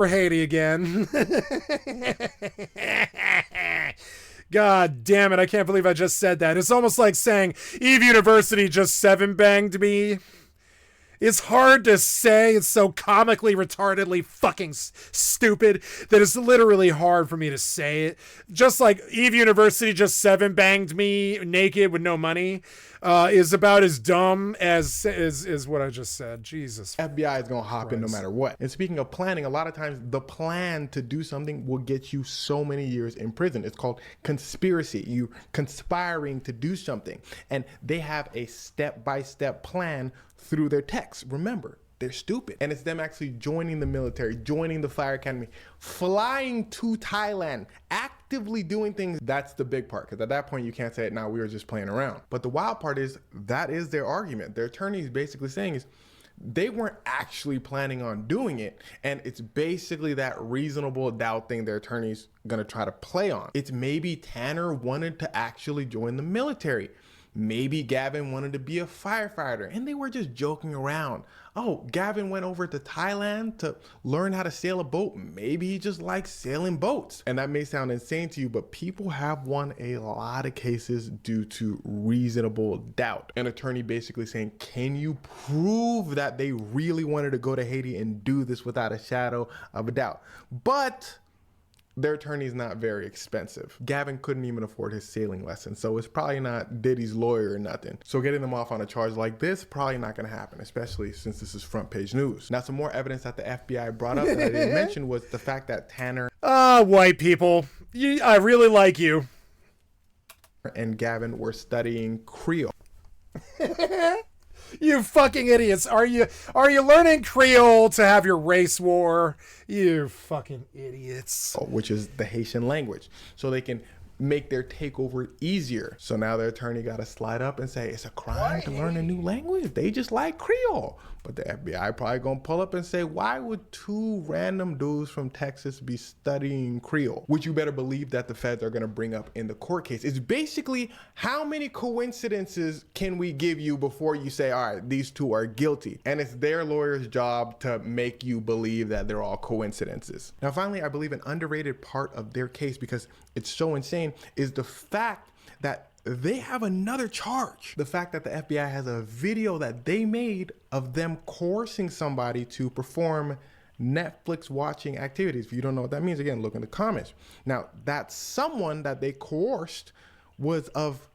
for Haiti again. God damn it, I can't believe I just said that. It's almost like saying Eve University just 7-banged me. It's hard to say. It's so comically, retardedly fucking stupid that it's literally hard for me to say it. Just like Eve University just 7-banged me naked with no money is about as dumb as what I just said. Jesus. FBI is going to hop in no matter what. And speaking of planning, a lot of times the plan to do something will get you so many years in prison. It's called conspiracy. You conspiring to do something. And they have a step-by-step plan through their text. Remember, they're stupid. And it's them actually joining the military, joining the fire academy, flying to Thailand, actively doing things. That's the big part, because at that point you can't say, "Now we were just playing around." But the wild part is that is their argument. Their attorney is basically saying is they weren't actually planning on doing it. And it's basically that reasonable doubt thing their attorney's gonna try to play on. It's maybe Tanner wanted to actually join the military. Maybe Gavin wanted to be a firefighter and they were just joking around. Oh, Gavin went over to Thailand to learn how to sail a boat. Maybe he just likes sailing boats. And that may sound insane to you, but people have won a lot of cases due to reasonable doubt. An attorney basically saying, can you prove that they really wanted to go to Haiti and do this without a shadow of a doubt? But their attorney is not very expensive. Gavin couldn't even afford his sailing lesson, so it's probably not Diddy's lawyer or nothing. So getting them off on a charge like this, probably not gonna happen, especially since this is front page news. Now, some more evidence that the FBI brought up that I didn't mention was the fact that Tanner white people, I really like you. And Gavin were studying Creole. You fucking idiots. Are you learning Creole to have your race war? You fucking idiots. Which is the Haitian language. So they can make their takeover easier. So now their attorney got to slide up and say, it's a crime to learn a new language. They just like Creole. But the FBI probably going to pull up and say, why would two random dudes from Texas be studying Creole? Which you better believe that the feds are going to bring up in the court case. It's basically, how many coincidences can we give you before you say, all right, these two are guilty? And it's their lawyer's job to make you believe that they're all coincidences. Now, finally, I believe an underrated part of their case, because it's so insane, is the fact that they have another charge. The fact that the FBI has a video that they made of them coercing somebody to perform Netflix watching activities. If you don't know what that means, again, look in the comments. Now, that someone that they coerced was of,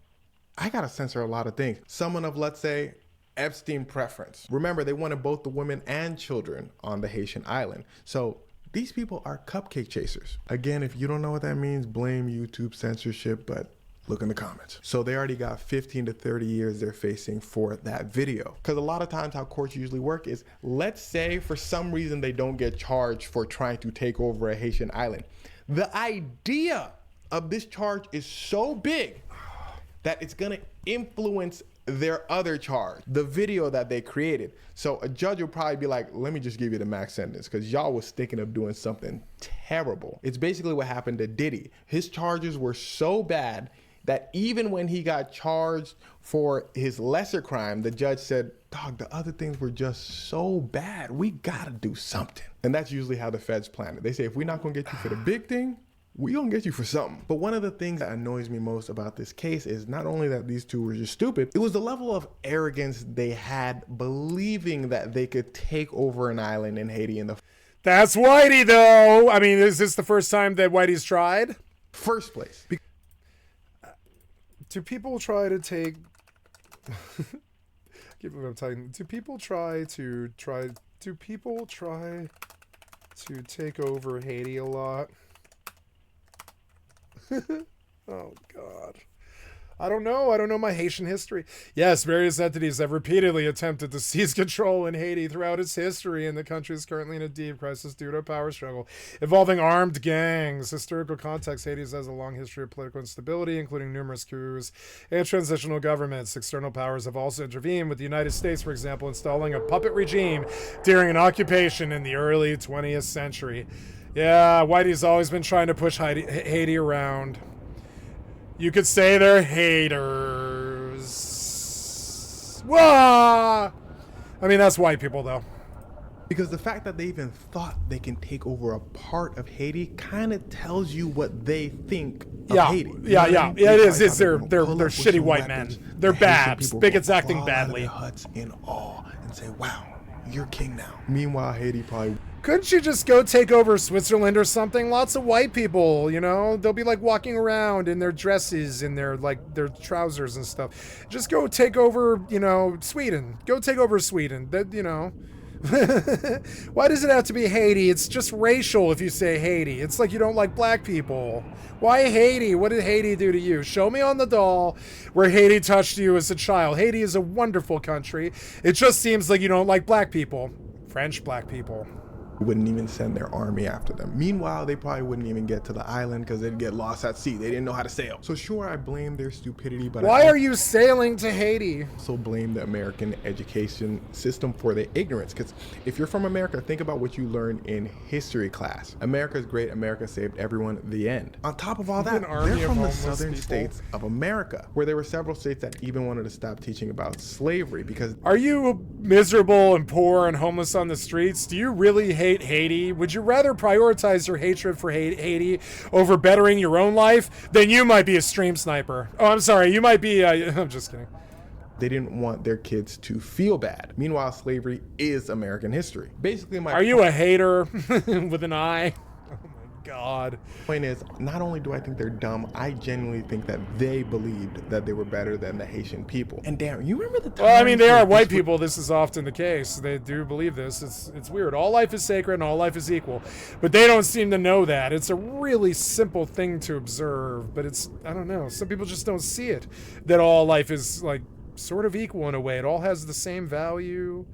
I gotta censor a lot of things. Someone of, let's say, Epstein preference. Remember, they wanted both the women and children on the Haitian island. So these people are cupcake chasers. Again, if you don't know what that means, blame YouTube censorship, but look in the comments. So they already got 15 to 30 years they're facing for that video. Because a lot of times how courts usually work is, let's say for some reason they don't get charged for trying to take over a Haitian island. The idea of this charge is so big that it's gonna influence their other charge, the video that they created. So a judge will probably be like, let me just give you the max sentence because y'all was thinking of doing something terrible. It's basically what happened to Diddy. His charges were so bad that even when he got charged for his lesser crime, the judge said, dog, the other things were just so bad. We gotta do something. And that's usually how the feds plan it. They say, if we're not gonna get you for the big thing, we gonna get you for something. But one of the things that annoys me most about this case is not only that these two were just stupid, it was the level of arrogance they had believing that they could take over an island in Haiti in the That's Whitey though. I mean, is this the first time that Whitey's tried? first place. Do people try to take do people try to take over Haiti a lot? Oh God. I don't know my Haitian history. Yes, various entities have repeatedly attempted to seize control in Haiti throughout its history, and the country is currently in a deep crisis due to a power struggle involving armed gangs. Historical context: Haiti has a long history of political instability, including numerous coups and transitional governments. External powers have also intervened, with the United States, for example, installing a puppet regime during an occupation in the early 20th century. Yeah, Whitey's always been trying to push Haiti around. You could say they're haters. Wah! I mean, that's white people, though. Because the fact that they even thought they can take over a part of Haiti kind of tells you what they think of Haiti. Yeah, it is. They're shitty white men. They're babs. Bigots acting badly. Their huts in awe and say, "Wow, you're king now." Meanwhile, Haiti probably. Couldn't you just go take over Switzerland or something? Lots of white people, they'll be like walking around in their dresses and their trousers and stuff. Just go take over, Sweden. Go take over Sweden. Why does it have to be Haiti? It's just racial if you say Haiti. It's like you don't like black people. Why Haiti? What did Haiti do to you? Show me on the doll where Haiti touched you as a child. Haiti is a wonderful country. It just seems like you don't like black people. French black people. Wouldn't even send their army after them. Meanwhile, they probably wouldn't even get to the island because they'd get lost at sea. They didn't know how to sail. So sure, I blame their stupidity, but why are you sailing to Haiti? Also blame the American education system for their ignorance. Because if you're from America, think about what you learned in history class. America's great. America saved everyone. The end. On top of all that, they're from the southern states of America, where there were several states that even wanted to stop teaching about slavery because. Are you miserable and poor and homeless on the streets? Do you really hate Haiti? Would you rather prioritize your hatred for Haiti over bettering your own life? Then you might be a stream sniper. Oh, I'm sorry. You might be. I'm just kidding. They didn't want their kids to feel bad. Meanwhile, slavery is American history. Basically, Are you a hater with an eye? Oh my God. Point is, not only do I think they're dumb, I genuinely think that they believed that they were better than the Haitian people. And damn, you remember the time? Well, I mean, they are white people. This is often the case. They do believe this. It's weird. All life is sacred and all life is equal. But they don't seem to know that. It's a really simple thing to observe. But I don't know. Some people just don't see it. That all life is like sort of equal in a way. It all has the same value.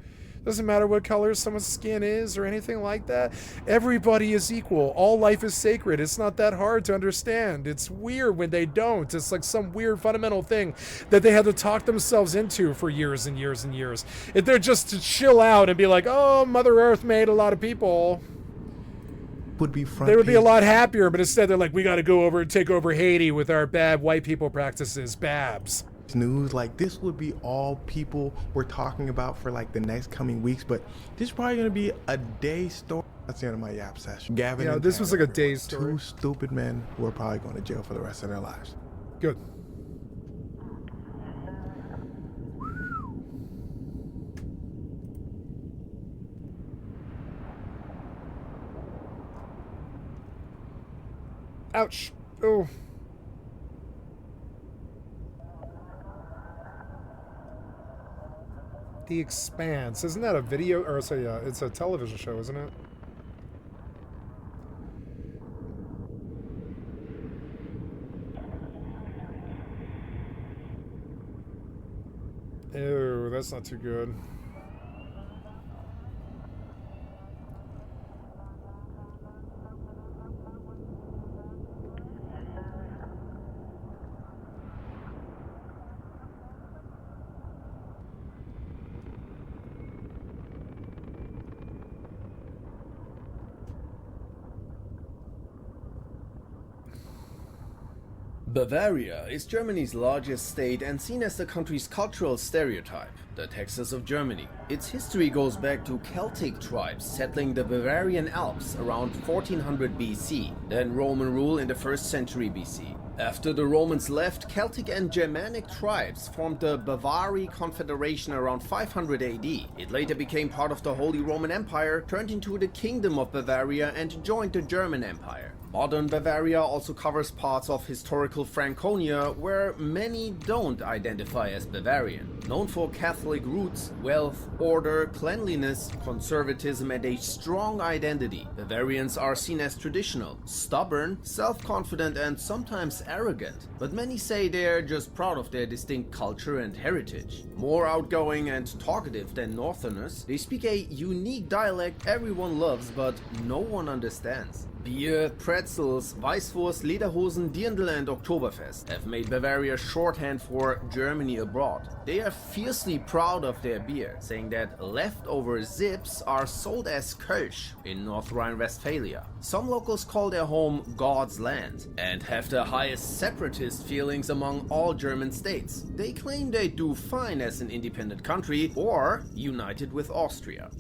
Doesn't matter what color someone's skin is or anything like that. Everybody is equal. All life is sacred. It's not that hard to understand. It's weird when they don't. It's like some weird fundamental thing that they had to talk themselves into for years and years and years. If they're just to chill out and be like, oh, Mother Earth made a lot of people, they would be a lot happier. But instead they're like, we got to go over and take over Haiti with our bad white people practices, babs. News like this would be all people were talking about for like the next coming weeks, but this is probably going to be a day story. That's the end of my yap session. Gavin, yeah, this was like a day story. Two stupid men who are probably going to jail for the rest of their lives. Good. Ouch. Oh. The Expanse. Isn't that a video? Or so yeah, it's a television show, isn't it? Ew, that's not too good. Bavaria is Germany's largest state and seen as the country's cultural stereotype, the Texas of Germany. Its history goes back to Celtic tribes settling the Bavarian Alps around 1400 BC, then Roman rule in the 1st century BC. After the Romans left, Celtic and Germanic tribes formed the Bavarian Confederation around 500 AD. It later became part of the Holy Roman Empire, turned into the Kingdom of Bavaria and joined the German Empire. Modern Bavaria also covers parts of historical Franconia, where many don't identify as Bavarian. Known for Catholic roots, wealth, order, cleanliness, conservatism, and a strong identity, Bavarians are seen as traditional, stubborn, self-confident, and sometimes arrogant. But many say they're just proud of their distinct culture and heritage. More outgoing and talkative than Northerners, they speak a unique dialect everyone loves but no one understands. Beer, pretzels, Weißwurst, Lederhosen, Dirndl and Oktoberfest have made Bavaria shorthand for Germany abroad. They are fiercely proud of their beer, saying that leftover zips are sold as Kölsch in North Rhine-Westphalia. Some locals call their home God's land and have the highest separatist feelings among all German states. They claim they do fine as an independent country or united with Austria.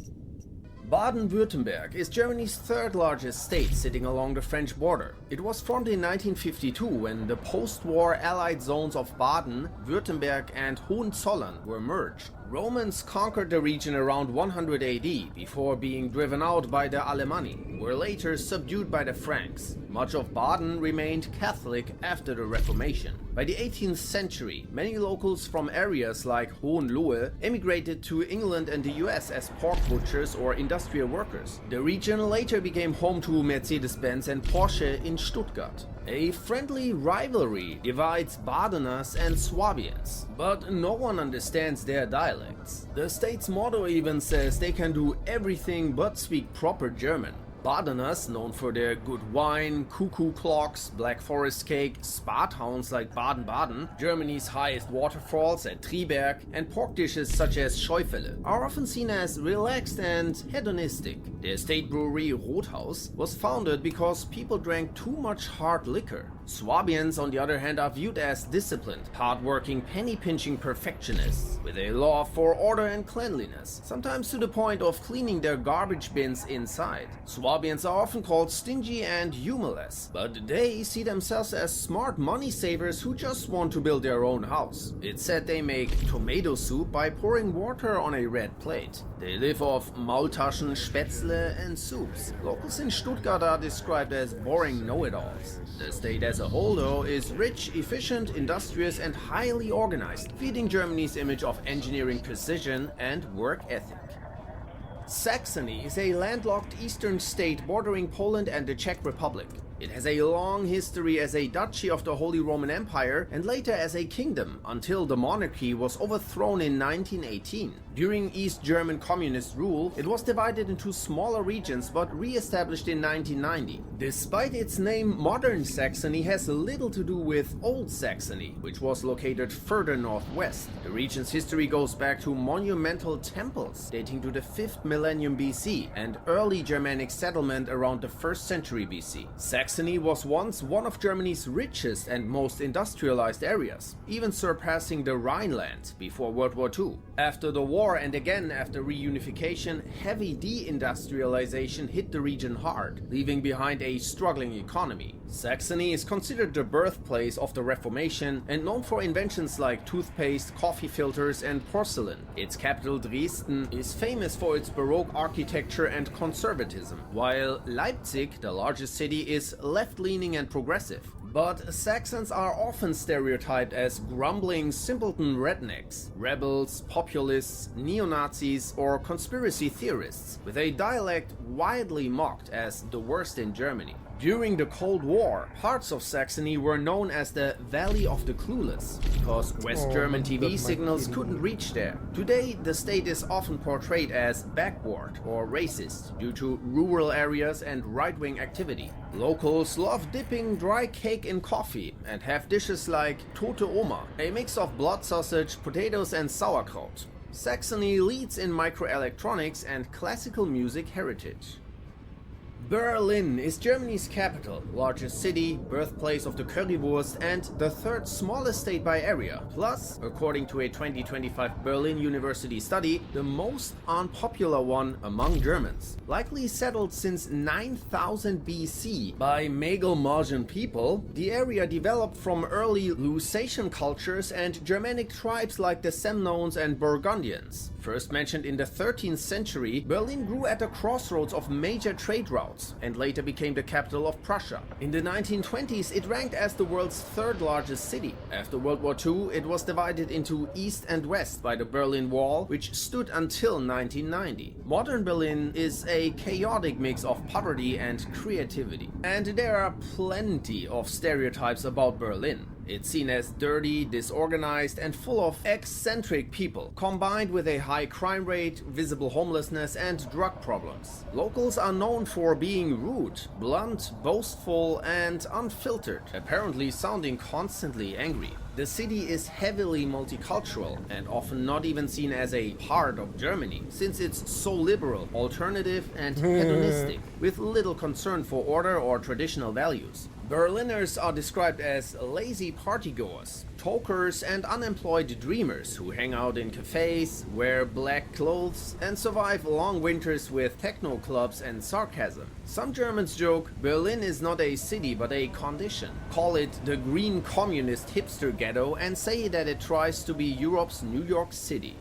Baden-Württemberg is Germany's third largest state, sitting along the French border. It was formed in 1952 when the post-war Allied zones of Baden, Württemberg and Hohenzollern were merged. Romans conquered the region around 100 AD before being driven out by the Alemanni, who were later subdued by the Franks. Much of Baden remained Catholic after the Reformation. By the 18th century, many locals from areas like Hohenlohe emigrated to England and the US as pork butchers or industrial workers. The region later became home to Mercedes-Benz and Porsche in Stuttgart. A friendly rivalry divides Badeners and Swabians, but no one understands their dialects. The state's motto even says they can do everything but speak proper German. Badeners, known for their good wine, cuckoo clocks, Black Forest cake, spa towns like Baden-Baden, Germany's highest waterfalls at Triberg, and pork dishes such as Scheufele, are often seen as relaxed and hedonistic. Their state brewery Rothaus was founded because people drank too much hard liquor. Swabians, on the other hand, are viewed as disciplined, hard-working, penny-pinching perfectionists, with a love for order and cleanliness, sometimes to the point of cleaning their garbage bins inside. Swabians are often called stingy and humorless, but they see themselves as smart money savers who just want to build their own house. It's said they make tomato soup by pouring water on a red plate. They live off Maultaschen, Spätzle and soups. Locals in Stuttgart are described as boring know-it-alls. The state as a whole, though, is rich, efficient, industrious and highly organized, feeding Germany's image of engineering precision and work ethic. Saxony is a landlocked eastern state bordering Poland and the Czech Republic. It has a long history as a duchy of the Holy Roman Empire and later as a kingdom until the monarchy was overthrown in 1918. During East German communist rule, it was divided into smaller regions but re-established in 1990. Despite its name, modern Saxony has little to do with Old Saxony, which was located further northwest. The region's history goes back to monumental temples dating to the 5th millennium BC and early Germanic settlement around the 1st century BC. Saxony was once one of Germany's richest and most industrialized areas, even surpassing the Rhineland before World War II. After the war and again after reunification, heavy deindustrialization hit the region hard, leaving behind a struggling economy. Saxony is considered the birthplace of the Reformation and known for inventions like toothpaste, coffee filters and porcelain. Its capital Dresden is famous for its Baroque architecture and conservatism, while Leipzig, the largest city, is left-leaning and progressive. But Saxons are often stereotyped as grumbling simpleton rednecks, rebels, populists, neo-Nazis or conspiracy theorists, with a dialect widely mocked as the worst in Germany. During the Cold War, parts of Saxony were known as the Valley of the Clueless, because West German TV signals couldn't reach there. Today, the state is often portrayed as backward or racist due to rural areas and right-wing activity. Locals love dipping dry cake in coffee and have dishes like Tote Oma, a mix of blood sausage, potatoes and sauerkraut. Saxony leads in microelectronics and classical music heritage. Berlin is Germany's capital, largest city, birthplace of the currywurst, and the third smallest state by area. Plus, according to a 2025 Berlin University study, the most unpopular one among Germans. Likely settled since 9000 BC by Megelmargen people, the area developed from early Lusatian cultures and Germanic tribes like the Semnones and Burgundians. First mentioned in the 13th century, Berlin grew at the crossroads of major trade routes and later became the capital of Prussia. In the 1920s, it ranked as the world's third largest city. After World War II, it was divided into east and west by the Berlin Wall, which stood until 1990. Modern Berlin is a chaotic mix of poverty and creativity. And there are plenty of stereotypes about Berlin. It's seen as dirty, disorganized, and full of eccentric people, combined with a high crime rate, visible homelessness, and drug problems. Locals are known for being rude, blunt, boastful, and unfiltered, apparently sounding constantly angry. The city is heavily multicultural and often not even seen as a part of Germany, since it's so liberal, alternative, and hedonistic, with little concern for order or traditional values. Berliners are described as lazy partygoers, tokers and unemployed dreamers who hang out in cafes, wear black clothes, and survive long winters with techno clubs and sarcasm. Some Germans joke, Berlin is not a city but a condition. Call it the green communist hipster ghetto and say that it tries to be Europe's New York City.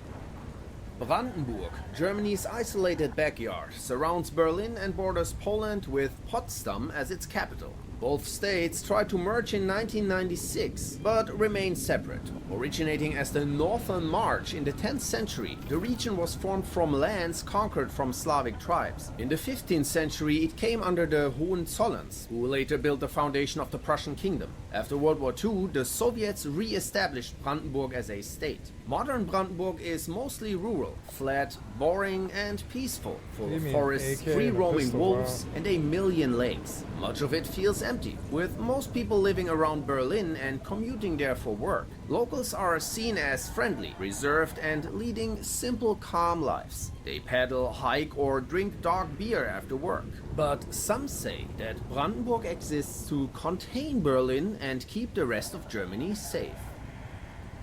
Brandenburg, Germany's isolated backyard, surrounds Berlin and borders Poland with Potsdam as its capital. Both states tried to merge in 1996, but remain separate. Originating as the Northern March in the 10th century, the region was formed from lands conquered from Slavic tribes. In the 15th century, it came under the Hohenzollerns, who later built the foundation of the Prussian kingdom. After World War II, the Soviets re-established Brandenburg as a state. Modern Brandenburg is mostly rural, flat, boring, and peaceful, full of forests, free-roaming wolves, and a million lakes. Much of it feels empty, with most people living around Berlin and commuting there for work. Locals are seen as friendly, reserved, and leading simple, calm lives. They paddle, hike, or drink dark beer after work. But some say that Brandenburg exists to contain Berlin and keep the rest of Germany safe.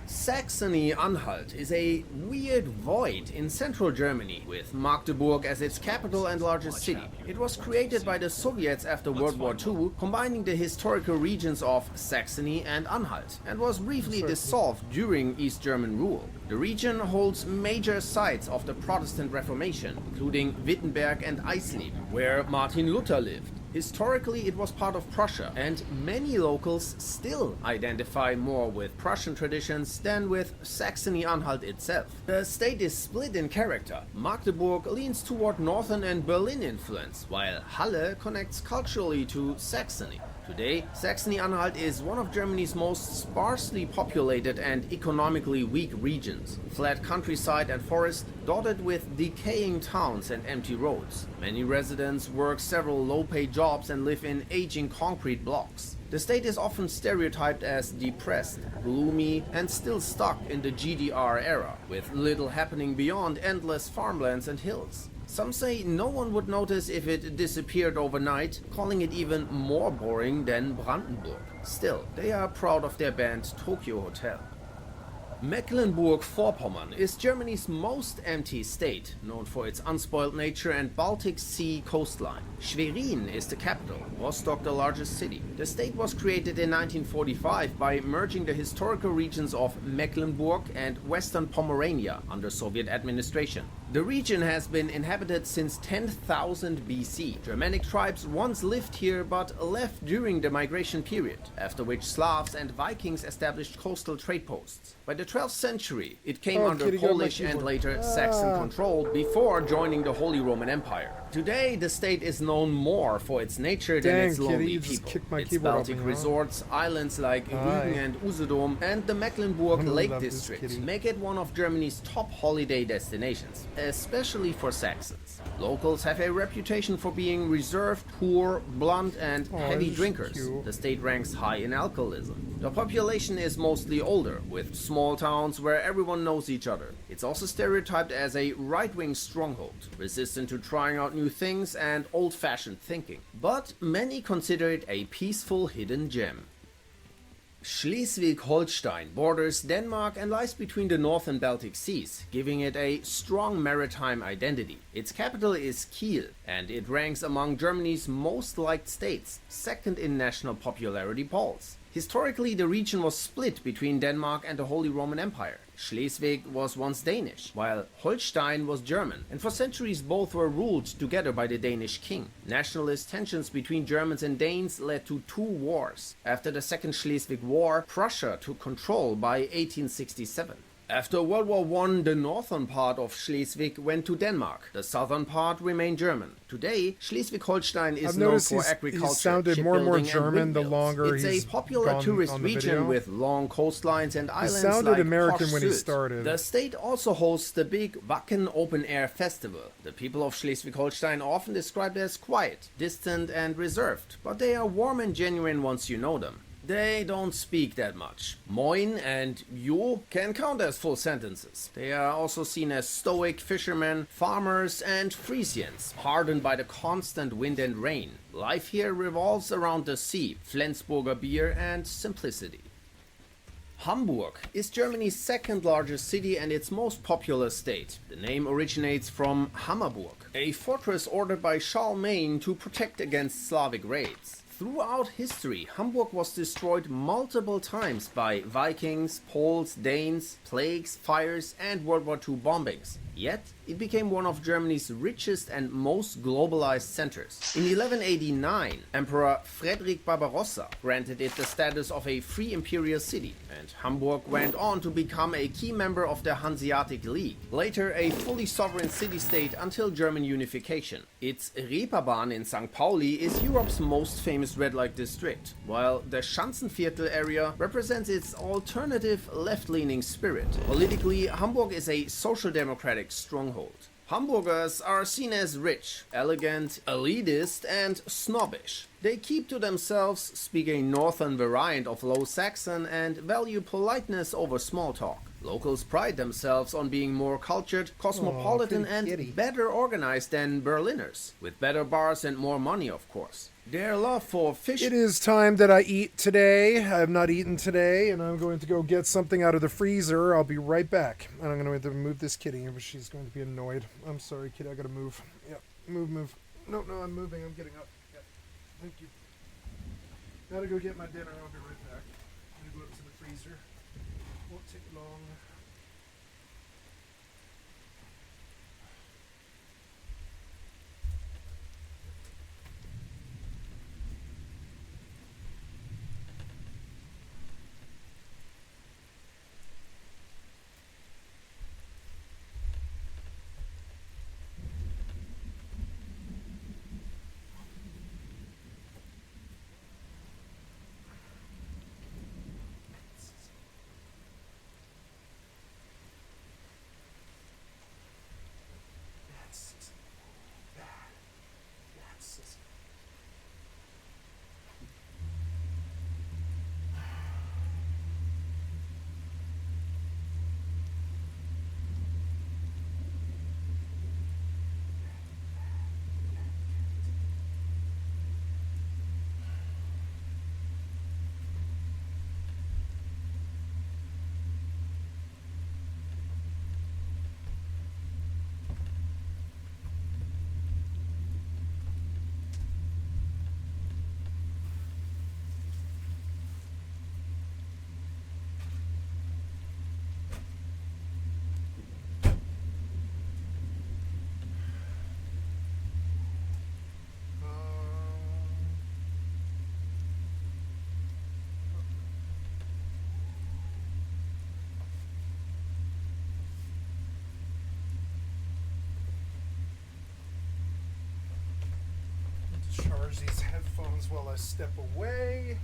Saxony-Anhalt is a weird void in central Germany, with Magdeburg as its capital and largest city. It was created by the Soviets after World War II, combining the historical regions of Saxony and Anhalt, and was briefly dissolved during East German rule. The region holds major sites of the Protestant Reformation, including Wittenberg and Eisleben, where Martin Luther lived. Historically, it was part of Prussia, and many locals still identify more with Prussian traditions than with Saxony-Anhalt itself. The state is split in character. Magdeburg leans toward Northern and Berlin influence, while Halle connects culturally to Saxony. Today, Saxony-Anhalt is one of Germany's most sparsely populated and economically weak regions. Flat countryside and forest, dotted with decaying towns and empty roads. Many residents work several low-paid jobs and live in aging concrete blocks. The state is often stereotyped as depressed, gloomy, and still stuck in the GDR era, with little happening beyond endless farmlands and hills. Some say no one would notice if it disappeared overnight, calling it even more boring than Brandenburg. Still, they are proud of their band Tokyo Hotel. Mecklenburg-Vorpommern is Germany's most empty state, known for its unspoiled nature and Baltic Sea coastline. Schwerin is the capital, Rostock the largest city. The state was created in 1945 by merging the historical regions of Mecklenburg and Western Pomerania under Soviet administration. The region has been inhabited since 10,000 BC. Germanic tribes once lived here but left during the migration period, after which Slavs and Vikings established coastal trade posts. By the 12th century, it came under Polish and later Saxon control before joining the Holy Roman Empire. Today, the state is known more for its nature than its lonely people. Its Baltic resorts, islands like Rügen and Usedom, and the Mecklenburg Lake District make it one of Germany's top holiday destinations, especially for Saxons. Locals have a reputation for being reserved, poor, blunt, and heavy drinkers. The state ranks high in alcoholism. The population is mostly older, with small towns where everyone knows each other. It's also stereotyped as a right-wing stronghold, resistant to trying out new things and old-fashioned thinking. But many consider it a peaceful hidden gem. Schleswig-Holstein borders Denmark and lies between the North and Baltic Seas, giving it a strong maritime identity. Its capital is Kiel, and it ranks among Germany's most liked states, second in national popularity polls. Historically, the region was split between Denmark and the Holy Roman Empire. Schleswig was once Danish, while Holstein was German, and for centuries both were ruled together by the Danish king. Nationalist tensions between Germans and Danes led to two wars. After the Second Schleswig War, Prussia took control by 1867. After World War I, the northern part of Schleswig went to Denmark. The southern part remained German. Today, Schleswig-Holstein is known for agriculture, he sounded more and more German the longer it's a popular tourist region with long coastlines and islands. He sounded like American when he Süd. started. The state also hosts the big Wacken Open Air Festival. The people of Schleswig-Holstein are often described as quiet, distant, and reserved, but they are warm and genuine once you know them. They don't speak that much. Moin and you can count as full sentences. They are also seen as stoic fishermen, farmers, and Frisians, hardened by the constant wind and rain. Life here revolves around the sea, Flensburger beer, and simplicity. Hamburg is Germany's second largest city and its most populous state. The name originates from Hammerburg, a fortress ordered by Charlemagne to protect against Slavic raids. Throughout history, Hamburg was destroyed multiple times by Vikings, Poles, Danes, plagues, fires, and World War II bombings. Yet, it became one of Germany's richest and most globalized centers. In 1189, Emperor Frederick Barbarossa granted it the status of a free imperial city, and Hamburg went on to become a key member of the Hanseatic League, later a fully sovereign city-state until German unification. Its Reeperbahn in St. Pauli is Europe's most famous red light district, while the Schanzenviertel area represents its alternative left-leaning spirit. Politically, Hamburg is a social democratic stronghold. Hamburgers are seen as rich, elegant, elitist, and snobbish. They keep to themselves, speak a northern variant of Low Saxon, and value politeness over small talk. Locals pride themselves on being more cultured, cosmopolitan, and better organized than Berliners, with better bars and more money, of course. Their love for fish... It is time that I eat today. I have not eaten today, and I'm going to go get something out of the freezer. I'll be right back. And I'm going to have to move this kitty, but she's going to be annoyed. I'm sorry, kitty. I got to move. Yep. Move. No, I'm moving. I'm getting up. Yep. Thank you. Gotta go get my dinner. I'll be right back. I'm going to go up to the freezer. Won't take long. Charge these headphones while I step away.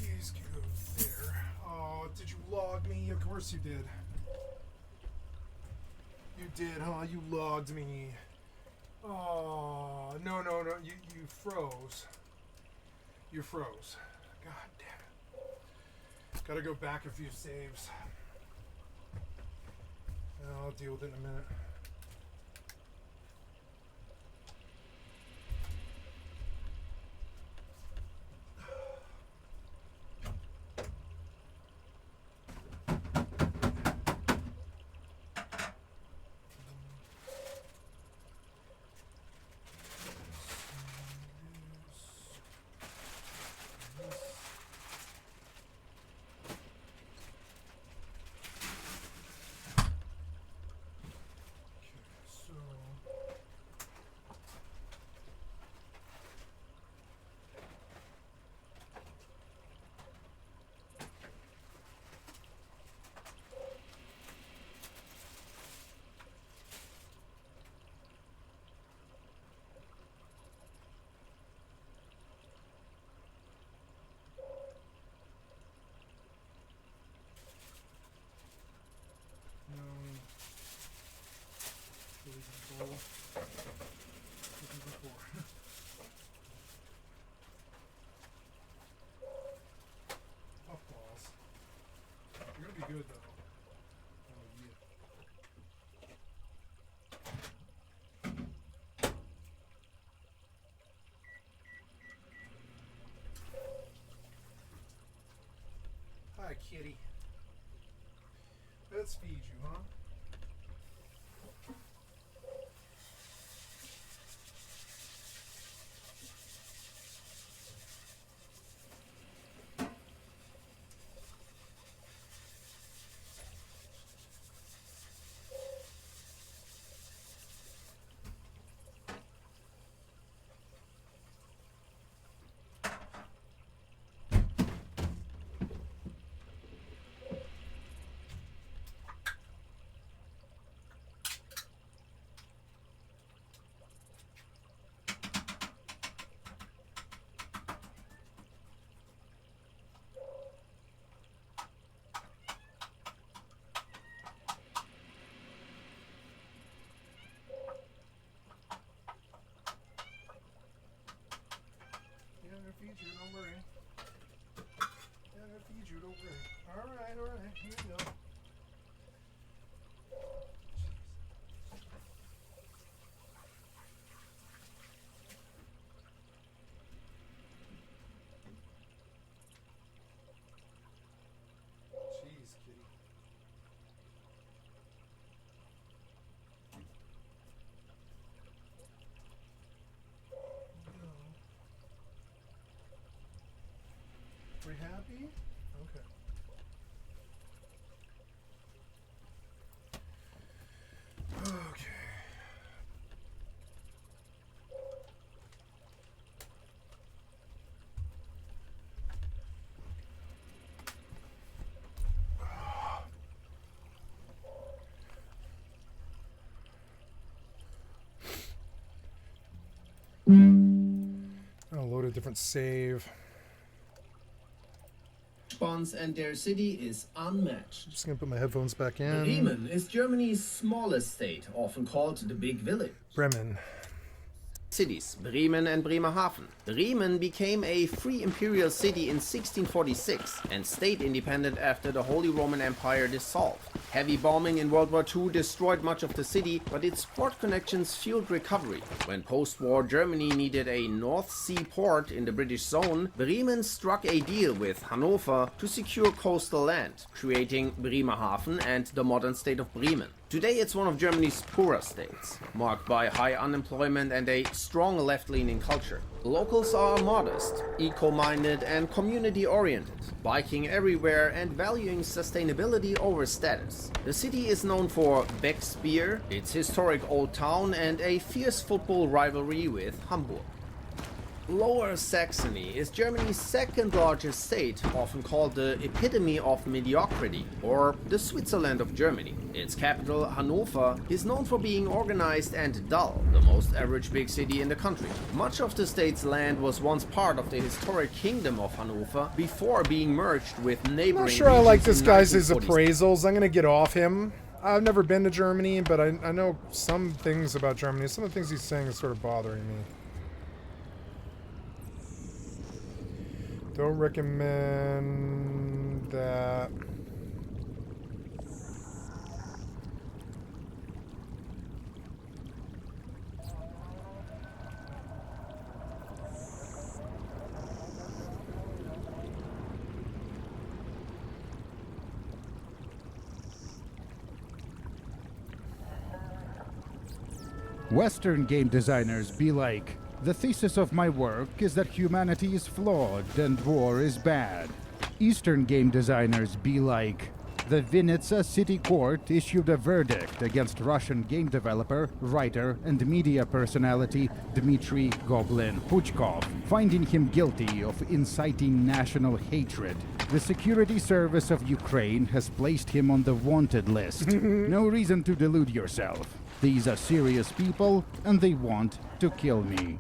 Jeez, get over there. Oh, did you log me? Of course you did. You did, huh? You logged me. Oh, no. You froze. You froze. God damn it. Gotta go back a few saves. I'll deal with it in a minute. Good though. Oh yeah. Hi, kitty. Let's feed you, huh? Feed you, don't worry. Yeah, I'm gonna feed you, don't worry. Alright, here we go. Jeez, kitty. We happy? Okay. Okay. different save. Bonds and their city is unmatched. I'm just gonna put my headphones back in. Bremen is Germany's smallest state, often called the Big Village. Bremen. Cities, Bremen and Bremerhaven. Bremen became a free imperial city in 1646 and stayed independent after the Holy Roman Empire dissolved. Heavy bombing in World War II destroyed much of the city, but its port connections fueled recovery. When post-war Germany needed a North Sea port in the British zone, Bremen struck a deal with Hanover to secure coastal land, creating Bremerhaven and the modern state of Bremen. Today it's one of Germany's poorer states, marked by high unemployment and a strong left-leaning culture. Locals are modest, eco-minded and community-oriented, biking everywhere and valuing sustainability over status. The city is known for Beck's beer, its historic old town and a fierce football rivalry with Hamburg. Lower Saxony is Germany's second largest state, often called the epitome of mediocrity, or the Switzerland of Germany. Its capital, Hanover, is known for being organized and dull, the most average big city in the country. Much of the state's land was once part of the historic kingdom of Hanover before being merged with neighboring I'm not sure I like regions this in guy's 1946. appraisals. I'm gonna get off him. I've never been to Germany, but I know some things about Germany. Some of the things he's saying is sort of bothering me. Don't recommend that. Western game designers be like, the thesis of my work is that humanity is flawed and war is bad. Eastern game designers be like, the Vinnytsia City Court issued a verdict against Russian game developer, writer, and media personality Dmitry Goblin Puchkov, finding him guilty of inciting national hatred. The Security Service of Ukraine has placed him on the wanted list. No reason to delude yourself. These are serious people, and they want to kill me.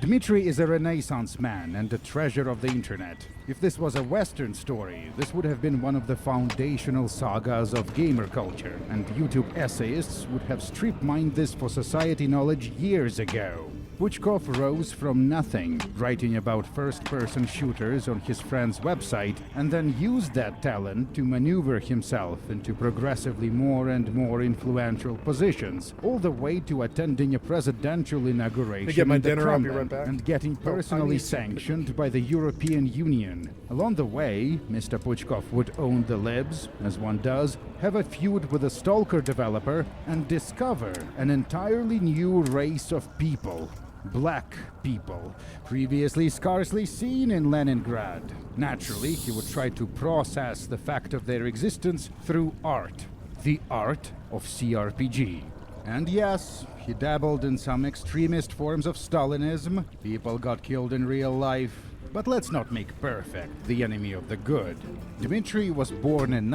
Dmitry is a Renaissance man and a treasure of the internet. If this was a Western story, this would have been one of the foundational sagas of gamer culture, and YouTube essayists would have strip-mined this for society knowledge years ago. Puchkov rose from nothing, writing about first-person shooters on his friend's website, and then used that talent to maneuver himself into progressively more and more influential positions, all the way to attending a presidential inauguration get my in the dinner, I'll be Kremlin, right back. and getting personally need to- sanctioned by the European Union. Along the way, Mr. Puchkov would own the libs, as one does, have a feud with a stalker developer, and discover an entirely new race of people. Black people, previously scarcely seen in Leningrad. Naturally, he would try to process the fact of their existence through art. The art of CRPG. And yes, he dabbled in some extremist forms of Stalinism. People got killed in real life. But let's not make perfect the enemy of the good. Dmitry was born in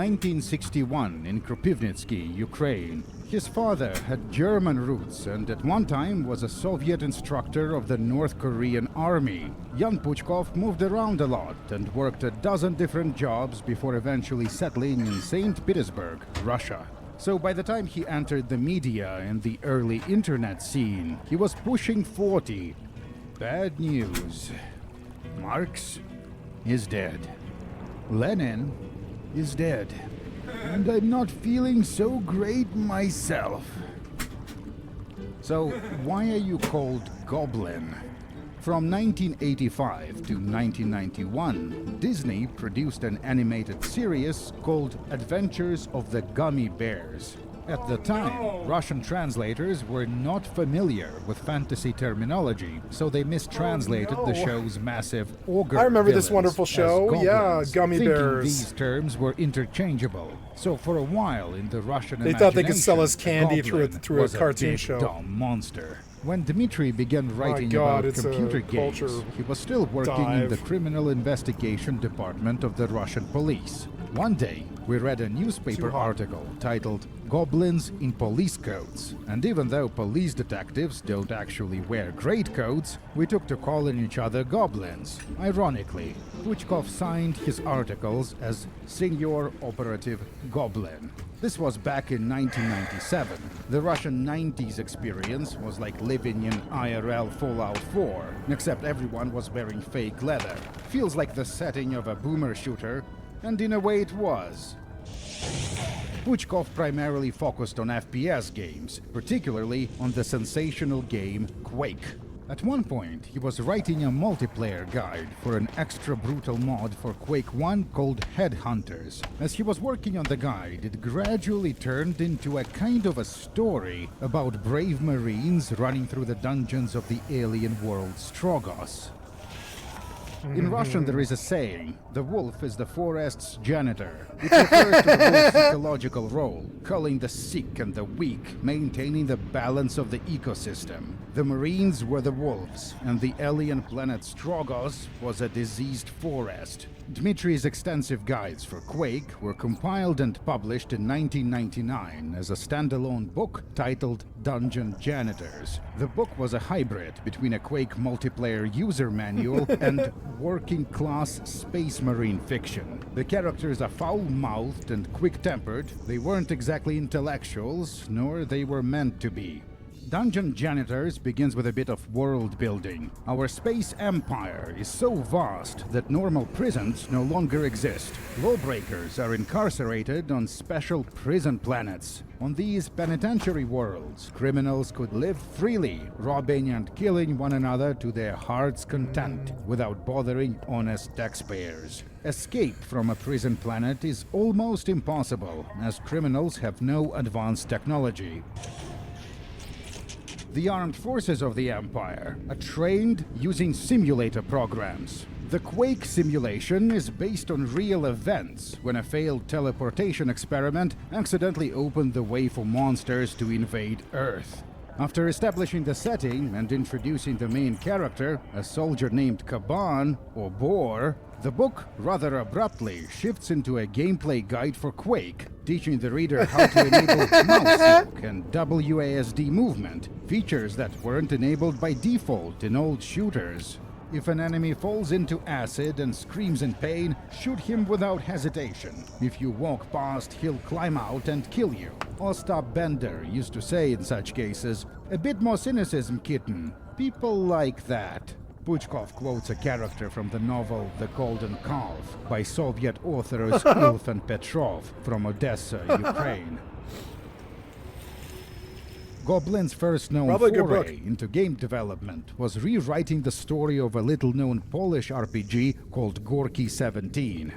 1961 in Kropivnitsky, Ukraine. His father had German roots and at one time was a Soviet instructor of the North Korean army. Young Puchkov moved around a lot and worked a dozen different jobs before eventually settling in St. Petersburg, Russia. So by the time he entered the media and the early internet scene, he was pushing 40. Bad news. Marx is dead. Lenin is dead. And I'm not feeling so great myself. So, why are you called Goblin? From 1985 to 1991, Disney produced an animated series called Adventures of the Gummy Bears. At the time, Russian translators were not familiar with fantasy terminology, so they mistranslated the show's massive ogre I remember this villains wonderful as show. goblins, Yeah, Gummy thinking Bears. these terms were interchangeable. So for a while in the Russian They thought they could sell us imagination, candy through a- Goblin through a was cartoon big, show. dumb monster. When Dmitry began writing God, about it's a computer games, culture he was still working in the dive. criminal investigation department of the Russian police. One day, we read a newspaper article titled Goblins in Police Coats. And even though police detectives don't actually wear greatcoats, we took to calling each other goblins. Ironically, Puchkov signed his articles as Senior Operative Goblin. This was back in 1997. The Russian 90s experience was like living in IRL Fallout 4, except everyone was wearing fake leather. Feels like the setting of a boomer shooter, and in a way it was. Puchkov primarily focused on FPS games, particularly on the sensational game Quake. At one point, he was writing a multiplayer guide for an extra brutal mod for Quake 1 called Headhunters. As he was working on the guide, it gradually turned into a kind of a story about brave Marines running through the dungeons of the alien world Strogos. In Russian, there is a saying, the wolf is the forest's janitor. It refers to the wolf's ecological role, culling the sick and the weak, maintaining the balance of the ecosystem. The Marines were the wolves, and the alien planet Strogos was a diseased forest. Dmitri's extensive guides for Quake were compiled and published in 1999 as a standalone book titled Dungeon Janitors. The book was a hybrid between a Quake multiplayer user manual and working-class space marine fiction. The characters are foul-mouthed and quick-tempered. They weren't exactly intellectuals, nor they were meant to be. Dungeon Janitors begins with a bit of world building. Our space empire is so vast that normal prisons no longer exist. Lawbreakers are incarcerated on special prison planets. On these penitentiary worlds, criminals could live freely, robbing and killing one another to their heart's content, without bothering honest taxpayers. Escape from a prison planet is almost impossible, as criminals have no advanced technology. The armed forces of the Empire are trained using simulator programs. The Quake simulation is based on real events when a failed teleportation experiment accidentally opened the way for monsters to invade Earth. After establishing the setting and introducing the main character, a soldier named Kaban, or Boar, the book rather abruptly shifts into a gameplay guide for Quake, teaching the reader how to enable mouse lock and WASD movement, features that weren't enabled by default in old shooters. If an enemy falls into acid and screams in pain, shoot him without hesitation. If you walk past, he'll climb out and kill you. Ostap Bender used to say in such cases, "A bit more cynicism, kitten. People like that." Puchkov quotes a character from the novel The Golden Calf by Soviet authors Ilf and Petrov from Odessa, Ukraine. Goblin's first known foray into game development was rewriting the story of a little-known Polish RPG called Gorky 17.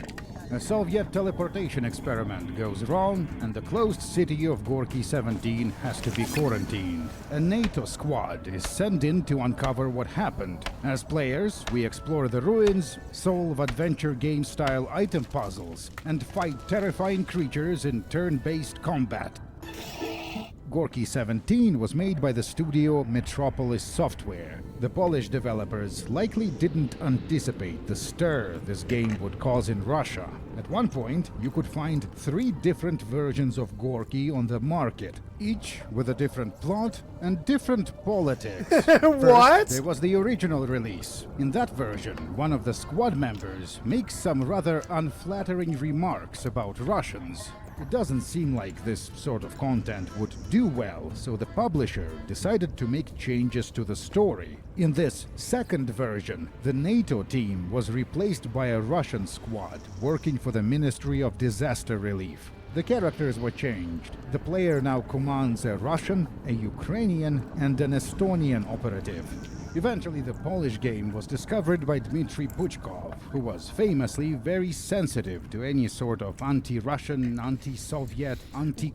A Soviet teleportation experiment goes wrong, and the closed city of Gorky 17 has to be quarantined. A NATO squad is sent in to uncover what happened. As players, we explore the ruins, solve adventure game-style item puzzles, and fight terrifying creatures in turn-based combat. Gorky 17 was made by the studio Metropolis Software. The Polish developers likely didn't anticipate the stir this game would cause in Russia. At one point, you could find 3 different versions of Gorky on the market, each with a different plot and different politics. What? First, there was the original release. In that version, one of the squad members makes some rather unflattering remarks about Russians. It doesn't seem like this sort of content would do well, so the publisher decided to make changes to the story. In this second version, the NATO team was replaced by a Russian squad working for the Ministry of Disaster Relief. The characters were changed. The player now commands a Russian, a Ukrainian, and an Estonian operative. Eventually, the Polish game was discovered by Dmitry Puchkov, who was famously very sensitive to any sort of anti-Russian, anti-Soviet,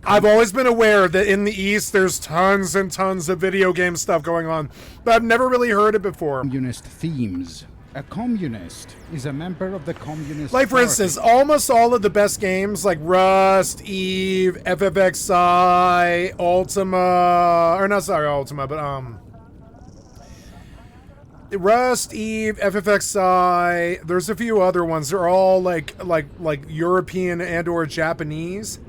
I've always been aware that in the East there's tons and tons of video game stuff going on, but I've never really heard it before. Communist themes. A communist is a member of the Communist Like, for Party. instance, almost all of the best games, like Rust, Eve, FFXI, Ultima, or not sorry, Ultima, but Rust, Eve, FFXI. There's a few other ones. They're all like European and or Japanese,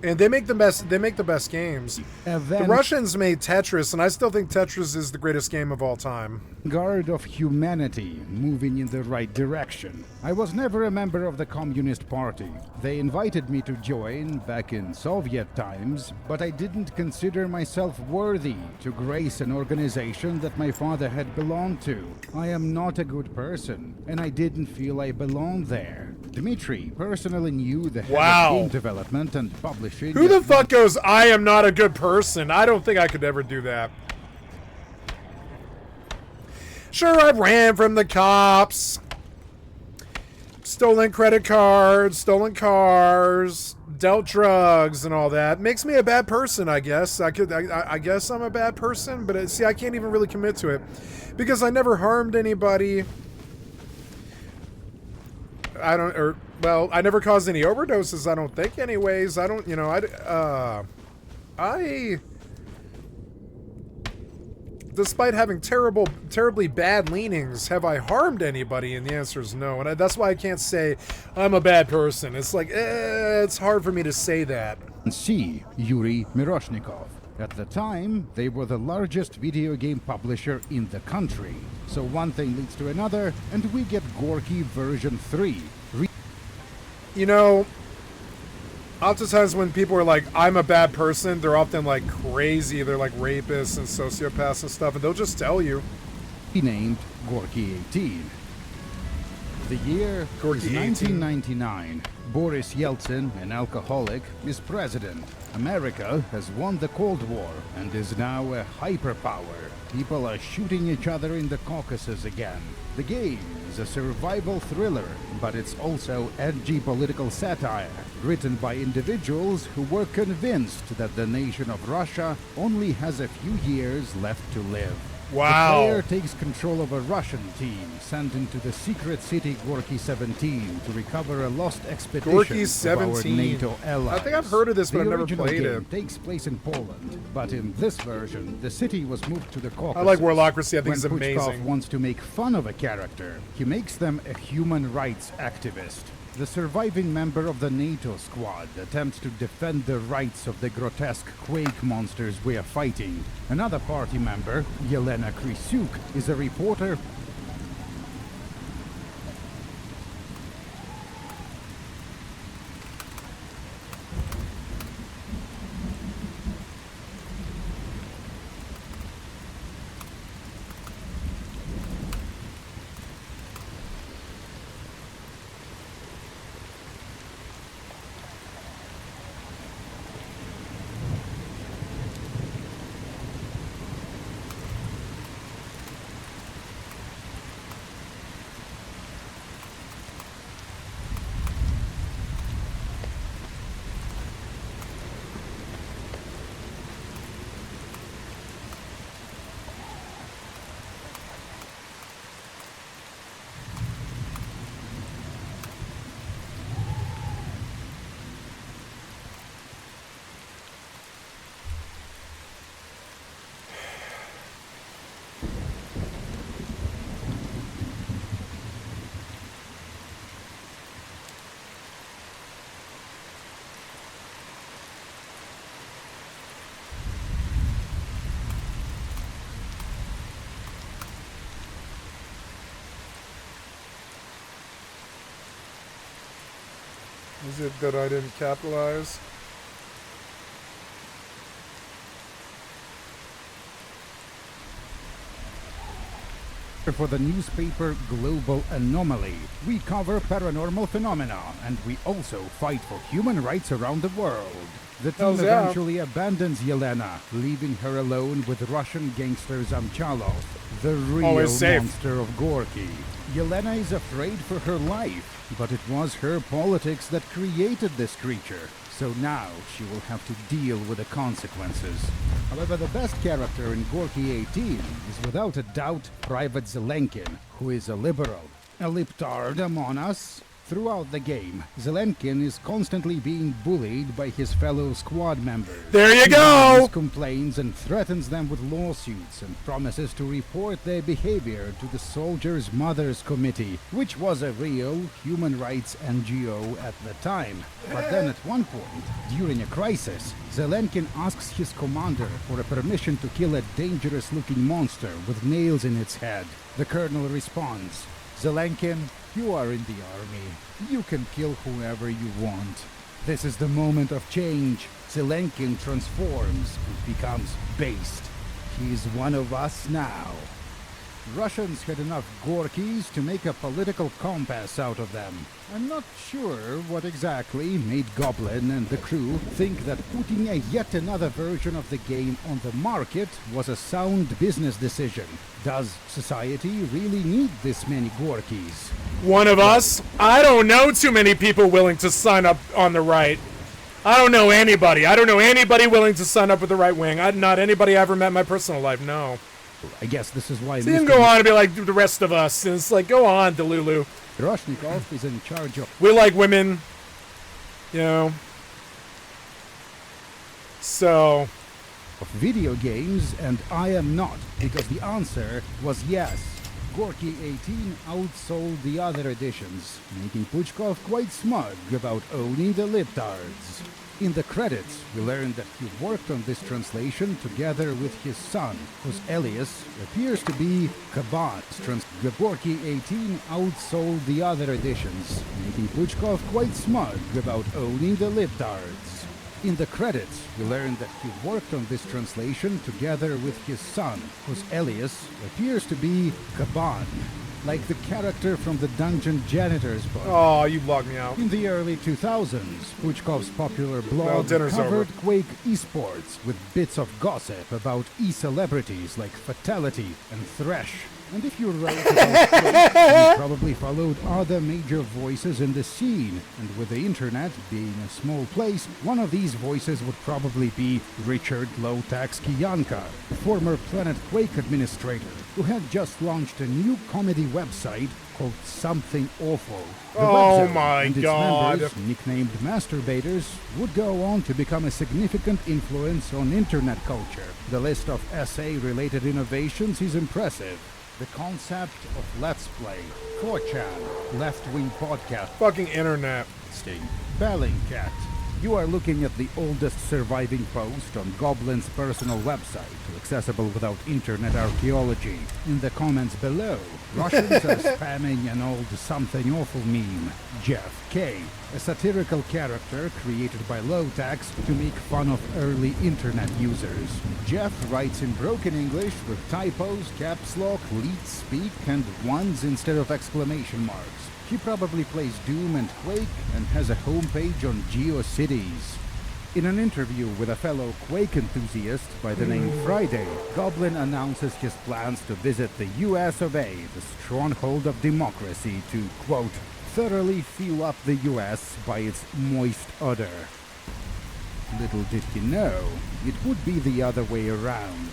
and they make the best. They make the best games. The Russians made Tetris, and I still think Tetris is the greatest game of all time. Guard of humanity, moving in the right direction. I was never a member of the Communist Party. They invited me to join back in Soviet times, but I didn't consider myself worthy to grace an organization that my father had belonged to. I am not a good person, and I didn't feel I belonged there. Dmitry personally knew the head of game development and publishing. Who the fuck goes, I am not a good person? I don't think I could ever do that. Sure, I ran from the cops, stolen credit cards, stolen cars, dealt drugs, and all that. Makes me a bad person, I guess. I guess I'm a bad person, but see, I can't even really commit to it because I never harmed anybody. I never caused any overdoses. I don't think, anyways. I don't, despite having terribly bad leanings, have I harmed anybody? And the answer is no. And that's why I can't say I'm a bad person. It's like, it's hard for me to say that. C. Yuri Miroshnikov. At the time, they were the largest video game publisher in the country. So one thing leads to another, and we get Gorky version 3. Oftentimes when people are like, I'm a bad person, they're often like crazy. They're like rapists and sociopaths and stuff, and they'll just tell you. He named Gorky 18. The year is 1999. Boris Yeltsin, an alcoholic, is president. America has won the Cold War and is now a hyperpower. People are shooting each other in the Caucasus again. The game is a survival thriller, but it's also edgy political satire, written by individuals who were convinced that the nation of Russia only has a few years left to live. Wow. The player takes control of a Russian team sent into the secret city Gorky 17 to recover a lost expedition Gorky of 17. our NATO allies. I think I've heard of this, but I've never played game it. Takes place in Poland, but in this version, the city was moved to the Caucasus. I like Warlocracy. I think it's When Puchkov amazing. wants to make fun of a character, he makes them a human rights activist. The surviving member of the NATO squad attempts to defend the rights of the grotesque quake monsters we are fighting. Another party member, Yelena Krysyuk, is a reporter. Is it that I didn't capitalize? For the newspaper Global Anomaly, we cover paranormal phenomena, and we also fight for human rights around the world. The team eventually abandons Yelena, leaving her alone with Russian gangster Zamchalov, the real monster of Gorky. Yelena is afraid for her life, but it was her politics that created this creature. So now she will have to deal with the consequences. However, the best character in Gorky 18 is without a doubt Private Zelenkin, who is a liberal, a liptard among us, Throughout the game, Zelenkin is constantly being bullied by his fellow squad members. There you He go! complains and threatens them with lawsuits and promises to report their behavior to the Soldiers' Mothers Committee, which was a real human rights NGO at the time. But then at one point, during a crisis, Zelenkin asks his commander for a permission to kill a dangerous-looking monster with nails in its head. The colonel responds, "Zelenkin, you are in the army. You can kill whoever you want." This is the moment of change. Zelenkin transforms and becomes based. He's one of us now. Russians had enough Gorkies to make a political compass out of them. I'm not sure what exactly made Goblin and the crew think that putting yet another version of the game on the market was a sound business decision. Does society really need this many Gorkies? One of us? I don't know too many people willing to sign up on the right. I don't know anybody. I don't know anybody willing to sign up with the right wing. Not anybody I ever met in my personal life, no. I guess this is why So you can go on and be like the rest of us. And it's like, go on, Delulu. Roshnikov is in charge of We like women. You know. So, video games, and I am not, because the answer was yes. Gorky 18 outsold the other editions, making Puchkov quite smug about owning the libtards. In the credits, we learned that he worked on this translation together with his son, whose alias appears to be Kaban. Gorky 18 outsold the other editions, making Puchkov quite smug about owning the libtards. In the credits, we learned that he worked on this translation together with his son, whose alias appears to be Kaban, like the character from the Dungeon Janitor's book. oh, you logged me out. In the early 2000s, Puchkov's popular blog dinner's covered over. Quake esports with bits of gossip about e-celebrities like Fatality and Thresh. And if you wrote about Quake, you probably followed other major voices in the scene. And with the internet being a small place, one of these voices would probably be Richard Low-Tax Kiyanka, former Planet Quake administrator, who had just launched a new comedy website called Something Awful. The Oh website my and its God. members, nicknamed masturbators, would go on to become a significant influence on internet culture. The list of SA-related innovations is impressive. The concept of Let's Play, 4chan, left-wing podcast, Fucking internet. Bellingcat. You are looking at the oldest surviving post on Goblin's personal website, accessible without internet archaeology. In the comments below, Russians are spamming an old Something Awful meme. Jeff K, a satirical character created by Low-Tax to make fun of early internet users. Jeff writes in broken English with typos, caps lock, leet speak, and ones instead of exclamation marks. He probably plays Doom and Quake and has a homepage on GeoCities. In an interview with a fellow Quake enthusiast by the name Friday, Goblin announces his plans to visit the US of A, the stronghold of democracy, to, quote, thoroughly feel up the US by its moist odor. Little did he know, it would be the other way around.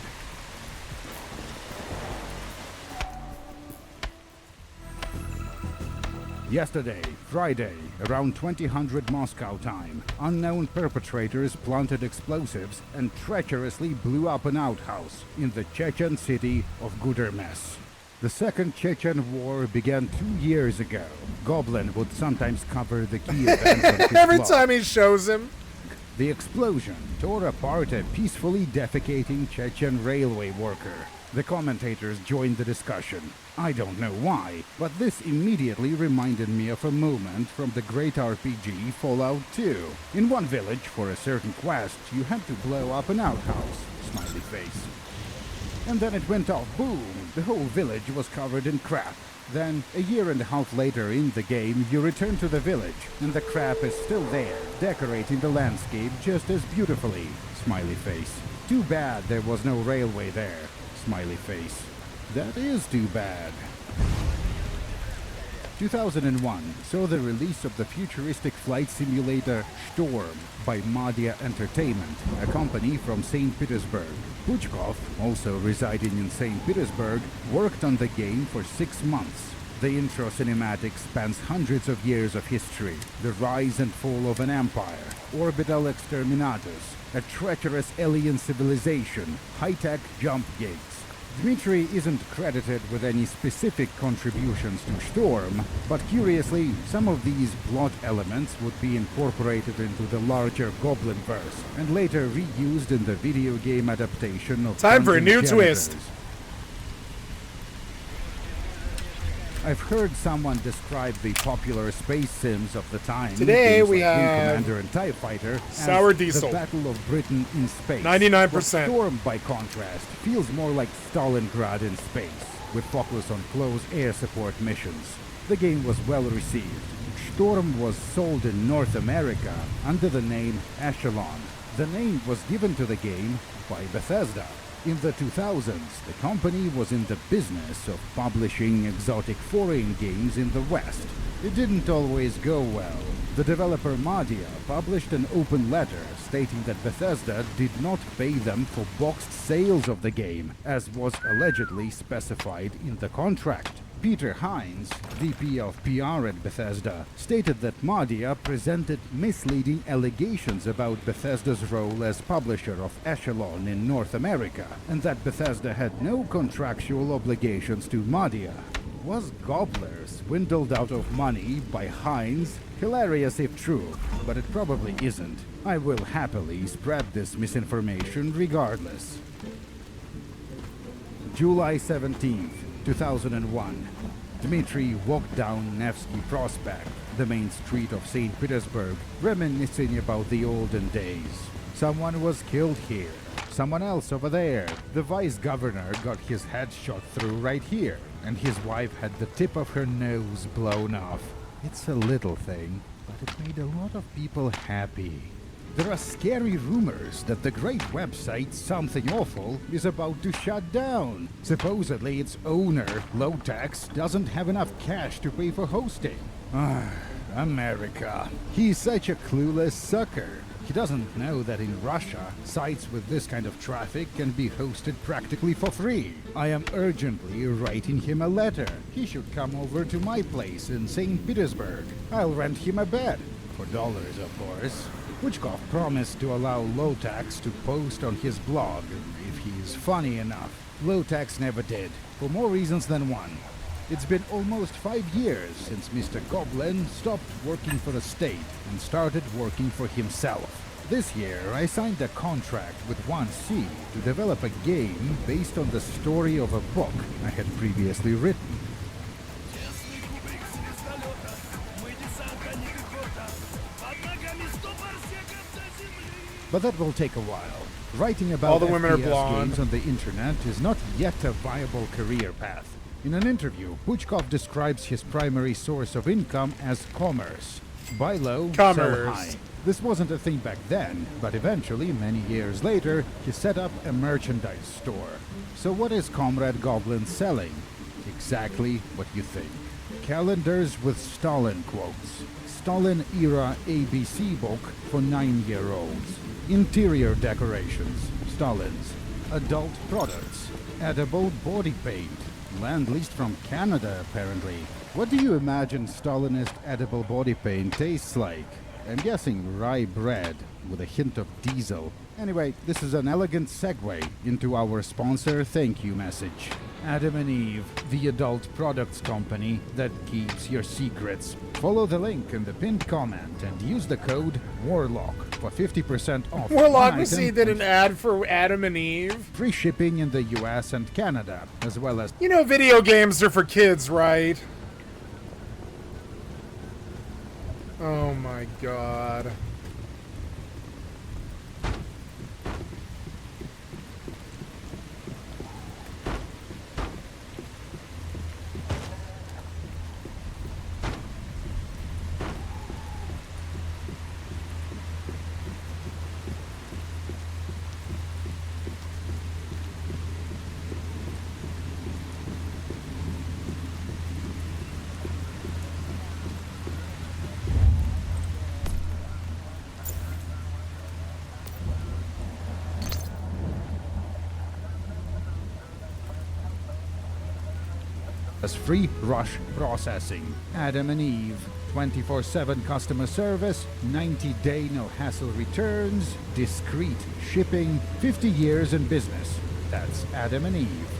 Yesterday, Friday, around 2000 Moscow time, unknown perpetrators planted explosives and treacherously blew up an outhouse in the Chechen city of Gudermes. The Second Chechen War began 2 years ago. Goblin would sometimes cover the key events of his Every blog. time he shows him. The explosion tore apart a peacefully defecating Chechen railway worker. The commentators joined the discussion. I don't know why, but this immediately reminded me of a moment from the great RPG Fallout 2. In one village, for a certain quest, you had to blow up an outhouse. Smiley face. And then it went off, boom! The whole village was covered in crap. Then, a year and a half later in the game, you return to the village, and the crap is still there, decorating the landscape just as beautifully. Smiley face. Too bad there was no railway there. Smiley face. That is too bad. 2001 saw the release of the futuristic flight simulator Storm by Madia Entertainment, a company from St. Petersburg. Puchkov, also residing in St. Petersburg, worked on the game for 6 months. The intro cinematic spans hundreds of years of history, the rise and fall of an empire, orbital exterminatus, a treacherous alien civilization, high-tech jump gates. Dmitry isn't credited with any specific contributions to Storm, but curiously, some of these plot elements would be incorporated into the larger Goblinverse and later reused in the video game adaptation of Time for a Dungeon new Janitors. twist. I've heard someone describe the popular space sims of the time, Today games we like Wing have Commander and TIE Fighter, Sour as Diesel. the Battle of Britain in space. 99%. But Storm, by contrast, feels more like Stalingrad in space, with focus on close air support missions. The game was well received. Storm was sold in North America under the name Echelon. The name was given to the game by Bethesda. In the 2000s, the company was in the business of publishing exotic foreign games in the West. It didn't always go well. The developer Madia published an open letter stating that Bethesda did not pay them for boxed sales of the game, as was allegedly specified in the contract. Peter Hines, VP of PR at Bethesda, stated that Madia presented misleading allegations about Bethesda's role as publisher of Echelon in North America, and that Bethesda had no contractual obligations to Madia. Was Gobbler swindled out of money by Hines? Hilarious if true, but it probably isn't. I will happily spread this misinformation regardless. July 17th. 2001. Dmitry walked down Nevsky Prospect, the main street of St. Petersburg, reminiscing about the olden days. Someone was killed here. Someone else over there. The vice governor got his head shot through right here, and his wife had the tip of her nose blown off. It's a little thing, but it made a lot of people happy. There are scary rumors that the great website Something Awful is about to shut down. Supposedly its owner, Lowtax, doesn't have enough cash to pay for hosting. America. He's such a clueless sucker. He doesn't know that in Russia, sites with this kind of traffic can be hosted practically for free. I am urgently writing him a letter. He should come over to my place in St. Petersburg. I'll rent him a bed. For dollars, of course. Puchkov promised to allow Lowtax to post on his blog if he's funny enough. Lowtax never did, for more reasons than one. It's been almost 5 years since Mr. Goblin stopped working for the state and started working for himself. This year, I signed a contract with 1C to develop a game based on the story of a book I had previously written. But that will take a while. Writing about All the women are FPS blonde. games on the internet is not yet a viable career path. In an interview, Puchkov describes his primary source of income as commerce. Buy low, sell Commerce. high. This wasn't a thing back then, but eventually, many years later, he set up a merchandise store. So what is Comrade Goblin selling? Exactly what you think. Calendars with Stalin quotes. Stalin-era ABC book for 9-year-olds. Interior decorations. Stalin's. Adult products. Edible body paint. Land leased from Canada, apparently. What do you imagine Stalinist edible body paint tastes like? I'm guessing rye bread with a hint of diesel. Anyway, this is an elegant segue into our sponsor thank you message. Adam and Eve, the adult products company that keeps your secrets. Follow the link in the pinned comment and use the code WARLOCK for 50% off. Warlock one Machine item did and an ad for Adam and Eve. free shipping in the US and Canada, as well as You know video games are for kids, right? Oh my god. as free rush processing. Adam and Eve, 24/7 customer service, 90-day no-hassle returns, discreet shipping, 50 years in business. That's Adam and Eve.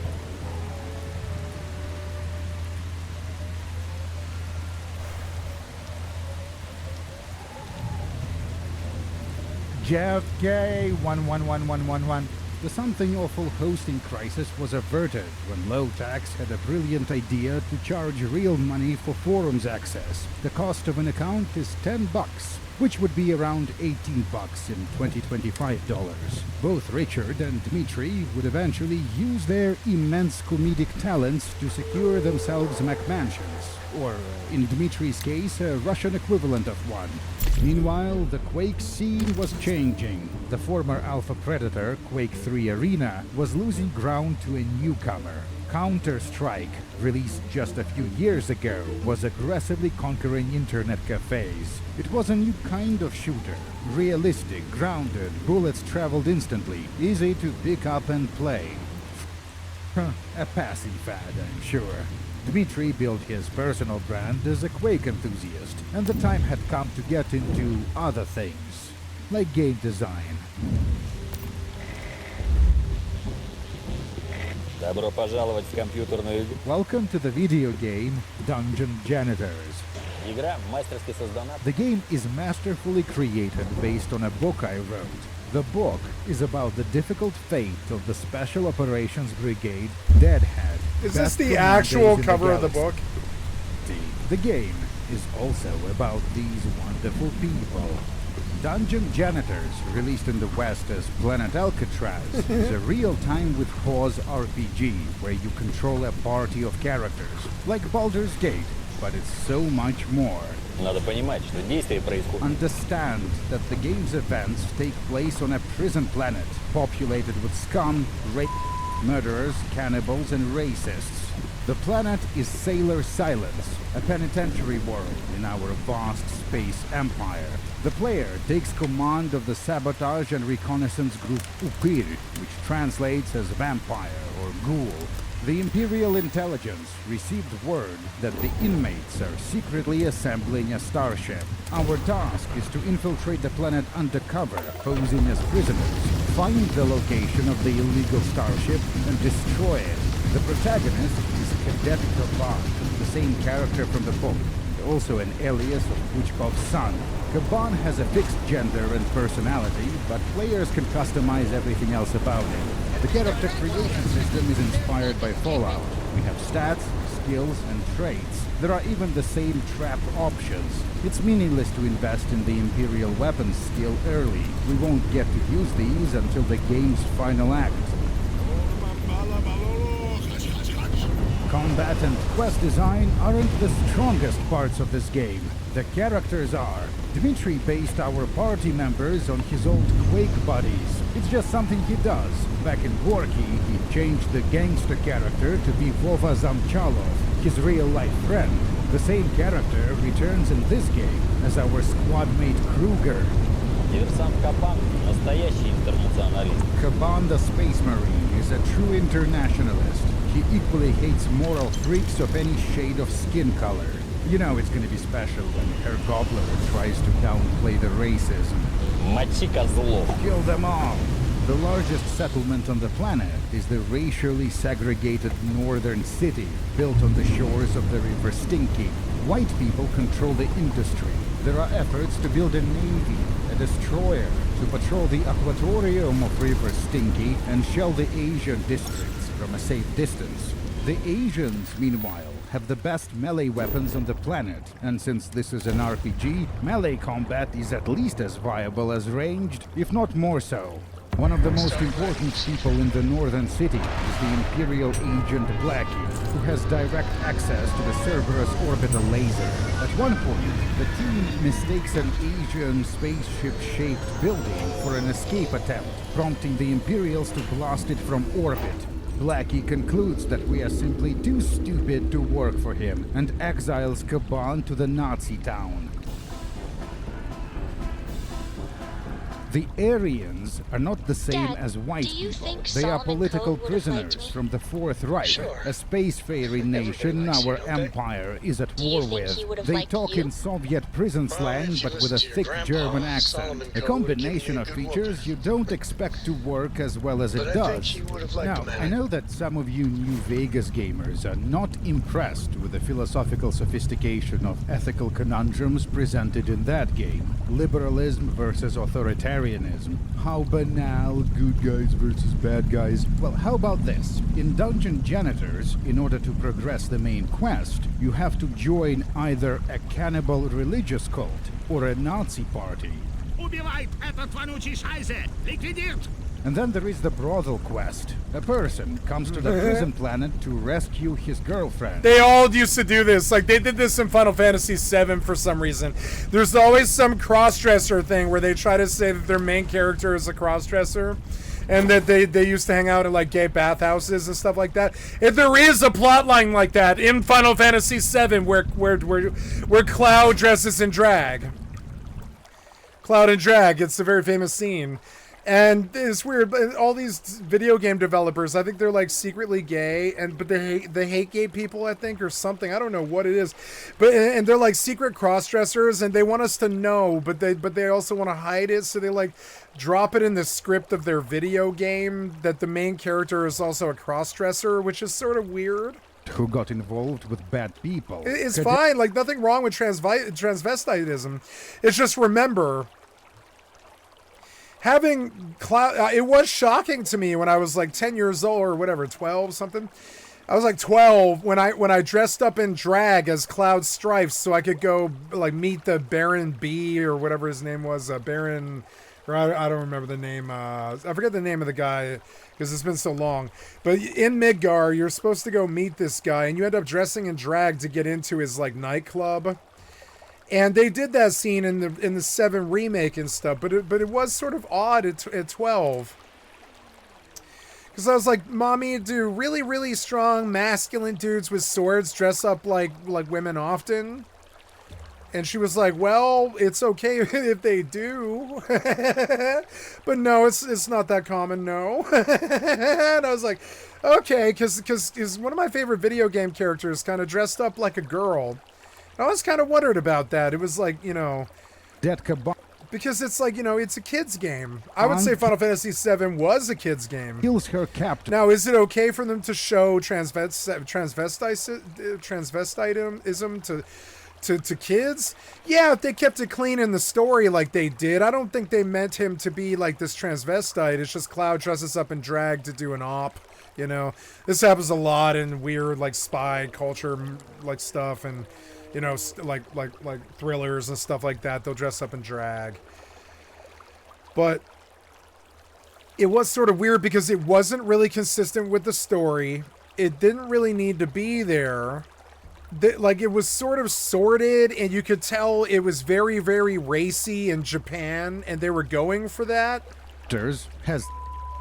JFK 111111. The something awful hosting crisis was averted when Lowtax had a brilliant idea to charge real money for forums access. The cost of an account is $10, which would be around $18 in 2025 dollars. Both Richard and Dmitry would eventually use their immense comedic talents to secure themselves McMansions, or in Dmitry's case, a Russian equivalent of one. Meanwhile, the Quake scene was changing. The former Alpha Predator, Quake 3 Arena, was losing ground to a newcomer. Counter-Strike, released just a few years ago, was aggressively conquering internet cafes. It was a new kind of shooter. Realistic, grounded, bullets traveled instantly, easy to pick up and play. A passing fad, I'm sure. Dmitry built his personal brand as a Quake enthusiast, and the time had come to get into other things, like game design. Добро пожаловать в компьютерную игру. Welcome to the video game Dungeon Janitors. Игра мастерски создана. The game is masterfully created based on a book I wrote. The book is about the difficult fate of the Special Operations Brigade Deadhead. Is this best the commanders actual in cover of the galaxy. book? The game is also about these wonderful people. Dungeon Janitors, released in the West as Planet Alcatraz, is a real-time with pause RPG where you control a party of characters, like Baldur's Gate, but it's so much more. Надо понимать, что действие происходит. Understand that the game's events take place on a prison planet, populated with scum, rape, murderers, cannibals, and racists. The planet is Sailor Silence, a penitentiary world in our vast space empire. The player takes command of the sabotage and reconnaissance group Upir, which translates as vampire or ghoul. The Imperial Intelligence received word that the inmates are secretly assembling a starship. Our task is to infiltrate the planet undercover, posing as prisoners, find the location of the illegal starship, and destroy it. The protagonist is Cadet Kaban, the same character from the book, and also an alias of Puchkov's son. Kaban has a fixed gender and personality, but players can customize everything else about him. The character creation system is inspired by Fallout. We have stats, skills, and traits. There are even the same trap options. It's meaningless to invest in the Imperial weapons skill early. We won't get to use these until the game's final act. Combat and quest design aren't the strongest parts of this game. The characters are. Dmitry based our party members on his old Quake buddies. It's just something he does. Back in Gorky, he changed the gangster character to be Vova Zamchalov, his real-life friend. The same character returns in this game as our squad mate Kruger. Диверсант Капан – настоящий интернационалист. Kaban the Space Marine is a true internationalist. He equally hates moral freaks of any shade of skin color. You know it's gonna be special when Herr Gobbler tries to downplay the racism. Мочи козлов. Kill them all! The largest settlement on the planet is the racially segregated northern city, built on the shores of the River Stinky. White people control the industry. There are efforts to build a navy, a destroyer, to patrol the aquatorium of River Stinky and shell the Asian districts from a safe distance. The Asians, meanwhile, have the best melee weapons on the planet, and since this is an RPG, melee combat is at least as viable as ranged, if not more so. One of the most important people in the northern city is the Imperial agent Blackie, who has direct access to the Cerberus orbital laser. At one point, the team mistakes an Asian spaceship-shaped building for an escape attempt, prompting the Imperials to blast it from orbit. Blackie concludes that we are simply too stupid to work for him and exiles Kaban to the Nazi town. The Aryans are not the same Dad, as white do you people. think They are Solomon political Cole would have liked prisoners me? from the Fourth Reich, Sure. a spacefaring nation likes our you, okay? empire is at Do you war think with. he would have They liked talk you? in Soviet prison slang, if you but with listen a to your thick grandpa, German accent. Solomon A Cole would give combination you a of good features whooping. you don't expect to work as well as But it I think does. he would have liked Now, him, I know that some of you New Vegas gamers are not impressed with the philosophical sophistication of ethical conundrums presented in that game. Liberalism versus authoritarianism. How banal, good guys versus bad guys. Well, how about this? In Dungeon Janitors, in order to progress the main quest, you have to join either a cannibal religious cult or a Nazi party. Убивает этот вонючий шайзе! Ликвидирует! And then there is the brothel quest. A person comes to the prison planet to rescue his girlfriend. They all used to do this. Like, they did this in Final Fantasy VII for some reason. There's always some cross-dresser thing where they try to say that their main character is a cross-dresser. And that they used to hang out in, like, gay bathhouses and stuff like that. If there is a plot line like that in Final Fantasy VII where Cloud dresses in drag. Cloud and drag. It's a very famous scene. And it's weird, but all these video game developers, I think they're like secretly gay, but they hate gay people, I think, or something. I don't know what it is, and they're like secret cross-dressers, and they want us to know, but they also want to hide it, so they like drop it in the script of their video game that the main character is also a cross-dresser, which is sort of weird. Who got involved with bad people. It's fine, like nothing wrong with transvestitism. It's just remember. Having Cloud, it was shocking to me when I was like 10 years old or whatever, 12 something. I was like 12 when I dressed up in drag as Cloud Strife so I could go like meet the Baron B or whatever his name was, Baron, or I don't remember the name. I forget the name of the guy because it's been so long. But in Midgar, you're supposed to go meet this guy and you end up dressing in drag to get into his like nightclub. And they did that scene in the 7 remake and stuff, but it was sort of odd at 12. Because I was like, Mommy, do really, really strong masculine dudes with swords dress up like women often? And she was like, well, it's okay if they do. But no, it's not that common, no. And I was like, okay, because one of my favorite video game characters kind of dressed up like a girl. I was kind of wondered about that. It was like, because it's like, it's a kid's game. I would say Final Fantasy VII was a kid's game. Kills her captain. Now, is it okay for them to show transvestitism to kids? Yeah, if they kept it clean in the story like they did. I don't think they meant him to be like this transvestite. It's just Cloud dresses up in drag to do an op. This happens a lot in weird like spy culture like stuff and. Like thrillers and stuff like that. They'll dress up in drag. But it was sort of weird because it wasn't really consistent with the story. It didn't really need to be there. It was sort of sorted, and you could tell it was very, very racy in Japan, and they were going for that. Has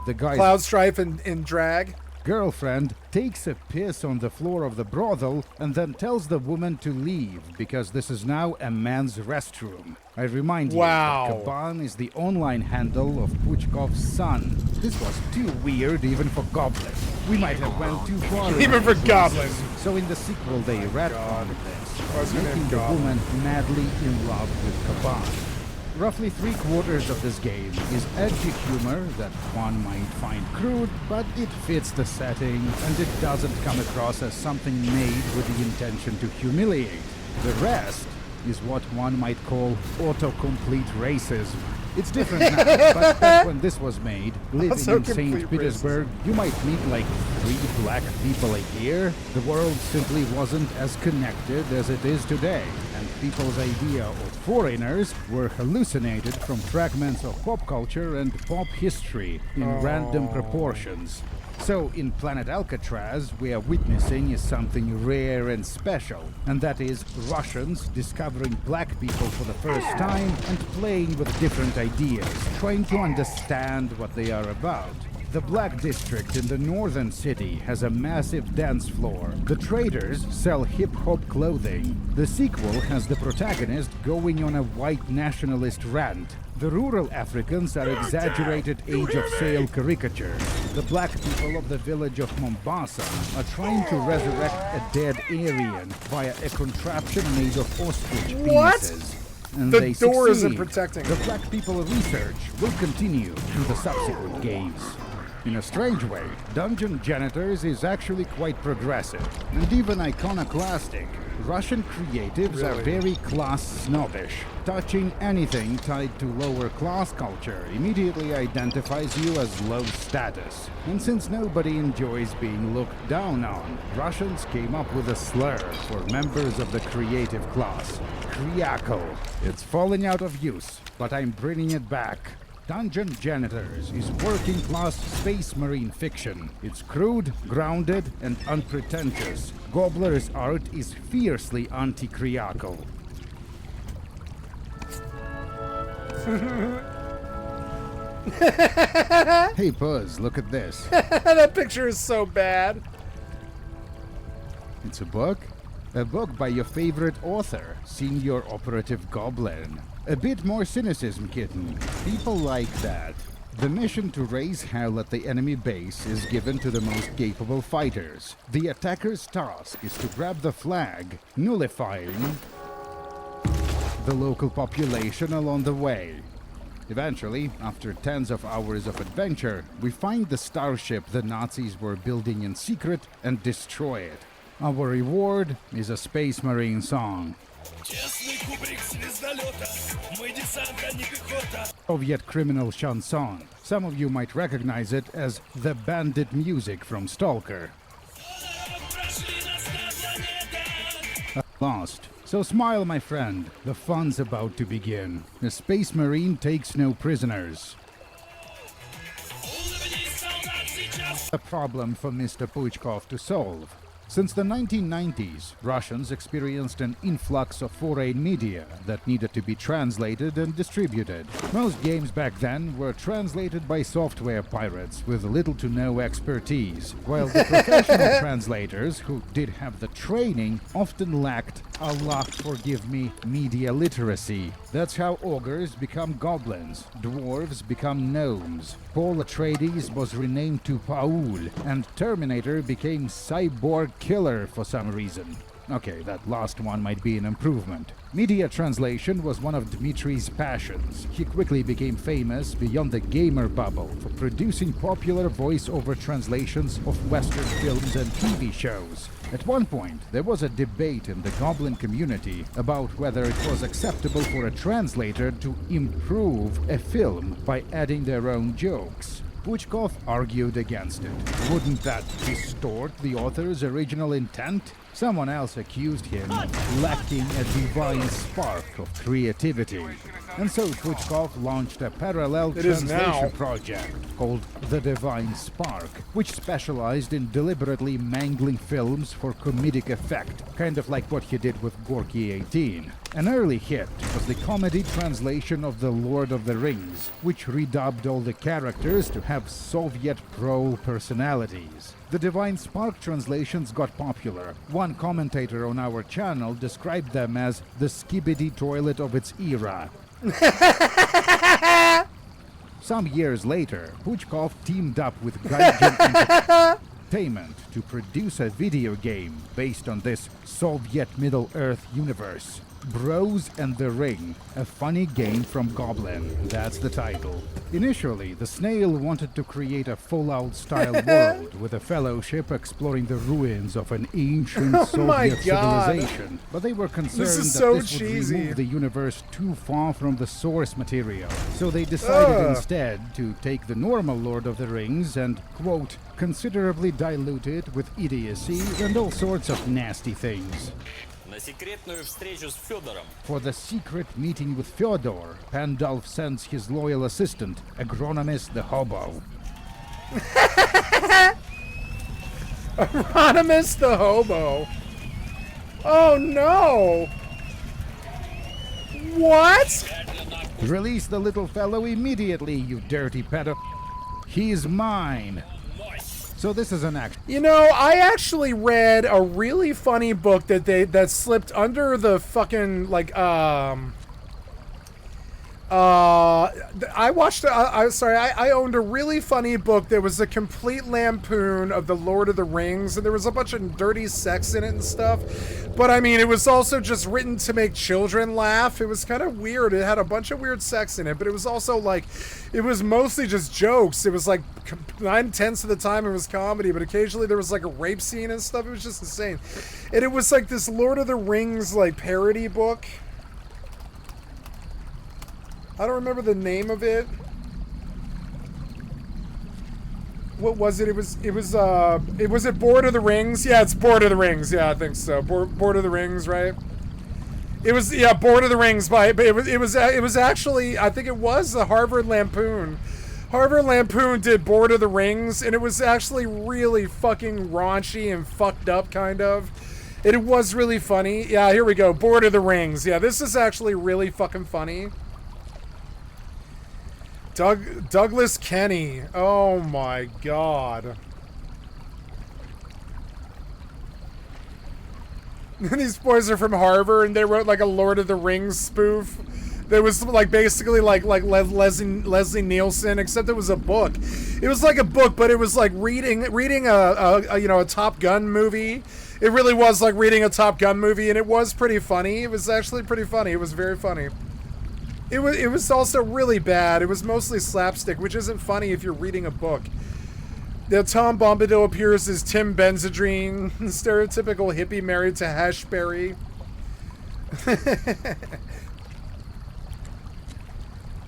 the guy Cloud Strife in drag. Girlfriend takes a piss on the floor of the brothel and then tells the woman to leave because this is now a man's restroom. I remind you that Kaban is the online handle of Puchkov's son. This was too weird even for goblins. We might have went too far. Even for goblins. So in the sequel they retconned this, making the woman madly in love with Kaban. Roughly 3/4 of this game is edgy humor that one might find crude, but it fits the setting and it doesn't come across as something made with the intention to humiliate. The rest is what one might call autocomplete racism. It's different now, but back when this was made, living in St. Petersburg, you might meet like 3 black people a year. The world simply wasn't as connected as it is today, and people's idea of foreigners were hallucinated from fragments of pop culture and pop history in random proportions. So, in Planet Alcatraz, we are witnessing something rare and special, and that is Russians discovering black people for the first time and playing with different ideas, trying to understand what they are about. The Black District in the northern city has a massive dance floor. The traders sell hip-hop clothing. The sequel has the protagonist going on a white nationalist rant. The rural Africans are exaggerated age-of-sale caricatures. The black people of the village of Mombasa are trying to resurrect a dead Aryan via a contraption made of ostrich What? penises. And The they door isn't succeed. protecting The them. black people research will continue through the subsequent games. In a strange way, Dungeon Janitors is actually quite progressive and even iconoclastic. Russian creatives are very class snobbish. Touching anything tied to lower class culture immediately identifies you as low status. And since nobody enjoys being looked down on, Russians came up with a slur for members of the creative class. Kryako. It's falling out of use, but I'm bringing it back. Dungeon Janitors is working-class space marine fiction. It's crude, grounded, and unpretentious. Gobbler's art is fiercely anti-Kryako. Hey Buzz, look at this. That picture is so bad. It's a book? A book by your favorite author, Senior Operative Goblin. A bit more cynicism, kitten. People like that. The mission to raise hell at the enemy base is given to the most capable fighters. The attacker's task is to grab the flag, nullifying the local population along the way. Eventually, after tens of hours of adventure, we find the starship the Nazis were building in secret and destroy it. Our reward is a Space Marine song. Soviet criminal chanson. Some of you might recognize it as the bandit music from Stalker. Lost. So smile, my friend. The fun's about to begin. The Space Marine takes no prisoners. A problem for Mr. Puchkov to solve. Since the 1990s, Russians experienced an influx of foreign media that needed to be translated and distributed. Most games back then were translated by software pirates with little to no expertise, while the professional translators, who did have the training, often lacked, Allah forgive me, media literacy. That's how ogres become goblins, dwarves become gnomes, Paul Atreides was renamed to Paul, and Terminator became Cyborg Killer for some reason. Okay, that last one might be an improvement. Media translation was one of Dmitri's passions. He quickly became famous beyond the gamer bubble for producing popular voice-over translations of Western films and TV shows. At one point, there was a debate in the Goblin community about whether it was acceptable for a translator to improve a film by adding their own jokes. Puchkov argued against it. Wouldn't that distort the author's original intent? Someone else accused him of lacking a divine spark of creativity. And so Puchkov launched a parallel translation project called The Divine Spark, which specialized in deliberately mangling films for comedic effect, kind of like what he did with Gorky 18. An early hit was the comedy translation of The Lord of the Rings, which redubbed all the characters to have Soviet pro personalities. The Divine Spark translations got popular. One commentator on our channel described them as the skibidi toilet of its era. Some years later, Puchkov teamed up with Gaijin Entertainment to produce a video game based on this Soviet Middle-earth universe. Bros and the Ring, a funny game from Goblin. That's the title. Initially, the snail wanted to create a Fallout-style world with a fellowship exploring the ruins of an ancient Soviet civilization. But they were concerned that this would remove the universe too far from the source material. So they decided instead to take the normal Lord of the Rings and, quote, considerably dilute it with idiocy and all sorts of nasty things. For the secret meeting with Fyodor, Pandulf sends his loyal assistant, Agronomist the Hobo. Agronomist the Hobo? Oh no! What? Release the little fellow immediately, you dirty pedo. He's mine. So this is an action. You know, I actually read a really funny book that slipped under the fucking I owned a really funny book that was a complete lampoon of the Lord of the Rings, and there was a bunch of dirty sex in it and stuff. But I mean, it was also just written to make children laugh. It was kind of weird. It had a bunch of weird sex in it, but it was also like, it was mostly just jokes. It was like 9/10 of the time it was comedy, but occasionally there was like a rape scene and stuff. It was just insane. And it was like this Lord of the Rings like parody book. I don't remember the name of it. What was it? It was it Board of the Rings? Yeah, it's Board of the Rings. Yeah, I think so. Board of the Rings, right? It was, yeah, Board of the Rings but it was actually, I think it was the Harvard Lampoon. Harvard Lampoon did Board of the Rings, and it was actually really fucking raunchy and fucked up, kind of. It was really funny. Yeah, here we go. Board of the Rings. Yeah, this is actually really fucking funny. Douglas Kenny. Oh my god. These boys are from Harvard, and they wrote like a Lord of the Rings spoof. That was like basically like Leslie Nielsen, except it was a book. It was like a book, but it was like reading a Top Gun movie. It really was like reading a Top Gun movie, and it was pretty funny. It was actually pretty funny. It was very funny. It was also really bad. It was mostly slapstick, which isn't funny if you're reading a book. Tom Bombadil appears as Tim Benzedrine, stereotypical hippie married to Hashberry.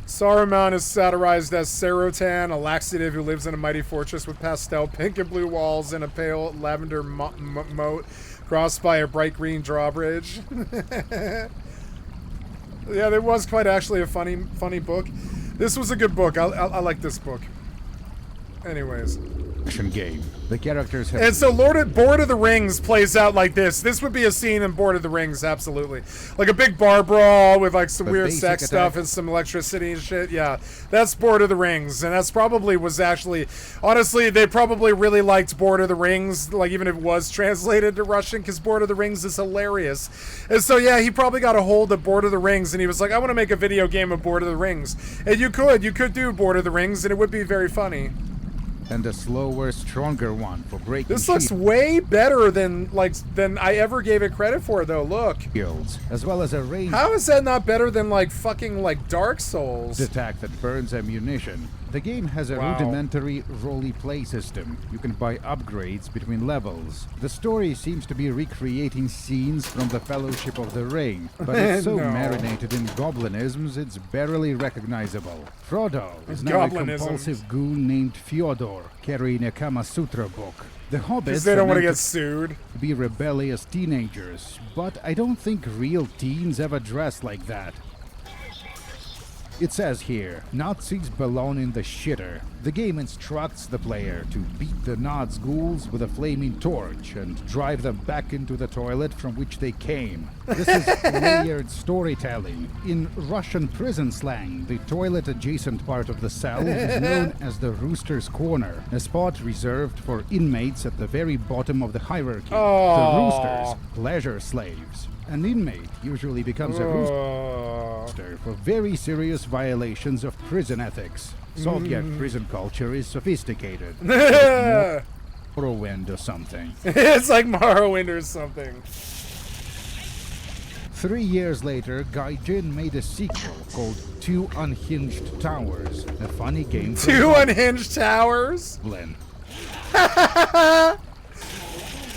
Saruman is satirized as Sarotan, a laxative who lives in a mighty fortress with pastel pink and blue walls and a pale lavender moat crossed by a bright green drawbridge. Yeah, there was quite actually a funny book. This was a good book. I like this book. Anyways. Action game. The characters have... And so Board of the Rings plays out like this. This would be a scene in Board of the Rings, absolutely. Like a big bar brawl with like some weird sex stuff and some electricity and shit. Yeah, that's Board of the Rings. And that's probably was actually... Honestly, they probably really liked Board of the Rings, like even if it was translated to Russian, because Board of the Rings is hilarious. And so yeah, he probably got a hold of Board of the Rings, and he was like, I want to make a video game of Board of the Rings. And you could do Board of the Rings, and it would be very funny. And a slower, stronger one for breaking. This looks way better than I ever gave it credit for, though. Look, shields, as well as a range. How is that not better than like fucking like Dark Souls? Attack that burns ammunition. The game has a rudimentary roly-play system. You can buy upgrades between levels. The story seems to be recreating scenes from the Fellowship of the Ring, but it's so marinated in goblinisms it's barely recognizable. Frodo is now a compulsive goon named Fyodor, carrying a Kama Sutra book. The hobbits they don't want to get sued. Be rebellious teenagers, but I don't think real teens ever dress like that. It says here, Nazis belong in the shitter. The game instructs the player to beat the Nazguls with a flaming torch and drive them back into the toilet from which they came. This is layered storytelling. In Russian prison slang, the toilet-adjacent part of the cell is known as the Rooster's Corner, a spot reserved for inmates at the very bottom of the hierarchy. The Roosters, pleasure slaves. An inmate usually becomes a rooster for very serious violations of prison ethics. Soviet prison culture is sophisticated. Morrowind or something. It's like Morrowind or something. 3 years later, Gaijin made a sequel called Two Unhinged Towers, a funny game for Two Unhinged Towers?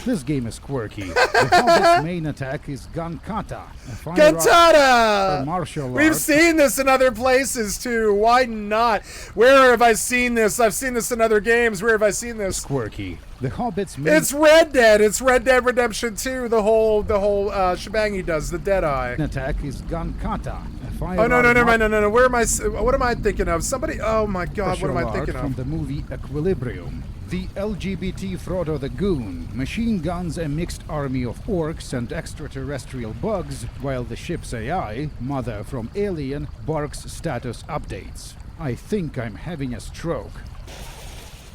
This game is quirky. The Hobbit's main attack is Gankata. Gantata! Martial art. We've seen this in other places too. Why not? Where have I seen this? I've seen this in other games. Where have I seen this? It's quirky. The Hobbit's main... It's Red Dead. It's Red Dead Redemption 2. The whole shebang he does. The Deadeye. Attack is Gankata. Oh no, never mind. No. Where am I? What am I thinking of? Somebody. Oh my God. What am I thinking of? From the movie Equilibrium. The LGBT Frodo the Goon machine guns a mixed army of orcs and extraterrestrial bugs, while the ship's AI, Mother from Alien, barks status updates. I think I'm having a stroke.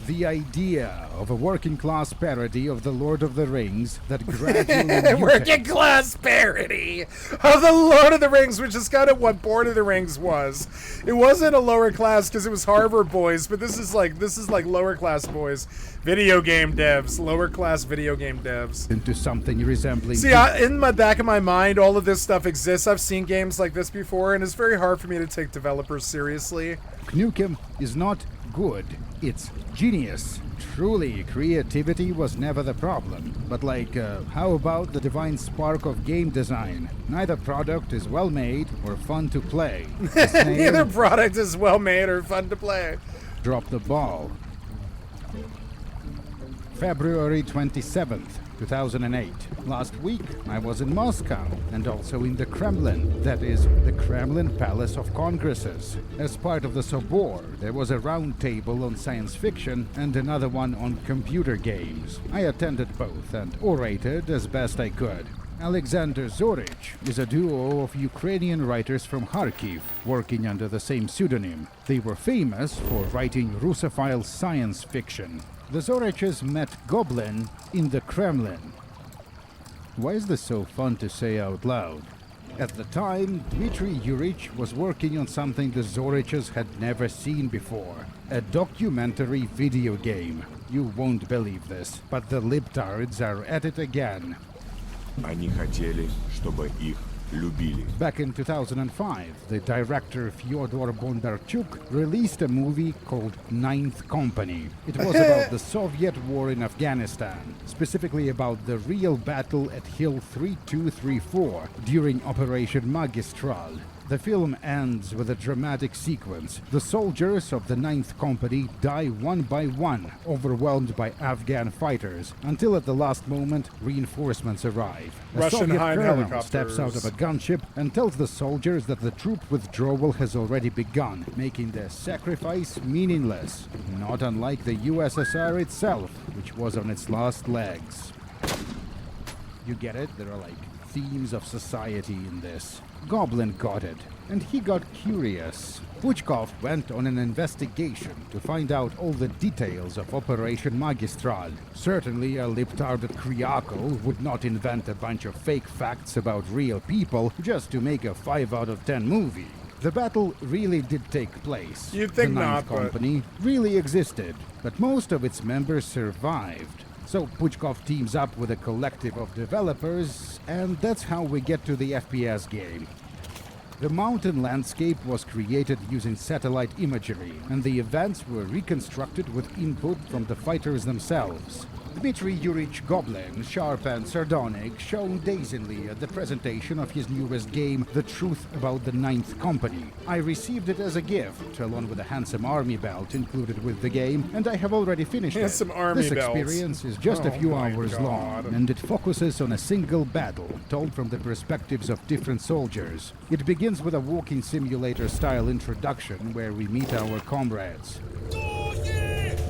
The idea of a working-class parody of The Lord of the Rings that gradually Working mutates. class parody of the Lord of the Rings, which is kind of what Board of the Rings was. It wasn't a lower class because it was Harvard boys, but this is like lower class boys, video game devs, lower class video game devs. Into something resembling. See, in my back of my mind, all of this stuff exists. I've seen games like this before, and it's very hard for me to take developers seriously. Nukem is not good, it's genius. Truly, creativity was never the problem. But how about the divine spark of game design? Neither product is well made or fun to play. The snail Neither product is well made or fun to play. dropped the ball. February 27th, 2008. Last week, I was in Moscow and also in the Kremlin, that is, the Kremlin Palace of Congresses. As part of the Sobor, there was a round table on science fiction and another one on computer games. I attended both and orated as best I could. Alexander Zorich is a duo of Ukrainian writers from Kharkiv, working under the same pseudonym. They were famous for writing Russophile science fiction. The Zoriches met Goblin in the Kremlin. Why is this so fun to say out loud? At the time, Dmitry Yurich was working on something the Zoriches had never seen before. A documentary video game. You won't believe this, but the libtards are at it again. Они хотели, чтобы их любили. Back in 2005, the director Fyodor Bondarchuk released a movie called Ninth Company. It was about the Soviet war in Afghanistan, specifically about the real battle at Hill 3234 during Operation Magistral. The film ends with a dramatic sequence. The soldiers of the Ninth Company die one by one, overwhelmed by Afghan fighters, until at the last moment reinforcements arrive. A Russian Soviet Hind colonel helicopters. steps out of a gunship and tells the soldiers that the troop withdrawal has already begun, making their sacrifice meaningless, not unlike the USSR itself, which was on its last legs. You get it? There are themes of society in this. Goblin got it, and he got curious. Puchkov went on an investigation to find out all the details of Operation Magistral. Certainly a libtard at Kryakl would not invent a bunch of fake facts about real people just to make a 5 out of 10 movie. The battle really did take place. You'd think the Ninth not, but- Company really existed, but most of its members survived. So Puchkov teams up with a collective of developers, and that's how we get to the FPS game. The mountain landscape was created using satellite imagery, and the events were reconstructed with input from the fighters themselves. Dmitry Yurich Goblin, sharp and sardonic, shone dazingly at the presentation of his newest game, The Truth About the Ninth Company. I received it as a gift, along with a handsome army belt included with the game, and I have already finished Handsome it. army This belts. experience is just a Oh few my hours God. long, and it focuses on a single battle, told from the perspectives of different soldiers. It begins with a walking simulator-style introduction where we meet our comrades.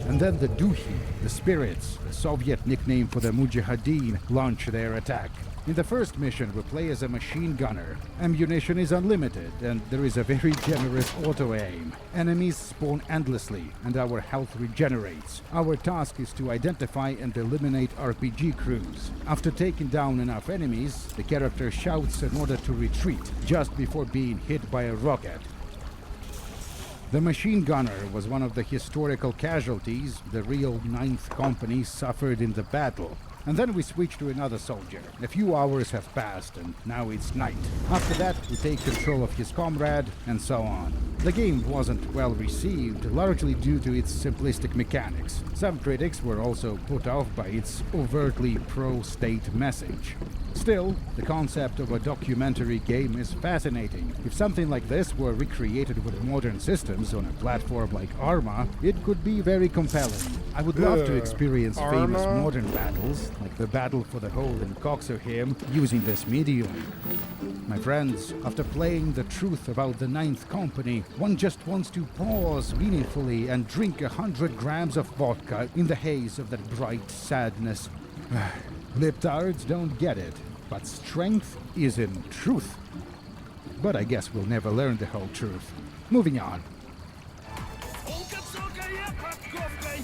And then the Duhi, the spirits, the Soviet nickname for the Mujahideen, launch their attack. In the first mission, we play as a machine gunner. Ammunition is unlimited, and there is a very generous auto-aim. Enemies spawn endlessly, and our health regenerates. Our task is to identify and eliminate RPG crews. After taking down enough enemies, the character shouts in order to retreat, just before being hit by a rocket. The machine gunner was one of the historical casualties the real Ninth Company suffered in the battle. And then we switch to another soldier. A few hours have passed, and now it's night. After that, we take control of his comrade, and so on. The game wasn't well received, largely due to its simplistic mechanics. Some critics were also put off by its overtly pro-state message. Still, the concept of a documentary game is fascinating. If something like this were recreated with modern systems on a platform like Arma, it could be very compelling. I would love to experience famous Arma? modern battles, like the battle for the hole in Coxerham, using this medium. My friends, after playing The Truth About the Ninth Company, one just wants to pause meaningfully and drink 100 grams of vodka in the haze of that bright sadness. Libtards don't get it, but strength is in truth. But I guess we'll never learn the whole truth. Moving on. Булка цокает подковкой,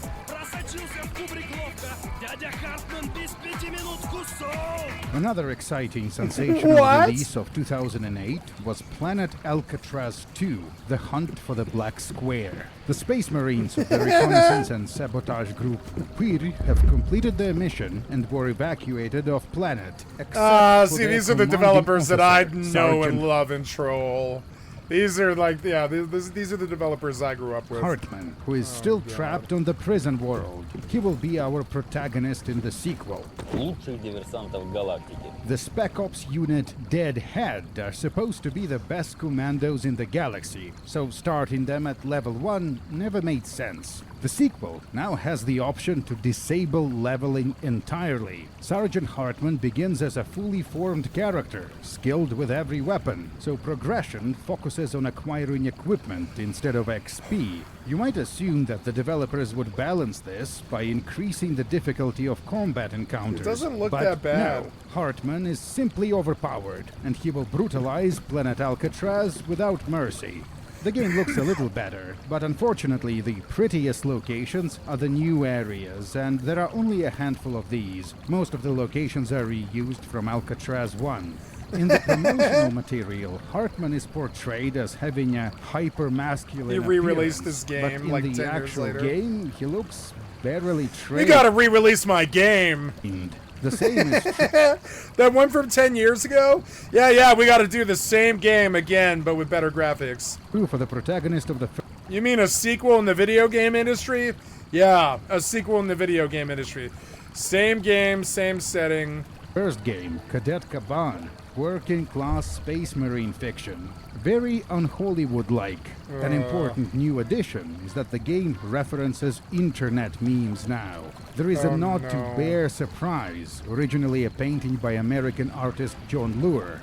Another exciting sensational What? release of 2008 was Planet Alcatraz 2, The Hunt for the Black Square. The Space Marines of the Reconnaissance and Sabotage Group UPIR have completed their mission and were evacuated off planet. except for See, their these are the commanding developers that I officer, know and Sergeant love and troll. These are like, yeah, these are the developers I grew up with. Hartman, who is still trapped on the prison world. He will be our protagonist in the sequel. Лучших диверсантов галактики. The Spec Ops unit Deadhead are supposed to be the best commandos in the galaxy, so starting them at level 1 never made sense. The sequel now has the option to disable leveling entirely. Sergeant Hartman begins as a fully formed character, skilled with every weapon, so progression focuses on acquiring equipment instead of XP. You might assume that the developers would balance this by increasing the difficulty of combat encounters. It doesn't look but that bad. No, Hartman is simply overpowered, and he will brutalize Planet Alcatraz without mercy. The game looks a little better, but unfortunately the prettiest locations are the new areas, and there are only a handful of these. Most of the locations are reused from Alcatraz 1. In the promotional material, Hartman is portrayed as having a hyper-masculine He re-released appearance, this game, but in like, the 10 years actual later. game, he looks barely trained. You gotta re-release my game. The same is That one from 10 years ago? Yeah, we gotta do the same game again, but with better graphics. true for the protagonist of the You mean a sequel in the video game industry? Yeah, a sequel in the video game industry. Same game, same setting. first game, Cadet Caban, working-class space marine fiction. Very un-Hollywood-like. An important new addition is that the game references internet memes now. There is a nod to Bear Surprise, originally a painting by American artist John Lure.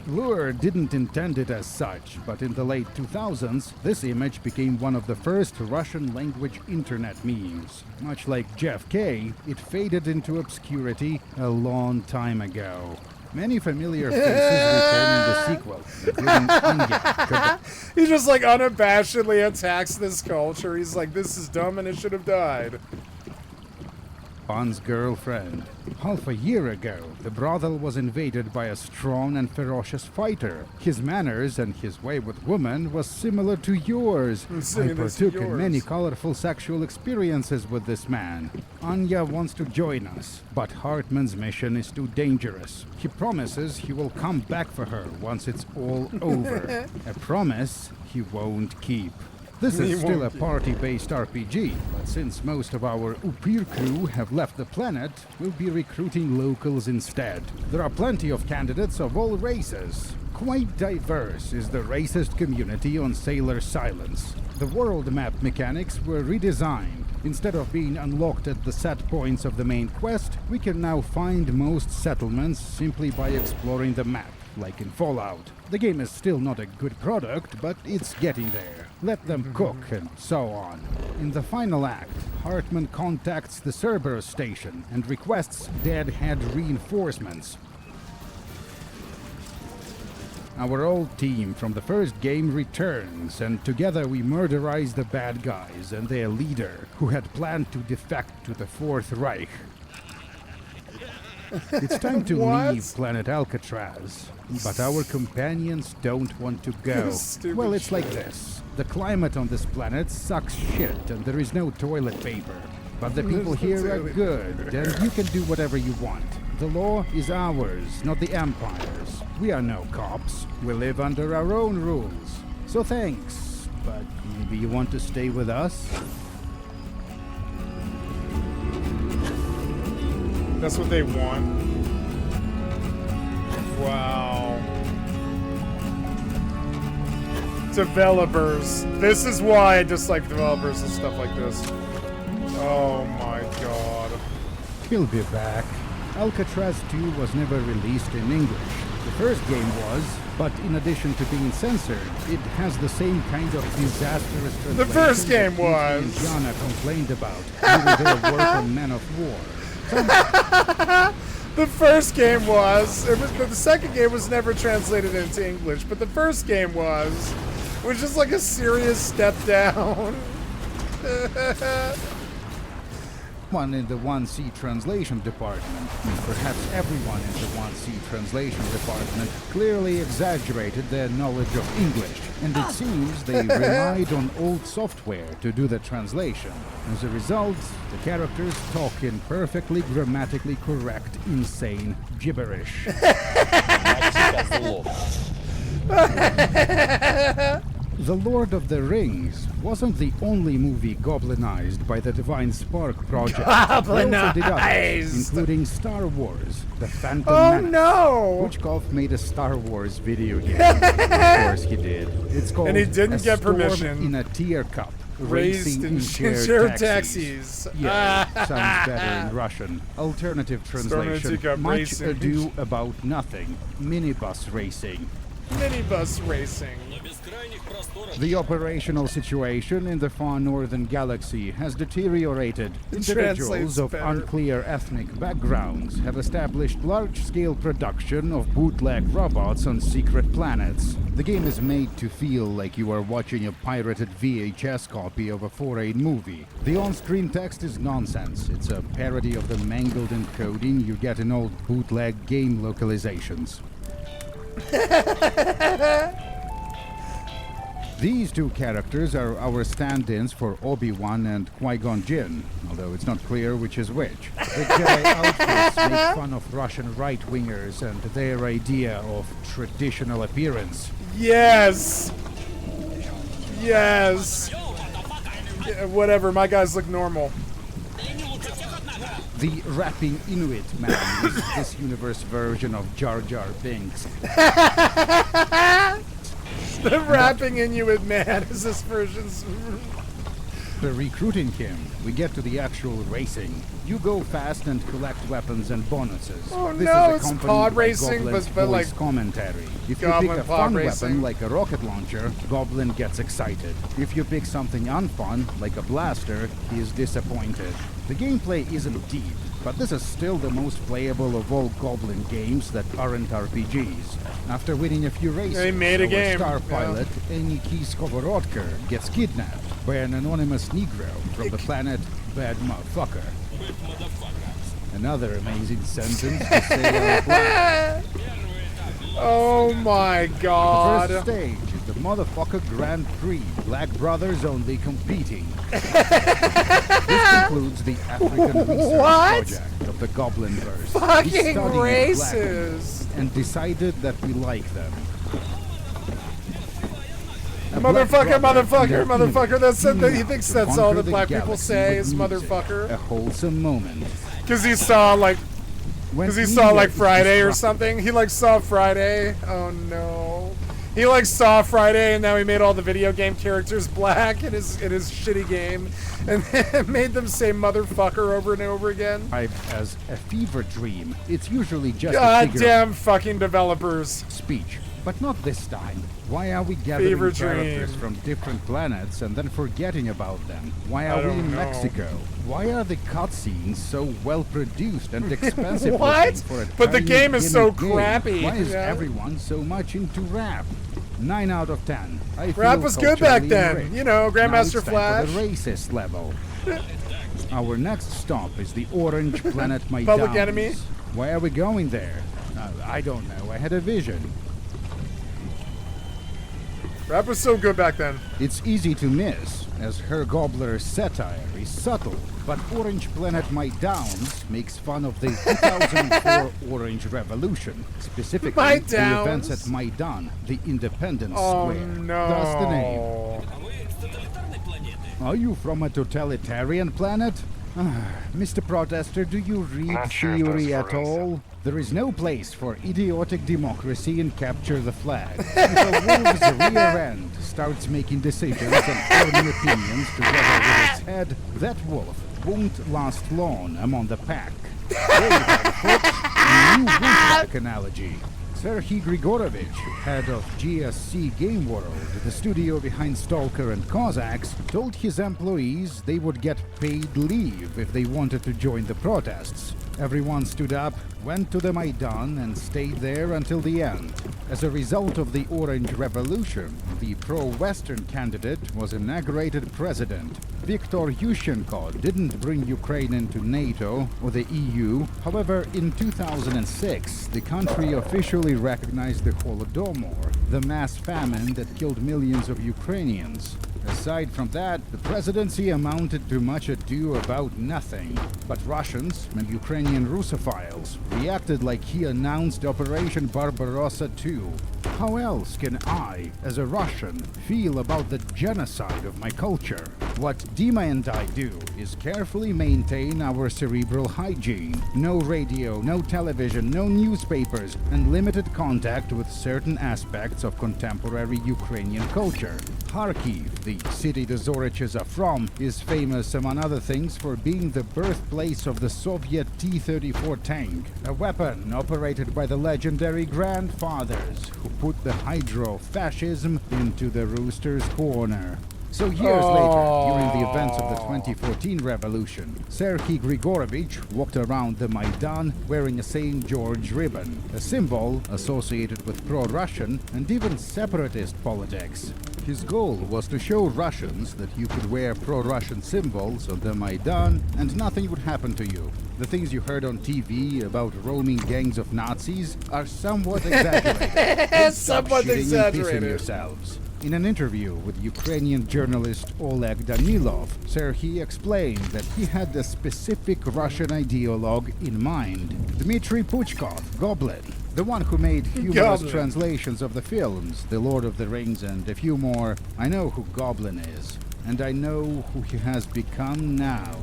Lure didn't intend it as such, but in the late 2000s, this image became one of the first Russian-language internet memes. Much like Jeff K, it faded into obscurity a long time ago. Many familiar faces return in the sequel, including Anya. He just like unabashedly attacks this culture. He's like, this is dumb and it should have died. Bond's girlfriend. Half a year ago, the brothel was invaded by a strong and ferocious fighter. His manners and his way with women was similar to yours. I partook in many colorful sexual experiences with this man. Anya wants to join us, but Hartman's mission is too dangerous. He promises he will come back for her once it's all over. A promise he won't keep. This is still a party-based RPG, but since most of our UPIR crew have left the planet, we'll be recruiting locals instead. There are plenty of candidates of all races. Quite diverse is the racist community on Sailor Silence. The world map mechanics were redesigned. Instead of being unlocked at the set points of the main quest, we can now find most settlements simply by exploring the map, like in Fallout. The game is still not a good product, but it's getting there. Let them cook and so on. In the final act, Hartman contacts the Cerberus station and requests Deadhead reinforcements. Our old team from the first game returns, and together we murderize the bad guys and their leader, who had planned to defect to the Fourth Reich. It's time to leave Planet Alcatraz, but our companions don't want to go. Well, it's like this. The climate on this planet sucks shit and there is no toilet paper. But the people here are good, and you can do whatever you want. The law is ours, not the Empire's. We are no cops. We live under our own rules. So thanks, but maybe you want to stay with us? That's what they want. Wow. Developers. This is why I dislike developers and stuff like this. Oh my god. He'll be back. Alcatraz 2 was never released in English. The first game was, but in addition to being censored, it has the same kind of disastrous translation The first game that was. Ethan and Jana complained about during their work on Men of War. The first game was. The second game was never translated into English, but the first game was. It was just like a serious step down. One in the 1C translation department, perhaps everyone in the 1C translation department, clearly exaggerated their knowledge of English, and it seems they relied on old software to do the translation. As a result, the characters talk in perfectly grammatically correct, insane gibberish. The Lord of the Rings wasn't the only movie goblinized by the Divine Spark project. They also did others, including Star Wars, The Phantom Menace. no! Puchkov made a Star Wars video game. Of course he did. It's called And he didn't A get Storm permission. in a Tear Cup. Raised in shared taxis. Yeah, sounds better in Russian. Alternative translation. Teacup Much racing. ado about nothing. Minibus racing. Minibus racing. The operational situation in the far northern galaxy has deteriorated. It Individuals translates of better. unclear ethnic backgrounds have established large-scale production of bootleg robots on secret planets. The game is made to feel like you are watching a pirated VHS copy of a foreign movie. The on-screen text is nonsense. It's a parody of the mangled encoding you get in old bootleg game localizations. These two characters are our stand-ins for Obi-Wan and Qui-Gon Jinn, although it's not clear which is which. The Jedi outfits make fun of Russian right-wingers and their idea of traditional appearance. Yes! Yes! Yeah, whatever, my guys look normal. The rapping Inuit man is this universe version of Jar Jar Binks. The rapping Inuit man is this version's... For recruiting him, we get to the actual racing. You go fast and collect weapons and bonuses. Oh This no, is it's accompanied pod by racing, Goblin's but voice like... commentary. If you Goblin pick a pod fun racing. weapon like a rocket launcher, Goblin gets excited. If you pick something unfun, like a blaster, he is disappointed. The gameplay isn't deep, but this is still the most playable of all Goblin games that aren't RPGs. After winning a few races, They made a our game, star yeah. pilot, Eniki Skovorodker, gets kidnapped by an anonymous Negro from the planet Bad Motherfucker. Another amazing sentence to say out loud. Oh my The god. first stage is the Motherfucker Grand Prix, Black Brothers only competing. This concludes the African research What? project of the Goblinverse. We Fucking studied black races. and decided that we like them. A Motherfucker, black brother motherfucker, and their motherfucker. That's team he up thinks to that's all conquer that the black people galaxy say with is music. A motherfucker. wholesome moment. Because he saw like When he saw media like is Friday or disrupted- something. He like saw Friday. Oh no. He like saw Friday and now he made all the video game characters black in his shitty game and then made them say motherfucker over and over again. As a fever dream. It's usually just a figure Goddamn fucking developers. of speech. But not this time. Why are we gathering Fever characters dream. from different planets and then forgetting about them? Why I are we don't in know. Mexico? Why are the cutscenes so well produced and expensive What? looking for a But the tiny game is so gimmick game? crappy. Why is Yeah. everyone so much into rap? 9 out of 10. I feel Rap was good back culturally then. enriched. You know, Now Grandmaster it's time Flash. for the racist level. Our next stop is the orange planet Maidans. Public Enemy? Why are we going there? I don't know. I had a vision. Rap was so good back then. It's easy to miss, as her Gobbler's satire is subtle, but Orange Planet My Downs makes fun of the 2004 Orange Revolution, specifically My the events Downs? at Maidan, the Independence Oh Square. no. Thus the name. Are you from a totalitarian planet? Mr. Protester, do you read theory at all? There is no place for idiotic democracy in Capture the Flag. If a wolf's rear end starts making decisions and forming opinions together with its head, that wolf won't last long among the pack. There you have it, folks. A new wolf-like analogy. Serhiy Grigorovich, head of GSC Game World, the studio behind Stalker and Cossacks, told his employees they would get paid leave if they wanted to join the protests. Everyone stood up, went to the Maidan, and stayed there until the end. As a result of the Orange Revolution, the pro-Western candidate was inaugurated president. Viktor Yushchenko didn't bring Ukraine into NATO or the EU. However, in 2006, the country officially recognized the Holodomor, the mass famine that killed millions of Ukrainians. Aside from that, the presidency amounted to much ado about nothing. But Russians and Ukrainian Russophiles reacted like he announced Operation Barbarossa II. How else can I, as a Russian, feel about the genocide of my culture? What Dima and I do is carefully maintain our cerebral hygiene. No radio, no television, no newspapers, and limited contact with certain aspects of contemporary Ukrainian culture. Kharkiv, the city the Zoriches are from, is famous among other things for being the birthplace of the Soviet T-34 tank, a weapon operated by the legendary grandfathers who put the hydro-fascism into the rooster's corner. So years later, during the events of the 2014 revolution, Serhiy Grigorovich walked around the Maidan wearing a St. George ribbon, a symbol associated with pro-Russian and even separatist politics. His goal was to show Russians that you could wear pro-Russian symbols on the Maidan and nothing would happen to you. The things you heard on TV about roaming gangs of Nazis are somewhat exaggerated. Somewhat Stop shooting and pissing exaggerated. yourselves. In an interview with Ukrainian journalist Oleg Danilov, Serhiy explained that he had a specific Russian ideologue in mind. Dmitry Puchkov, Goblin, the one who made humorous Goblin. translations of the films, The Lord of the Rings and a few more. I know who Goblin is, and I know who he has become now.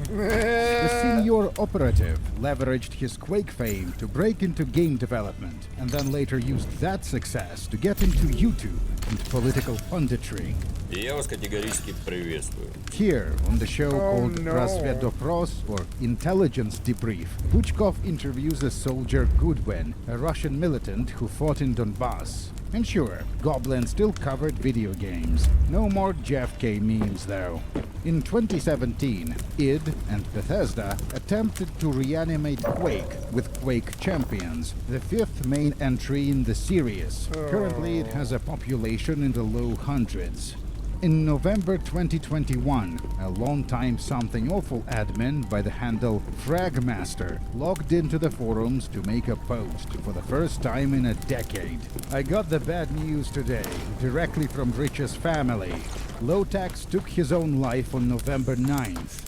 The senior operative leveraged his Quake fame to break into game development, and then later used that success to get into YouTube and political punditry. И я вас категорически приветствую. Here, on the show called no. Razvedoпрос, or Intelligence Debrief, Puchkov interviews a soldier Goodwin, a Russian militant who fought in Donbass. And sure, Goblin still covered video games. No more JFK memes, though. In 2017, id and Bethesda attempted to reanimate Quake with Quake Champions, the fifth main entry in the series. Currently, it has a population in the low hundreds. In November 2021, a longtime Something Awful admin by the handle Fragmaster logged into the forums to make a post for the first time in a decade. I got the bad news today, directly from Rich's family. Lotax took his own life on November 9th.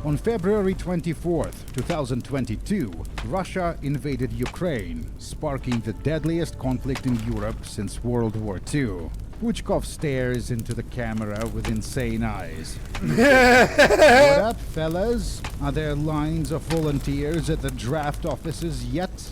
On February 24th, 2022, Russia invaded Ukraine, sparking the deadliest conflict in Europe since World War II. Puchkov stares into the camera with insane eyes. What up, fellas? Are there lines of volunteers at the draft offices yet?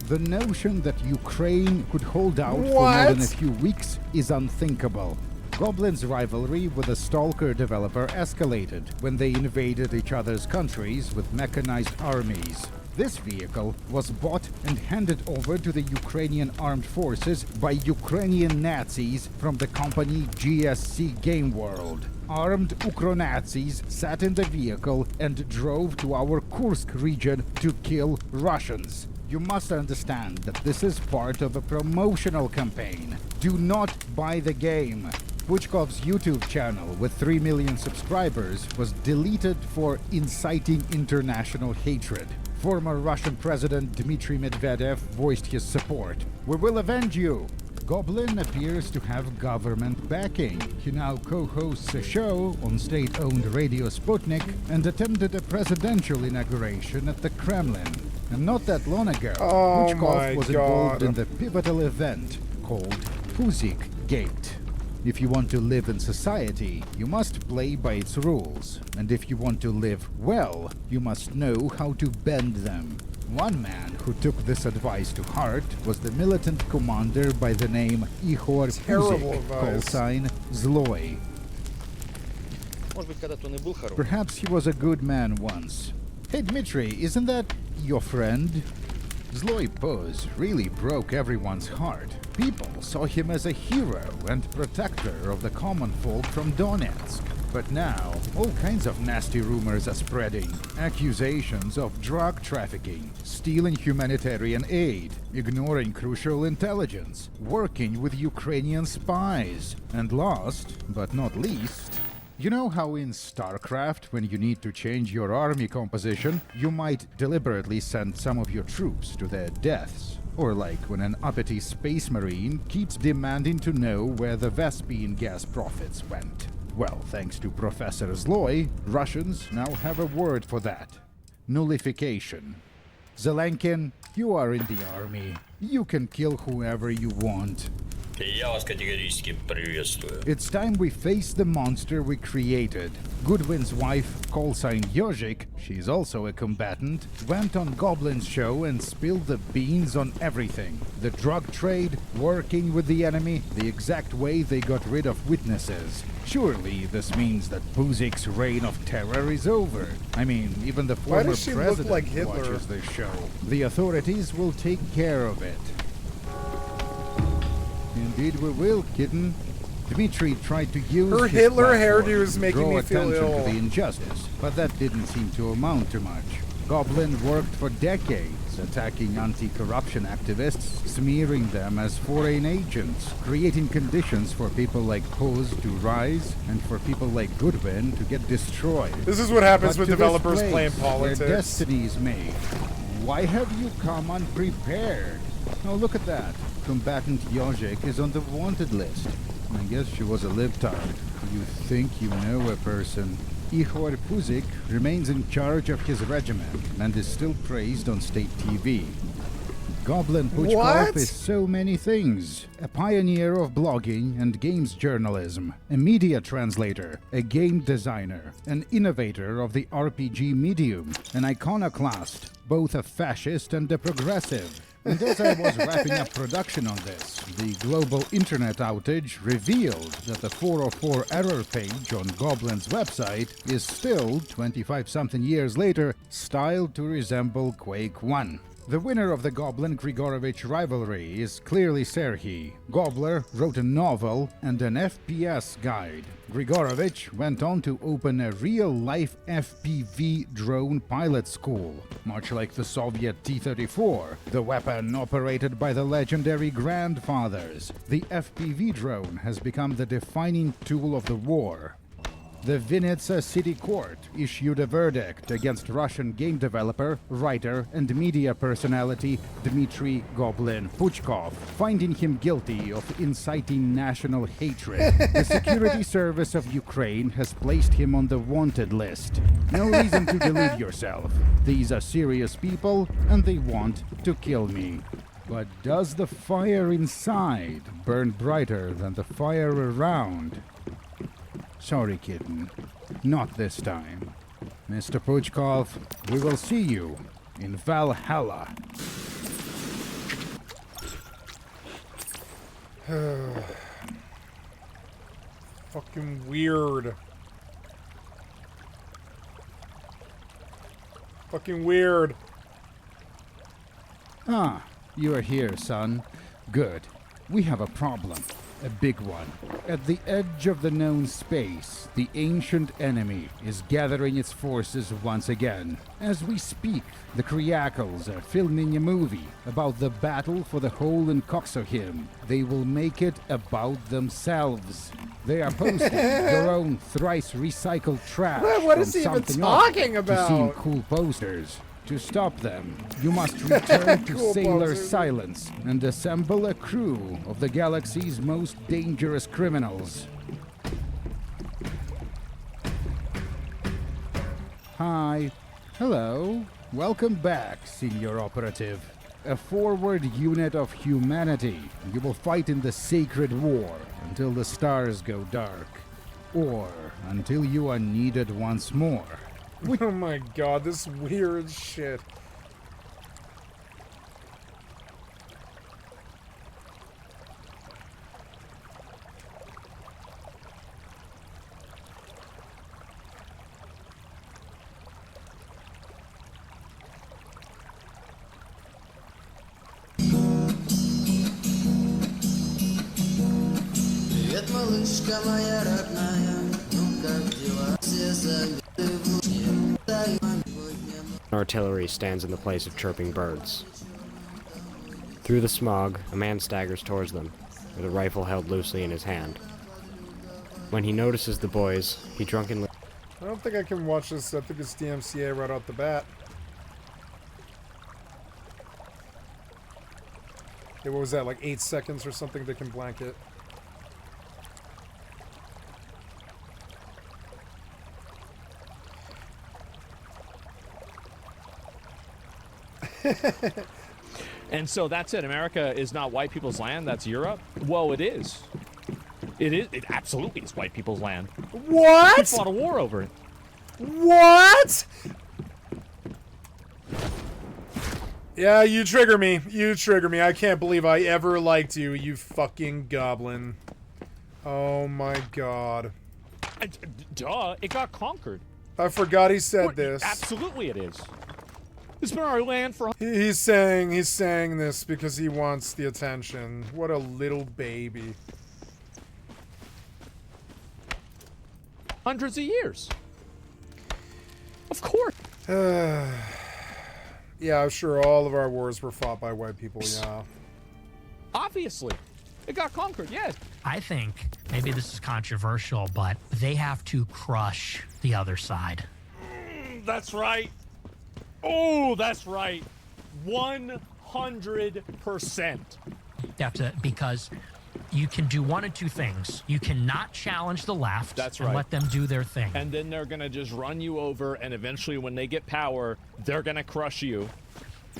The notion that Ukraine could hold out for more than a few weeks is unthinkable. Goblin's rivalry with the Stalker developer escalated when they invaded each other's countries with mechanized armies. This vehicle was bought and handed over to the Ukrainian armed forces by Ukrainian Nazis from the company GSC Game World. Armed Ukro-Nazis sat in the vehicle and drove to our Kursk region to kill Russians. You must understand that this is part of a promotional campaign. Do not buy the game. Puchkov's YouTube channel with 3 million subscribers was deleted for inciting international hatred. Former Russian President Dmitry Medvedev voiced his support. We will avenge you! Goblin appears to have government backing. He now co-hosts a show on state-owned Radio Sputnik and attended a presidential inauguration at the Kremlin. And not that long ago, Puchkov was involved in the pivotal event called Puzik Gate. If you want to live in society, you must play by its rules. And if you want to live well, you must know how to bend them. One man who took this advice to heart was the militant commander by the name Ihor Puzik, call sign Zloy. Perhaps he was a good man once. Hey Dmitry, isn't that your friend? Zloy pose really broke everyone's heart. People saw him as a hero and protector of the common folk from Donetsk. But now, all kinds of nasty rumors are spreading. Accusations of drug trafficking, stealing humanitarian aid, ignoring crucial intelligence, working with Ukrainian spies, and last, but not least, you know how in StarCraft, when you need to change your army composition, you might deliberately send some of your troops to their deaths? Or like when an uppity space marine keeps demanding to know where the Vespine gas profits went. Well, thanks to Professor Zloy, Russians now have a word for that. Nullification. Zelenkin, you are in the army. You can kill whoever you want. Я вас категорически приветствую. It's time we face the monster we created. Goodwin's wife, callsign Yojik, she's also a combatant, went on Goblin's show and spilled the beans on everything. The drug trade, working with the enemy, the exact way they got rid of witnesses. Surely this means that Buzik's reign of terror is over. I mean, even the Why former does she look president like Hitler? watches this show. The authorities will take care of it. Indeed we will, kitten. Dmitri tried to use Her his Hitler platform hairdo is to making draw me feel attention ill. to the injustice, but that didn't seem to amount to much. Goblin worked for decades, attacking anti-corruption activists, smearing them as foreign agents, creating conditions for people like Pose to rise, and for people like Goodwin to get destroyed. This is what happens But with to this developers place playing where politics. destiny is made. Why have you come unprepared? Oh, look at that. Combatant Yojik is on the wanted list. I guess she was a libtard. You think you know a person. Ihor Puzik remains in charge of his regiment and is still praised on state TV. Goblin Puchkov What? is so many things. A pioneer of blogging and games journalism, a media translator, a game designer, an innovator of the RPG medium, an iconoclast, both a fascist and a progressive. And as I was wrapping up production on this, the global internet outage revealed that the 404 error page on Goblin's website is still, 25-something years later, styled to resemble Quake 1. The winner of the Goblin Grigorovich rivalry is clearly Serhiy. Gobler wrote a novel and an FPS guide. Grigorovich went on to open a real-life FPV drone pilot school, much like the Soviet T-34, the weapon operated by the legendary grandfathers. The FPV drone has become the defining tool of the war. The Vinnytsia City Court issued a verdict against Russian game developer, writer, and media personality Dmitry Goblin Puchkov, finding him guilty of inciting national hatred. The Security Service of Ukraine has placed him on the wanted list. No reason to delude yourself. These are serious people, and they want to kill me. But does the fire inside burn brighter than the fire around? Sorry, kitten. Not this time. Mr. Puchkov, we will see you in Valhalla. Fucking weird. Fucking weird. Ah, you are here, son. Good. We have a problem. A big one. At the edge of the known space, the ancient enemy is gathering its forces once again. As we speak, the Kryakles are filming a movie about the battle for the hole in Coxohim. They will make it about themselves. They are posting their own thrice recycled trash. What is from he even something talking else to seem about? cool posters. To stop them, you must return to Cool Sailor posters. Silence and assemble a crew of the galaxy's most dangerous criminals. Hi. Hello. Welcome back, Senior Operative. A forward unit of humanity. You will fight in the sacred war until the stars go dark. Or until you are needed once more. Oh my god, this weird shit. Привет, малышка моя родная, ну Artillery stands in the place of chirping birds. Through the smog, a man staggers towards them, with a rifle held loosely in his hand. When he notices the boys, he drunkenly... I don't think I can watch this. I think it's DMCA right off the bat. Okay, what was that, like 8 seconds or something? They can blank it. And so that's it. America is not white people's land. That's Europe. Well, it is. It is. It absolutely is white people's land. What? We fought a war over it. What? Yeah, you trigger me. You trigger me. I can't believe I ever liked you, you fucking goblin. Oh my god. Duh. It got conquered. I forgot he said this. Absolutely, it is. It's been our land for... He's saying this because he wants the attention. What a little baby. Hundreds of years. Of course. Yeah, I'm sure all of our wars were fought by white people, yeah. Obviously. It got conquered, yes. I think, maybe this is controversial, but they have to crush the other side. That's right. Oh, that's right. 100%. You have to, because you can do one of two things. You cannot challenge the left That's and right. let them do their thing. And then they're going to just run you over, and eventually when they get power, they're going to crush you.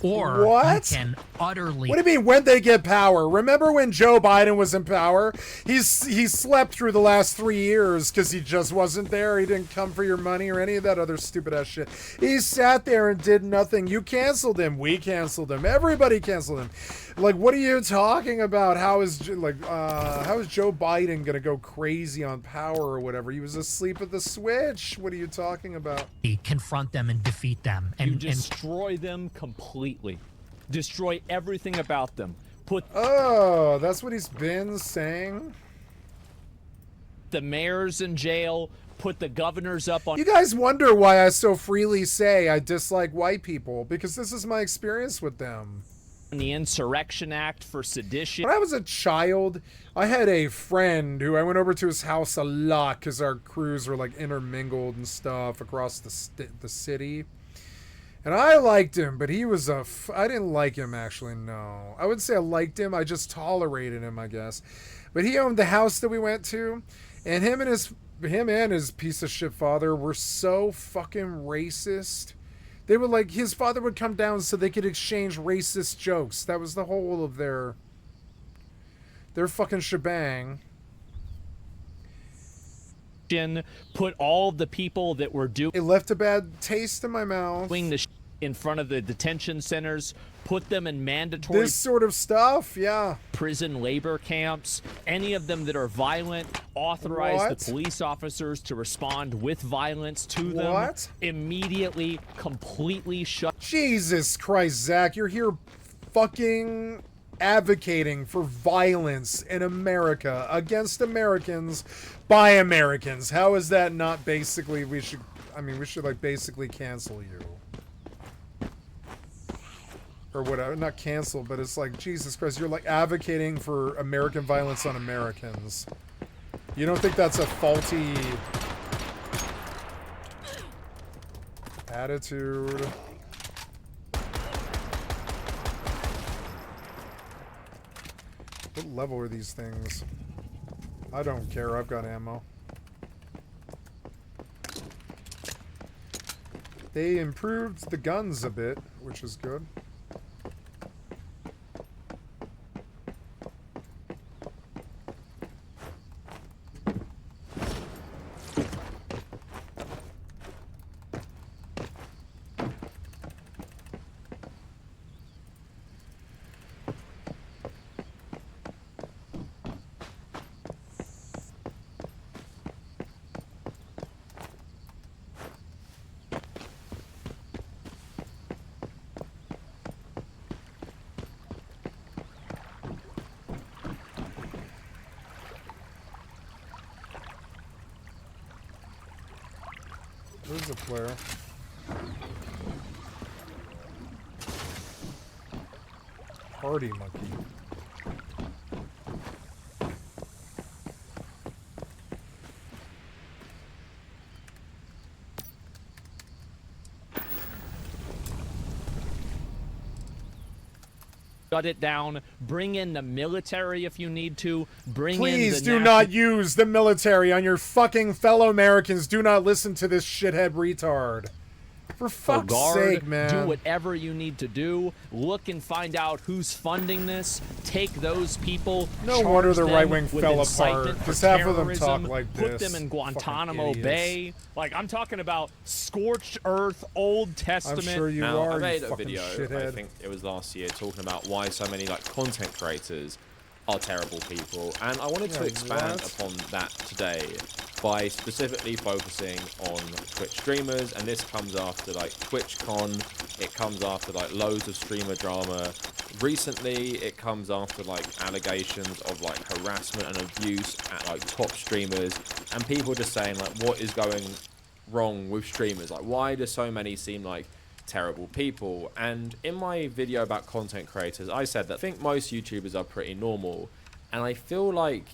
Or what? you can utterly... What do you mean when they get power? Remember when Joe Biden was in power? He slept through the last 3 years because he just wasn't there. He didn't come for your money or any of that other stupid ass shit. He sat there and did nothing. You canceled him. We canceled him. Everybody canceled him. Like, what are you talking about? How is Joe Biden gonna go crazy on power or whatever? He was asleep at the switch. What are you talking about? Confront them and defeat them. You destroy them completely. Destroy everything about them. Oh, that's what he's been saying? The mayors in jail. Put the governors up on... You guys wonder why I so freely say I dislike white people, because this is my experience with them. The Insurrection Act for sedition. When I was a child, I had a friend who I went over to his house a lot because our crews were like intermingled and stuff across the city. And I liked him, but he was I didn't like him, actually, no. I wouldn't say I liked him, I just tolerated him, I guess. But he owned the house that we went to, and him and his piece of shit father were so fucking racist. They were like, his father would come down so they could exchange racist jokes. That was the whole of their fucking shebang. Put all the people that were doing... It left a bad taste in my mouth. Doing the in front of the detention centers, put them in mandatory... This sort of stuff, yeah. Prison labor camps. Any of them that are violent, authorize the police officers to respond with violence to them. What? Immediately, completely shut... Jesus Christ, Zach, you're here fucking advocating for violence in America against Americans by Americans. How is that not basically, we should like basically cancel you. Or whatever, not cancel, but it's like, Jesus Christ, you're like advocating for American violence on Americans. You don't think that's a faulty attitude? What level are these things? I don't care, I've got ammo. They improved the guns a bit, which is good. There's a player. Party monkey. Shut it down. Bring in the military if you need to. Please do not use the military on your fucking fellow Americans. Do not listen to this shithead retard. For fuck's sake, man. Do whatever you need to do. Look and find out who's funding this. Take those people. No wonder the right wing fell apart. Because half of them talk like this. Put them in Guantanamo Bay. Like, I'm talking about scorched earth, Old Testament. I'm sure you now, are. I made you a video, shithead. I think it was last year, talking about why so many like content creators are terrible people, and I wanted to expand upon that today by specifically focusing on Twitch streamers, and this comes after like TwitchCon, it comes after like loads of streamer drama. Recently, it comes after like allegations of like harassment and abuse at like top streamers, and people just saying like, what is going wrong with streamers? Like, why do so many seem like terrible people? And in my video about content creators, I said that I think most YouTubers are pretty normal, and I feel like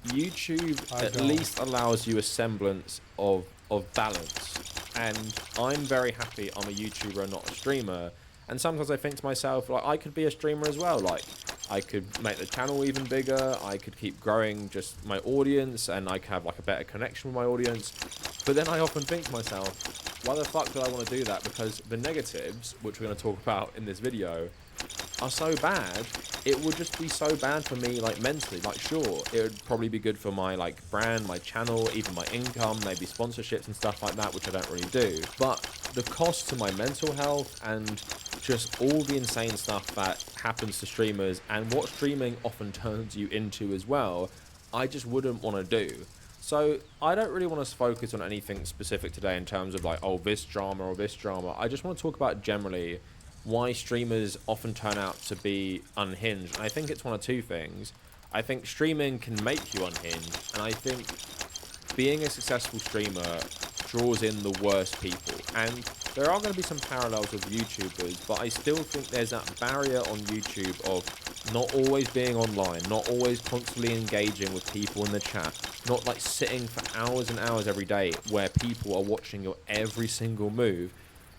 YouTube at least allows you a semblance of balance, and I'm very happy I'm a YouTuber and not a streamer. And sometimes I think to myself, like, I could be a streamer as well. Like, I could make the channel even bigger, I could keep growing just my audience, and I could have like a better connection with my audience. But then I often think to myself, why the fuck do I want to do that? Because the negatives, which we're going to talk about in this video, are so bad. It would just be so bad for me, like, mentally. Like, sure, it would probably be good for my like brand, my channel, even my income, maybe sponsorships and stuff like that, which I don't really do. But the cost to my mental health and just all the insane stuff that happens to streamers and what streaming often turns you into as well, I just wouldn't want to do. So I don't really want to focus on anything specific today in terms of like, oh, this drama or this drama. I just want to talk about generally why streamers often turn out to be unhinged. And I think it's one of two things. I think streaming can make you unhinged, and I think being a successful streamer draws in the worst people. And there are going to be some parallels with YouTubers, but I still think there's that barrier on YouTube of not always being online, not always constantly engaging with people in the chat, not like sitting for hours and hours every day where people are watching your every single move.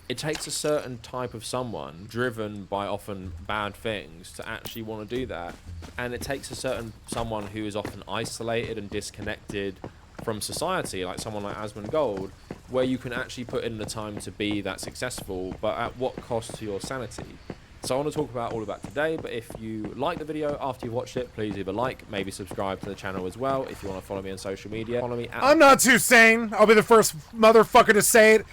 It takes a certain type of someone, driven by often bad things, to actually want to do that. And it takes a certain someone who is often isolated and disconnected from society, like someone like Asmongold, where you can actually put in the time to be that successful, but at what cost to your sanity? So I want to talk about all of that today, but if you like the video after you've watched it, please either like, maybe subscribe to the channel as well. If you want to follow me on social media, follow me at... I'm not too sane. I'll be the first motherfucker to say it.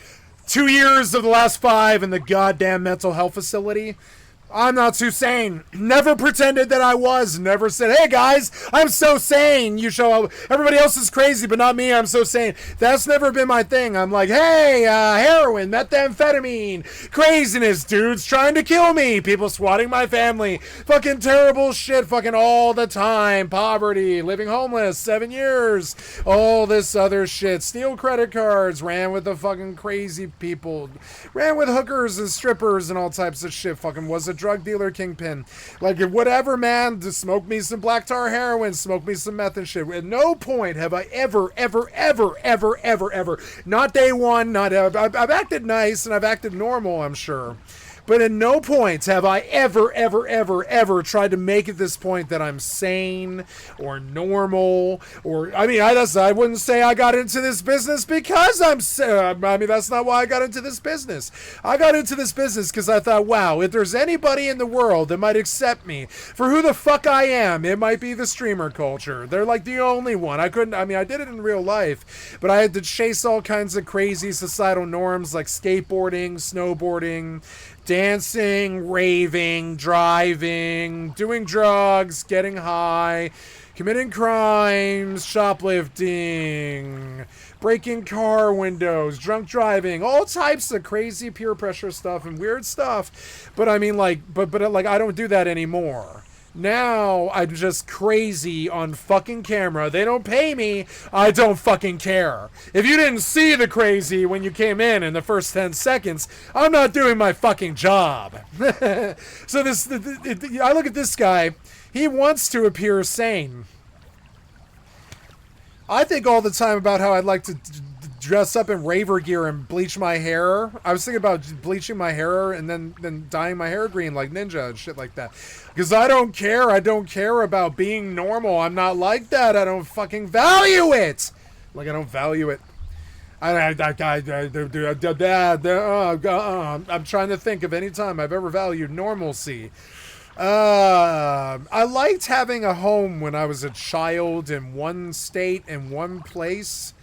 2 years of the last 5 in the goddamn mental health facility. I'm not too sane. Never pretended that I was. Never said, hey guys, I'm so sane. You show up. Everybody else is crazy, but not me. I'm so sane. That's never been my thing. I'm like, hey, heroin, methamphetamine, craziness, dudes trying to kill me, people swatting my family, fucking terrible shit, fucking all the time, poverty, living homeless, 7 years, all this other shit, steal credit cards, ran with the fucking crazy people, ran with hookers and strippers and all types of shit, fucking was a drug dealer kingpin, like whatever, man. Just smoke me some black tar heroin, smoke me some meth and shit. At no point have I ever, not day one, not I've acted nice and I've acted normal, I'm sure, but at no point have I ever tried to make at this point that I'm sane or normal, or I mean, I wouldn't say I got into this business because I'm I mean, that's not why I got into this business. I got into this business because I thought, wow, if there's anybody in the world that might accept me for who the fuck I am, it might be the streamer culture. They're like the only one. I couldn't, I mean, I did it in real life, but I had to chase all kinds of crazy societal norms like skateboarding, snowboarding, dancing, raving, driving, doing drugs, getting high, committing crimes, shoplifting, breaking car windows, drunk driving, all types of crazy peer pressure stuff and weird stuff. But I mean, like, but like, I don't do that anymore. Now I'm just crazy on fucking camera. They don't pay me. I don't fucking care. If you didn't see the crazy when you came in the first 10 seconds, I'm not doing my fucking job. So I look at this guy. He wants to appear sane. I think all the time about how I'd like to dress up in raver gear and bleach my hair. I was thinking about bleaching my hair and then dyeing my hair green like Ninja and shit like that. Because I don't care. I don't care about being normal. I'm not like that. I don't fucking value it. Like I don't value it. I'm trying to think of any time I've ever valued normalcy. I liked having a home when I was a child in one state and one place.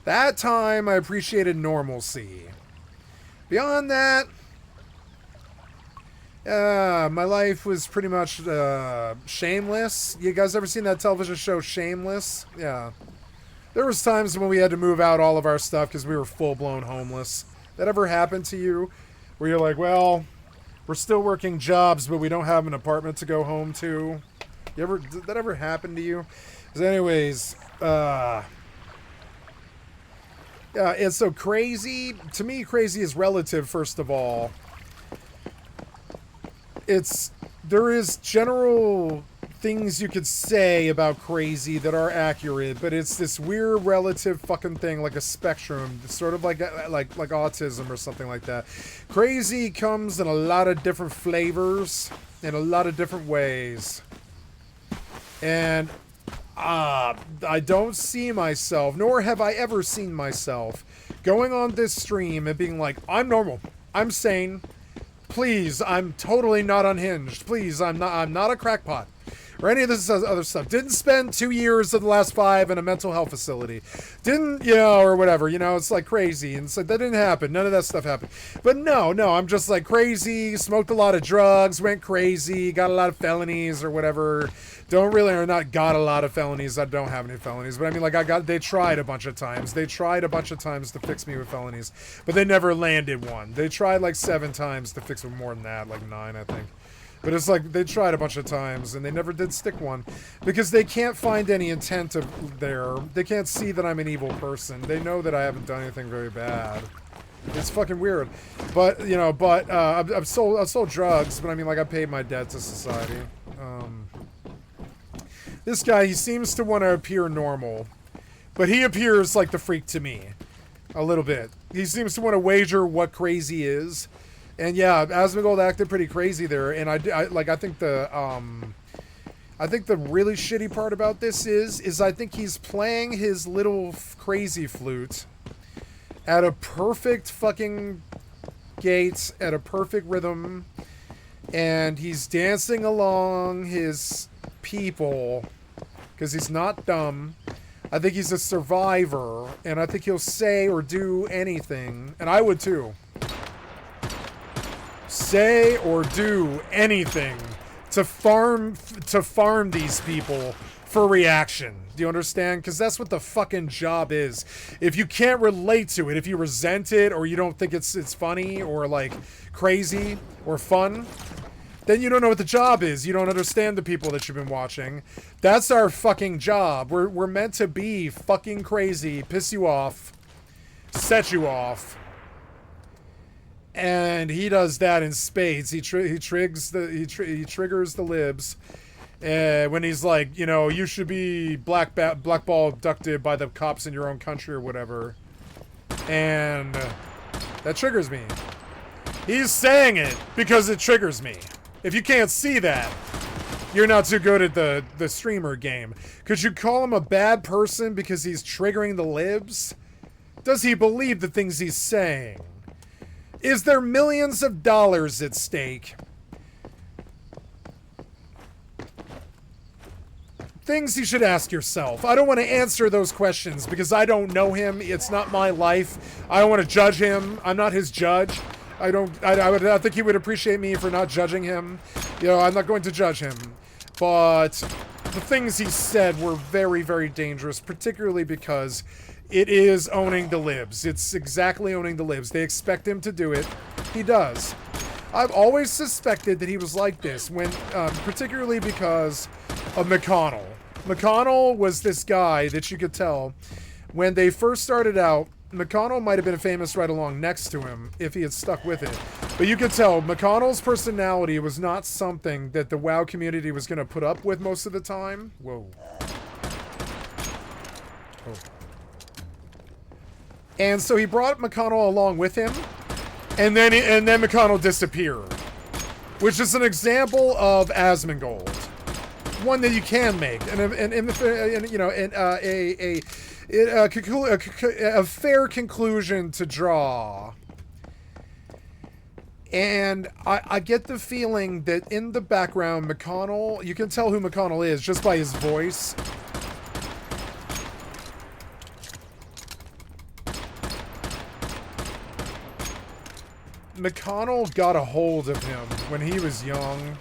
That time I appreciated normalcy. Beyond that, my life was pretty much shameless. You guys ever seen that television show Shameless? Yeah. There was times when we had to move out all of our stuff because we were full-blown homeless. That ever happened to you? Where you're like, well, we're still working jobs, but we don't have an apartment to go home to. Did that ever happen to you? So anyways, it's so crazy. To me, crazy is relative, first of all. There is general things you could say about crazy that are accurate, but it's this weird relative fucking thing, like a spectrum, sort of like autism or something like that. Crazy comes in a lot of different flavors, in a lot of different ways. And I don't see myself, nor have I ever seen myself, going on this stream and being like, I'm normal, I'm sane, please, I'm totally not unhinged, please, I'm not a crackpot, or any of this other stuff. Didn't spend 2 years of the last 5 in a mental health facility. Didn't, or whatever, it's like crazy. And it's like, that didn't happen. None of that stuff happened. But no, I'm just like crazy, smoked a lot of drugs, went crazy, got a lot of felonies or whatever. Don't really, or not got a lot of felonies. I don't have any felonies. But I mean, they tried a bunch of times. They tried a bunch of times to fix me with felonies. But they never landed one. They tried like 7 times to fix me, more than that, like 9, I think. But it's like, they tried a bunch of times, and they never did stick one. Because they can't find any intent there. They can't see that I'm an evil person. They know that I haven't done anything very bad. It's fucking weird. But, I've sold drugs, but I mean, like, I paid my debt to society. This guy, he seems to want to appear normal. But he appears like the freak to me. A little bit. He seems to want to wager what crazy is. And yeah, Asmongold acted pretty crazy there, and I think the really shitty part about this is I think he's playing his little crazy flute at a perfect fucking gait, at a perfect rhythm, and he's dancing along his people because he's not dumb. I think he's a survivor, and I think he'll say or do anything, and I would too. Say or do anything to farm these people for reaction. Do you understand? Because that's what the fucking job is. If you can't relate to it, if you resent it, or you don't think it's funny or like crazy or fun, then you don't know what the job is. You don't understand the people that you've been watching. That's our fucking job. We're meant to be fucking crazy, piss you off, set you off. And he does that in spades. He triggers the libs when he's like, you should be blackball abducted by the cops in your own country or whatever. And that triggers me. He's saying it because it triggers me. If you can't see that, you're not too good at the streamer game. Could you call him a bad person because he's triggering the libs? Does he believe the things he's saying? Is there millions of dollars at stake? Things you should ask yourself. I don't want to answer those questions because I don't know him. It's not my life. I don't want to judge him. I'm not his judge. I think he would appreciate me for not judging him. I'm not going to judge him. But the things he said were very, very dangerous, particularly because it is owning the libs. It's exactly owning the libs. They expect him to do it. He does. I've always suspected that he was like this when, particularly because of McConnell. McConnell was this guy that you could tell when they first started out. McConnell might have been famous right along next to him if he had stuck with it. But you could tell McConnell's personality was not something that the WoW community was going to put up with most of the time. Whoa. Oh. And so he brought McConnell along with him, and then McConnell disappeared, which is an example of Asmongold, one that you can make, a fair conclusion to draw. And I get the feeling that in the background, McConnell, you can tell who McConnell is just by his voice. McConnell got a hold of him when he was young.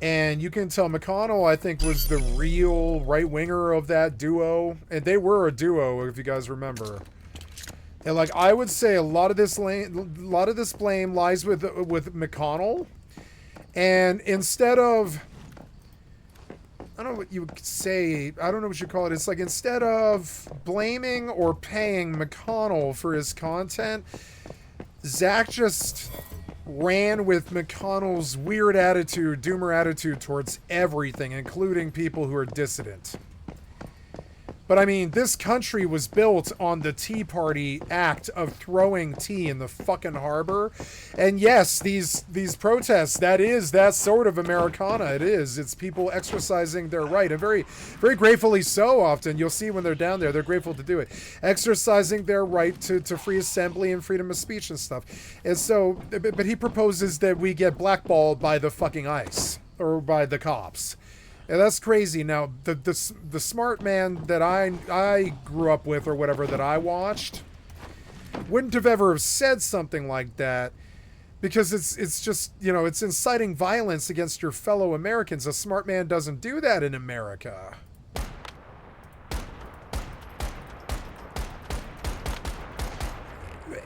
And you can tell McConnell, I think, was the real right-winger of that duo. And they were a duo, if you guys remember. And, like, I would say a lot of this blame lies with McConnell. And instead of... I don't know what you would say. I don't know what you call it. It's like instead of blaming or paying McConnell for his content, Zach just ran with McConnell's weird attitude, doomer attitude towards everything, including people who are dissident. But I mean, this country was built on the Tea Party act of throwing tea in the fucking harbor. And yes, these protests, that's sort of Americana. It is. It's people exercising their right. And very, very gratefully so often. You'll see when they're down there, they're grateful to do it. Exercising their right to free assembly and freedom of speech and stuff. And so, but he proposes that we get blackballed by the fucking ICE or by the cops. And that's crazy. Now, the smart man that I grew up with or whatever that I watched wouldn't have ever said something like that because it's just, you know, it's inciting violence against your fellow Americans. A smart man doesn't do that in America.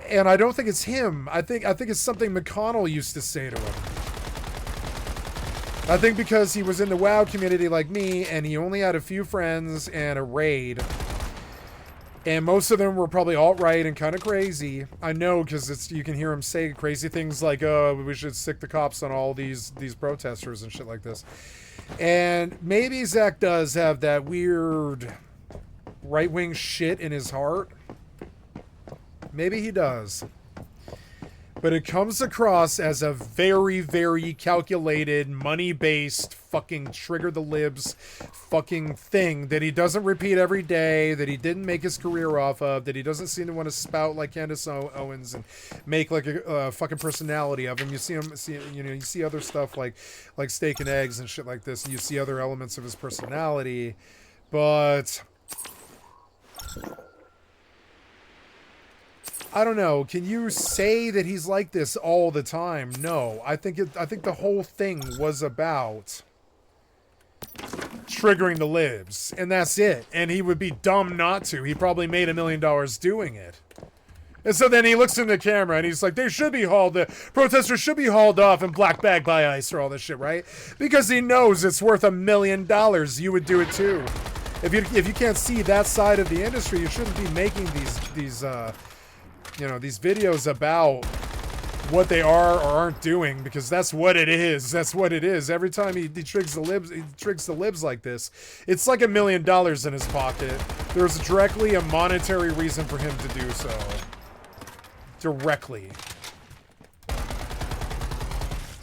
And I don't think it's him. I think it's something McConnell used to say to him. I think because he was in the WoW community like me, and he only had a few friends and a raid. And most of them were probably alt-right and kind of crazy. I know, because you can hear him say crazy things like, we should stick the cops on all these protesters and shit like this. And maybe Zach does have that weird right-wing shit in his heart. Maybe he does. But it comes across as a very, very calculated, money-based, fucking trigger the libs fucking thing that he doesn't repeat every day, that he didn't make his career off of, that he doesn't seem to want to spout like Candace Owens and make like a fucking personality of him. You see him, you see other stuff like steak and eggs and shit like this, and you see other elements of his personality, but... I don't know. Can you say that he's like this all the time? No. I think the whole thing was about triggering the libs, and that's it. And he would be dumb not to. He probably made $1 million doing it. And so then he looks in the camera and he's like, protesters should be hauled off and black bagged by ICE or all this shit, right? Because he knows it's worth $1 million. You would do it too. If you can't see that side of the industry, you shouldn't be making these videos about what they are or aren't doing, because that's what it is. That's what it is. Every time he trigs the libs like this, it's like $1 million in his pocket. There's directly a monetary reason for him to do so. Directly.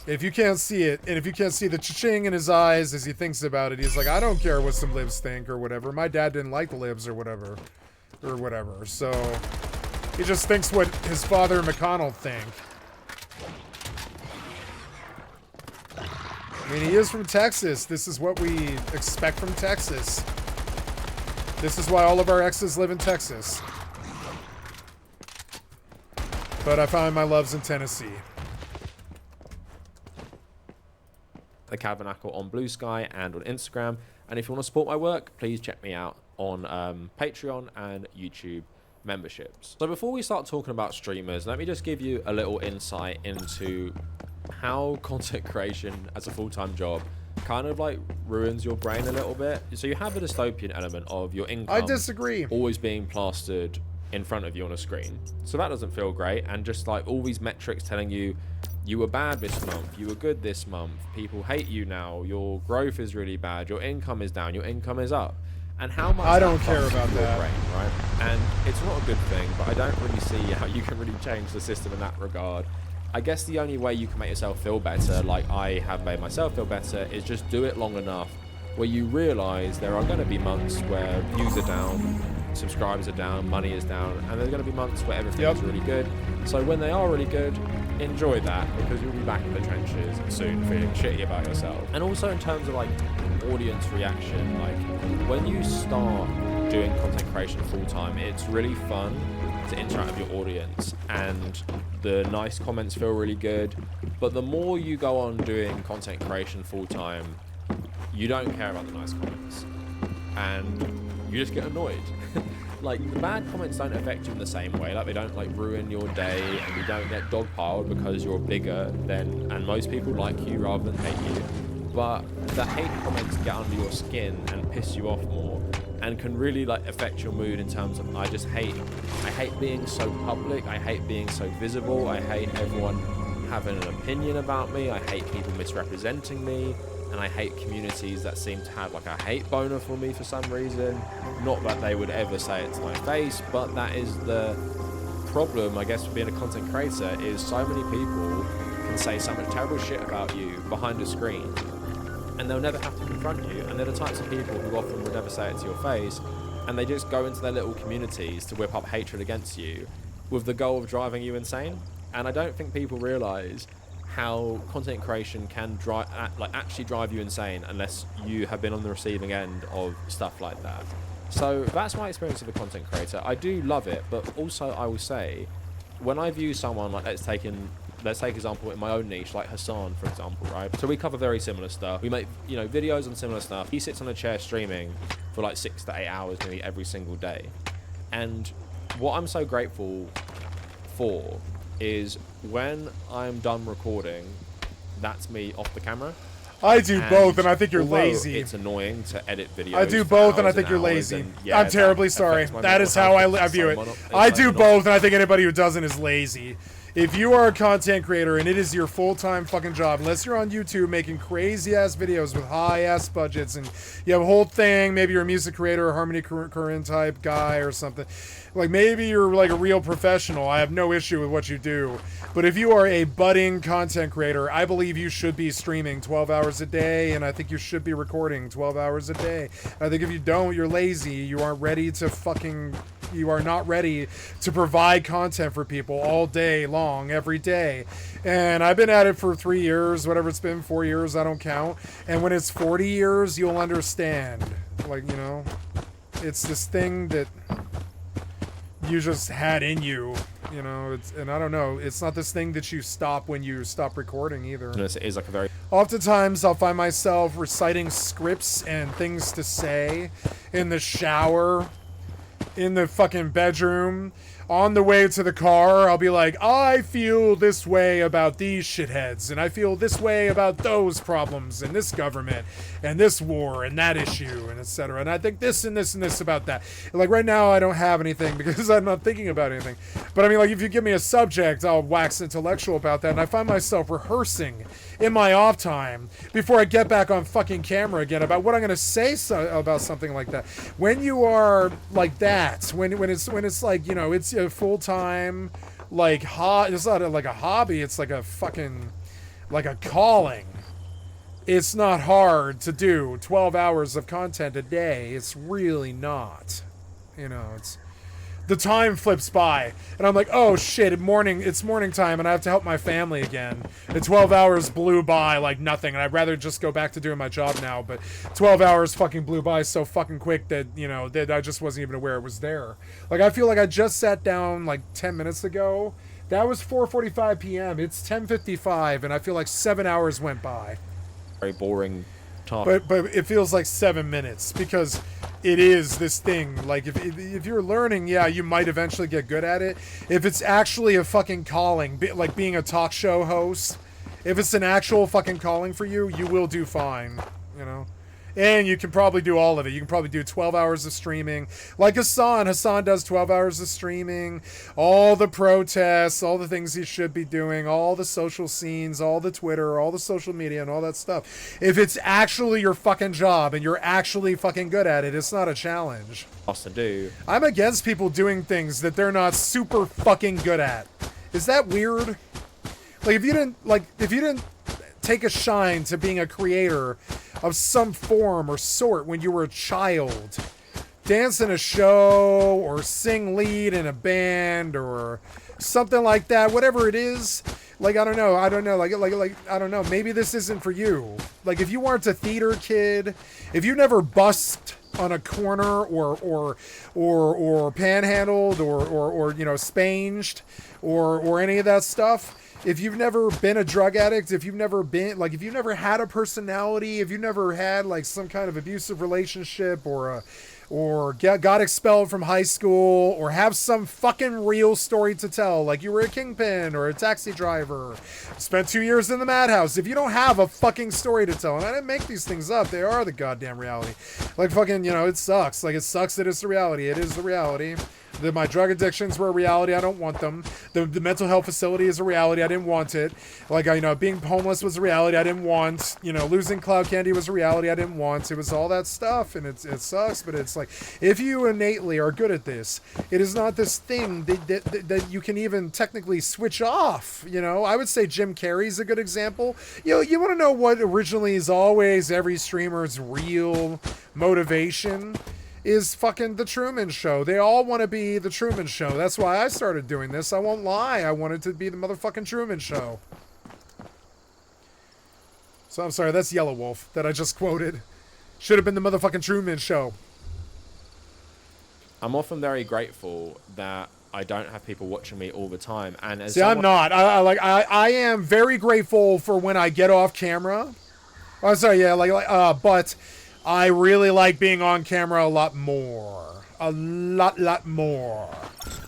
If you can't see it, and if you can't see the cha-ching in his eyes as he thinks about it, he's like, I don't care what some libs think or whatever. My dad didn't like the libs or whatever. So... he just thinks what his father and McConnell think. I mean, he is from Texas. This is what we expect from Texas. This is why all of our exes live in Texas. But I find my loves in Tennessee. The Tabernacle on Blue Sky and on Instagram. And if you want to support my work, please check me out on Patreon and YouTube memberships. So before we start talking about streamers, let me just give you a little insight into how content creation as a full-time job kind of like ruins your brain a little bit. So you have a dystopian element of your income I disagree. always being plastered in front of you on a screen. So that doesn't feel great, and just like all these metrics telling you you were bad this month, you were good this month, people hate you now, your growth is really bad, your income is down, your income is up. And how much I don't care about your that. brain, right? And it's not a good thing, but I don't really see how you can really change the system in that regard. I guess the only way you can make yourself feel better, like I have made myself feel better, is just do it long enough where you realize there are going to be months where views are down, subscribers are down, money is down, and there's going to be months where everything is really good. So when they are really good, enjoy that, because you'll be back in the trenches soon feeling shitty about yourself. And also in terms of like audience reaction, like when you start doing content creation full time, it's really fun to interact with your audience, and the nice comments feel really good. But the more you go on doing content creation full time, you don't care about the nice comments, and you just get annoyed. Like, the bad comments don't affect you in the same way. Like, they don't like ruin your day, and you don't get dogpiled because you're bigger than, and most people like you rather than hate you. But the hate comments get under your skin and piss you off more, and can really like affect your mood in terms of I hate being so public, I hate being so visible, I hate everyone having an opinion about me, I hate people misrepresenting me, and I hate communities that seem to have like a hate boner for me for some reason. Not that they would ever say it to my face, but that is the problem, I guess, with being a content creator, is so many people can say so much terrible shit about you behind a screen, and they'll never have to confront you. And they're the types of people who often would never say it to your face, and they just go into their little communities to whip up hatred against you with the goal of driving you insane. And I don't think people realize how content creation can actually drive you insane unless you have been on the receiving end of stuff like that. So that's my experience of a content creator. I do love it, but also I will say, when I view someone like, let's take example in my own niche, like Hassan, for example, right? So we cover very similar stuff. We make, videos on similar stuff. He sits on a chair streaming for like 6 to 8 hours nearly every single day. And what I'm so grateful for is when I'm done recording, that's me off the camera. I do both, and I think you're lazy. It's annoying to edit videos. I do both, and I think you're lazy. I'm terribly sorry. That is how I view it. I do both, and I think anybody who doesn't is lazy. If you are a content creator and it is your full-time fucking job, unless you're on YouTube making crazy-ass videos with high-ass budgets and you have a whole thing, maybe you're a music creator or Harmony Korine type guy or something, like maybe you're like a real professional, I have no issue with what you do. But if you are a budding content creator, I believe you should be streaming 12 hours a day, and I think you should be recording 12 hours a day. I think if you don't, you're lazy. You aren't ready to you are not ready to provide content for people all day long, every day. And I've been at it for 3 years, whatever it's been, 4 years, I don't count. And when it's 40 years, you'll understand. Like, it's this thing that you just had in you, and I don't know, it's not this thing that you stop when you stop recording either. It is like a very... Oftentimes I'll find myself reciting scripts and things to say in the shower, in the fucking bedroom, on the way to the car. I'll be like, I feel this way about these shitheads, and I feel this way about those problems, and this government, and this war, and that issue, and etc. And I think this and this and this about that. Like right now I don't have anything because I'm not thinking about anything. But I mean, like, if you give me a subject, I'll wax intellectual about that, and I find myself rehearsing in my off time before I get back on fucking camera again about what I'm gonna say about something like that. When you are like that, when it's like, it's a full-time, like, it's not like a hobby, it's like a fucking, like a calling. It's not hard to do 12 hours of content a day. It's really not. It's... The time flips by, and I'm like, oh shit, it's morning time, and I have to help my family again. And 12 hours blew by like nothing, and I'd rather just go back to doing my job now, but 12 hours fucking blew by so fucking quick that, that I just wasn't even aware it was there. Like, I feel like I just sat down like 10 minutes ago. That was 4:45 p.m. It's 10:55, and I feel like 7 hours went by. Very boring talk. But it feels like 7 minutes, because it is this thing. Like, if you're learning, yeah, you might eventually get good at it. If it's actually a fucking calling, like being a talk show host, if it's an actual fucking calling for you, you will do fine, you know? And you can probably do all of it. You can probably do 12 hours of streaming. Like Hassan. Hassan does 12 hours of streaming. All the protests, all the things he should be doing, all the social scenes, all the Twitter, all the social media, and all that stuff. If it's actually your fucking job and you're actually fucking good at it, it's not a challenge. To do. I'm against people doing things that they're not super fucking good at. Is that weird? Like, if you didn't take a shine to being a creator of some form or sort when you were a child, dance in a show or sing lead in a band or something like that, whatever it is, like, I don't know, like I don't know, maybe this isn't for you. Like, if you weren't a theater kid, if you never busked on a corner or panhandled or you know, spanged or any of that stuff, if you've never been a drug addict, if you've never had a personality, if you've never had like some kind of abusive relationship or got expelled from high school or have some fucking real story to tell, like you were a kingpin or a taxi driver, spent 2 years in the madhouse, if you don't have a fucking story to tell, and I didn't make these things up, they are the goddamn reality. Like, fucking, you know, it sucks. Like, it sucks that it's the reality. It is the reality. My drug addictions were a reality. I don't want them. The mental health facility is a reality. I didn't want it. Like, you know, being homeless was a reality I didn't want. You know, losing cloud candy was a reality I didn't want. It was all that stuff, and it sucks. But it's like, if you innately are good at this, it is not this thing that you can even technically switch off. You know, I would say Jim Carrey's a good example. You want to know what originally is always every streamer's real motivation? Is fucking The Truman Show. They all want to be The Truman Show. That's why I started doing this. I won't lie. I wanted to be the motherfucking Truman Show. So I'm sorry, that's Yellow Wolf that I just quoted. Should have been the motherfucking Truman Show. I'm often very grateful that I don't have people watching me all the time. And as I'm not. I am very grateful for when I get off camera. Oh, sorry, yeah, but I really like being on camera a lot more. A lot more.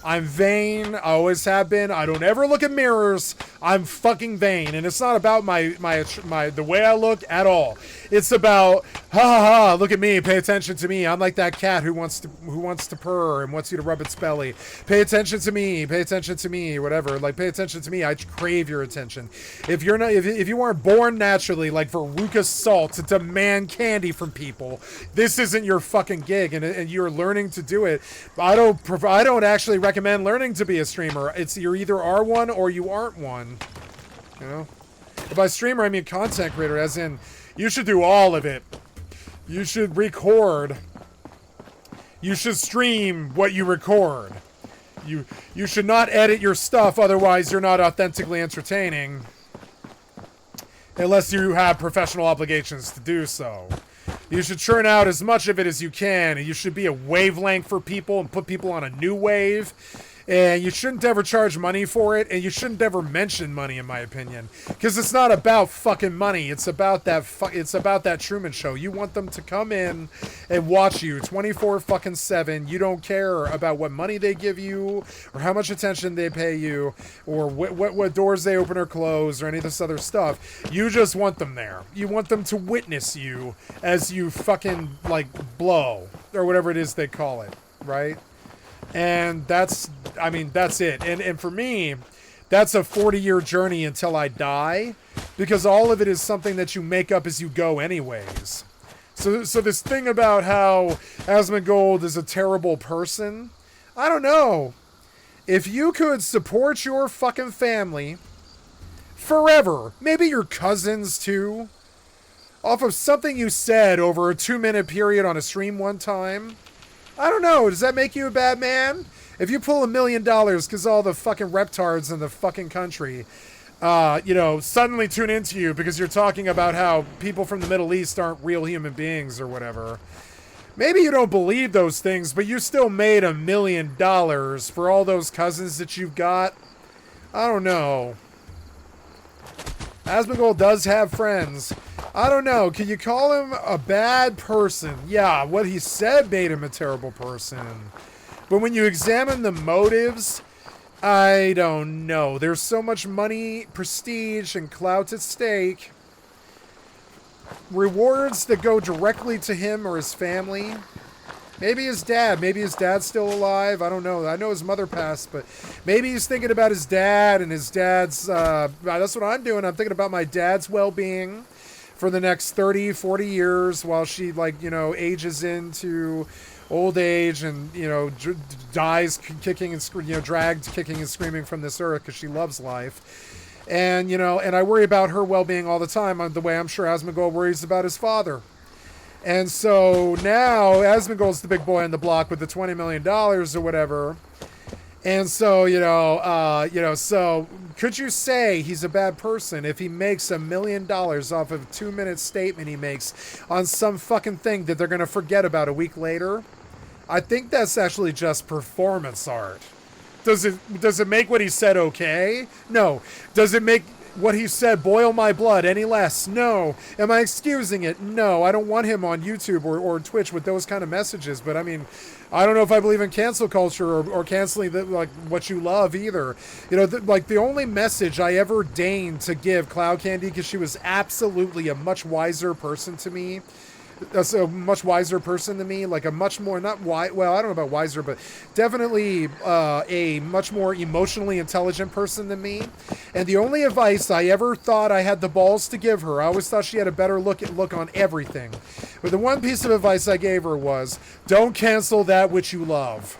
I'm vain. I always have been. I don't ever look at mirrors. I'm fucking vain, and it's not about my the way I look at all. It's about ha, look at me, pay attention to me. I'm like that cat who wants to purr and wants you to rub its belly. Pay attention to me, whatever. Like, pay attention to me. I crave your attention. If you're not, if you weren't born naturally, like Veruca Salt, to demand candy from people, this isn't your fucking gig, and you're learning to do it. I don't actually recommend learning to be a streamer. It's you either are one or you aren't one. You know? By streamer, I mean content creator, as in, you should do all of it. You should record. You should stream what you record. You should not edit your stuff, otherwise you're not authentically entertaining. Unless you have professional obligations to do so. You should churn out as much of it as you can, and you should be a wavelength for people and put people on a new wave. And you shouldn't ever charge money for it, and you shouldn't ever mention money, in my opinion, because it's not about fucking money. It's about that Truman Show. You want them to come in and watch you 24/7. You don't care about what money they give you, or how much attention they pay you, or what doors they open or close, or any of this other stuff. You just want them there. You want them to witness you as you fucking, like, blow, or whatever it is they call it, right? And that's it. And for me, that's a 40-year journey until I die, because all of it is something that you make up as you go anyways. So this thing about how Asmongold is a terrible person, I don't know. If you could support your fucking family forever, maybe your cousins too, off of something you said over a 2-minute period on a stream one time, I don't know, does that make you a bad man? If you pull $1 million because all the fucking reptards in the fucking country, suddenly tune into you because you're talking about how people from the Middle East aren't real human beings or whatever. Maybe you don't believe those things, but you still made $1 million for all those cousins that you've got. I don't know. Asmongold does have friends. I don't know. Can you call him a bad person? Yeah, what he said made him a terrible person. But when you examine the motives, I don't know. There's so much money, prestige, and clout at stake. Rewards that go directly to him or his family. Maybe his dad. Maybe his dad's still alive. I don't know. I know his mother passed, but maybe he's thinking about his dad and his dad's... that's what I'm doing. I'm thinking about my dad's well-being for the next 30, 40 years while she, like, you know, ages into old age and, you know, dies kicking and, you know, dragged kicking and screaming from this earth because she loves life. And, you know, and I worry about her well-being all the time, the way I'm sure Asmongold worries about his father. And so now Asmongold's the big boy on the block with the $20 million or whatever. And so, so could you say he's a bad person if he makes $1 million off of a 2-minute statement he makes on some fucking thing that they're going to forget about a week later? I think that's actually just performance art. Does it make what he said okay? No. Does it make what he said boil my blood any less? No. Am I excusing it? No. I don't want him on YouTube or Twitch with those kind of messages. But I mean, I don't know if I believe in cancel culture or canceling what you love either. You know, the only message I ever deigned to give Cloud Candy, because she was absolutely a much wiser person to me. That's a much wiser person than me, like a much more, not wise, well, I don't know about wiser, but definitely a much more emotionally intelligent person than me. And the only advice I ever thought I had the balls to give her, I always thought she had a better look on everything. But the one piece of advice I gave her was, don't cancel that which you love.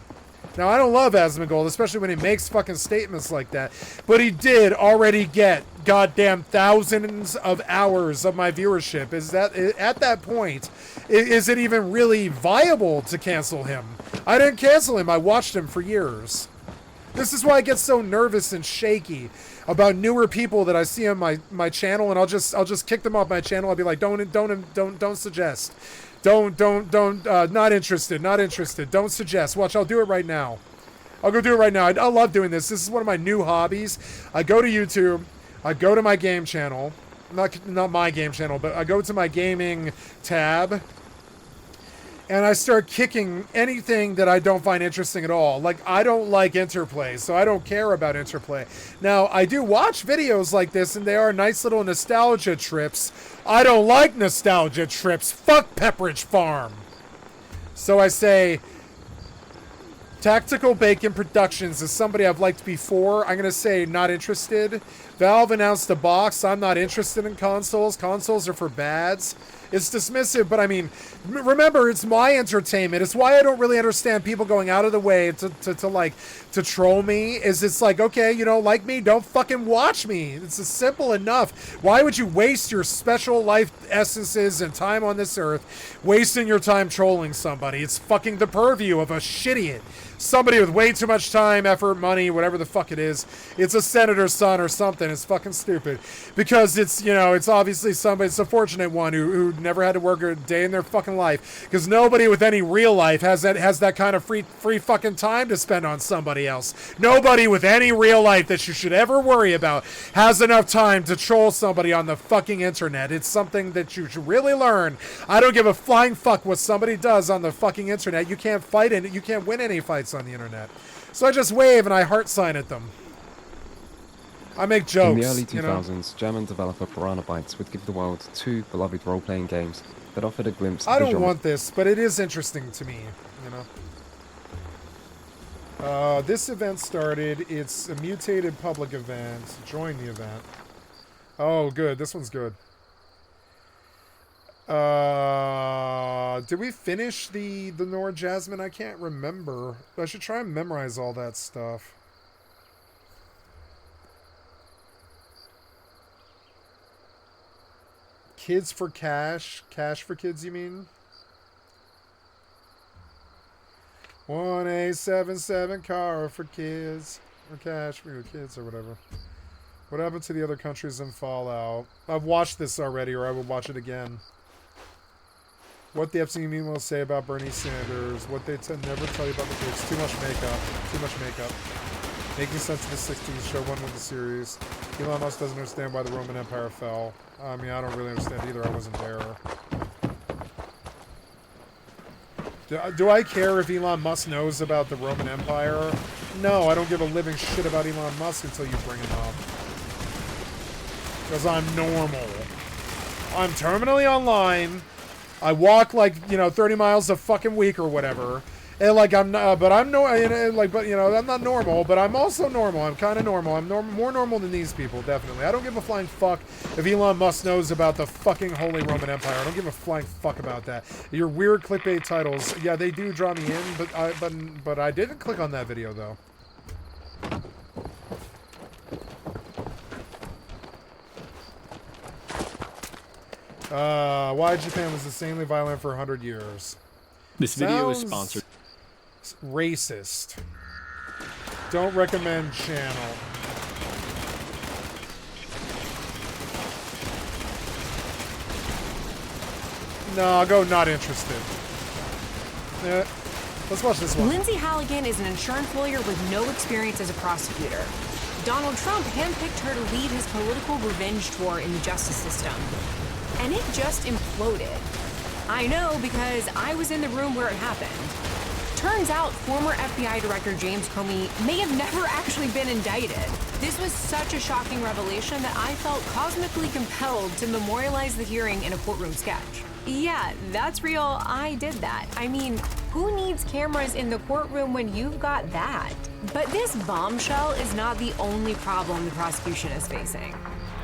Now, I don't love Asmongold, especially when he makes fucking statements like that. But he did already get goddamn thousands of hours of my viewership. Is that, at that point, is it even really viable to cancel him? I didn't cancel him. I watched him for years. This is why I get so nervous and shaky about newer people that I see on my channel, and I'll just kick them off my channel. I'll be like, don't suggest. Don't, not interested, don't suggest. Watch, I'll do it right now. I'll go do it right now. I love doing this. This is one of my new hobbies. I go to YouTube, I go to my game channel, not my game channel, but I go to my gaming tab, and I start kicking anything that I don't find interesting at all. Like, I don't like interplay, so I don't care about interplay. Now, I do watch videos like this, and they are nice little nostalgia trips. I don't like nostalgia trips. Fuck Pepperidge Farm. So I say, Tactical Bacon Productions is somebody I've liked before. I'm going to say not interested. Valve announced a box. I'm not interested in consoles. Consoles are for bads. It's dismissive, but I mean, remember, it's my entertainment. It's why I don't really understand people going out of the way to troll me. It's like, okay, you know, like me, don't fucking watch me. It's simple enough. Why would you waste your special life essences and time on this earth wasting your time trolling somebody? It's fucking the purview of a shit-idiot. Somebody with way too much time, effort, money, whatever the fuck it is. It's a senator's son or something. It's fucking stupid. Because it's, you know, it's obviously somebody, it's a fortunate one who never had to work a day in their fucking life. Because nobody with any real life has that kind of free fucking time to spend on somebody else. Nobody with any real life that you should ever worry about has enough time to troll somebody on the fucking internet. It's something that you should really learn. I don't give a flying fuck what somebody does on the fucking internet. You can't fight it. You can't win any fights on the internet. So I just wave and I heart sign at them. I make jokes. In the early 2000s, German developer Piranha Bytes would give the world 2 beloved role-playing games that offered a glimpse of I the don't genre. want this, but it is interesting to me, you know. This event started. It's a mutated public event. Join the event. Oh, good. This one's good. Did we finish the Nord Jasmine? I can't remember. I should try and memorize all that stuff. Kids for cash. Cash for kids, you mean? 1A77 car for kids. Or cash for your kids or whatever. What happened to the other countries in Fallout? I've watched this already, or I will watch it again. What the FCC will say about Bernie Sanders. What they never tell you about the kids. Too much makeup. Too much makeup. Making sense of the 60s, show one with the series. Elon Musk doesn't understand why the Roman Empire fell. I mean, I don't really understand either. I wasn't there. Do I care if Elon Musk knows about the Roman Empire? No, I don't give a living shit about Elon Musk until you bring him up. Because I'm normal. I'm terminally online. I walk like, 30 miles a fucking week or whatever. And like I'm not, but I'm no, like, but I'm not normal, but I'm also normal. I'm kind of normal. I'm more normal than these people, definitely. I don't give a flying fuck if Elon Musk knows about the fucking Holy Roman Empire. I don't give a flying fuck about that. Your weird clickbait titles, yeah, they do draw me in, but I didn't click on that video though. Why Japan was insanely violent for 100 years. This video is sponsored. Racist. Don't recommend channel. No, I'll go not interested. Let's watch this one. Lindsay Halligan is an insurance lawyer with no experience as a prosecutor. Donald Trump handpicked her to lead his political revenge tour in the justice system. And it just imploded. I know because I was in the room where it happened. Turns out former FBI Director James Comey may have never actually been indicted. This was such a shocking revelation that I felt cosmically compelled to memorialize the hearing in a courtroom sketch. Yeah, that's real. I did that. I mean, who needs cameras in the courtroom when you've got that? But this bombshell is not the only problem the prosecution is facing.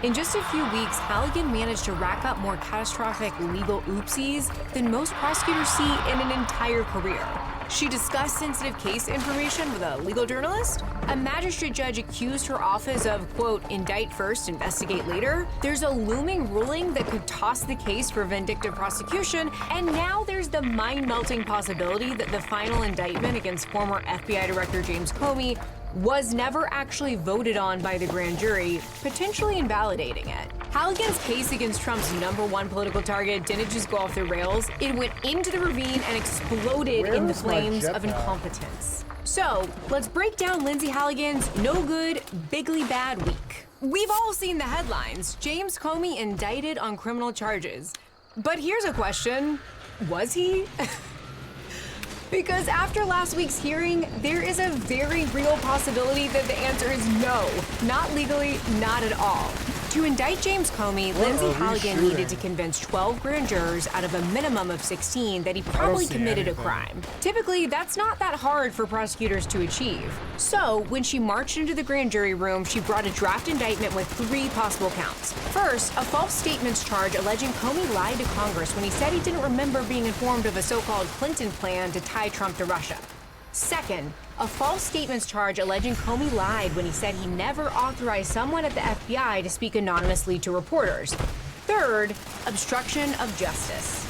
In just a few weeks, Halligan managed to rack up more catastrophic legal oopsies than most prosecutors see in an entire career. She discussed sensitive case information with a legal journalist. A magistrate judge accused her office of, quote, indict first, investigate later. There's a looming ruling that could toss the case for vindictive prosecution. And now there's the mind-melting possibility that the final indictment against former FBI Director James Comey was never actually voted on by the grand jury, potentially invalidating it. Halligan's case against Trump's #1 political target didn't just go off the rails, it went into the ravine and exploded in the flames of incompetence. So, let's break down Lindsay Halligan's no good, bigly bad week. We've all seen the headlines, James Comey indicted on criminal charges. But here's a question, was he? Because after last week's hearing, there is a very real possibility that the answer is no. Not legally, not at all. To indict James Comey, Lindsay Halligan needed to convince 12 grand jurors out of a minimum of 16 that he probably committed a crime. Typically, that's not that hard for prosecutors to achieve. So, when she marched into the grand jury room, she brought a draft indictment with 3 possible counts. First, a false statements charge alleging Comey lied to Congress when he said he didn't remember being informed of a so-called Clinton plan to tie Trump to Russia. Second, a false statements charge alleging Comey lied when he said he never authorized someone at the FBI to speak anonymously to reporters. Third, obstruction of justice.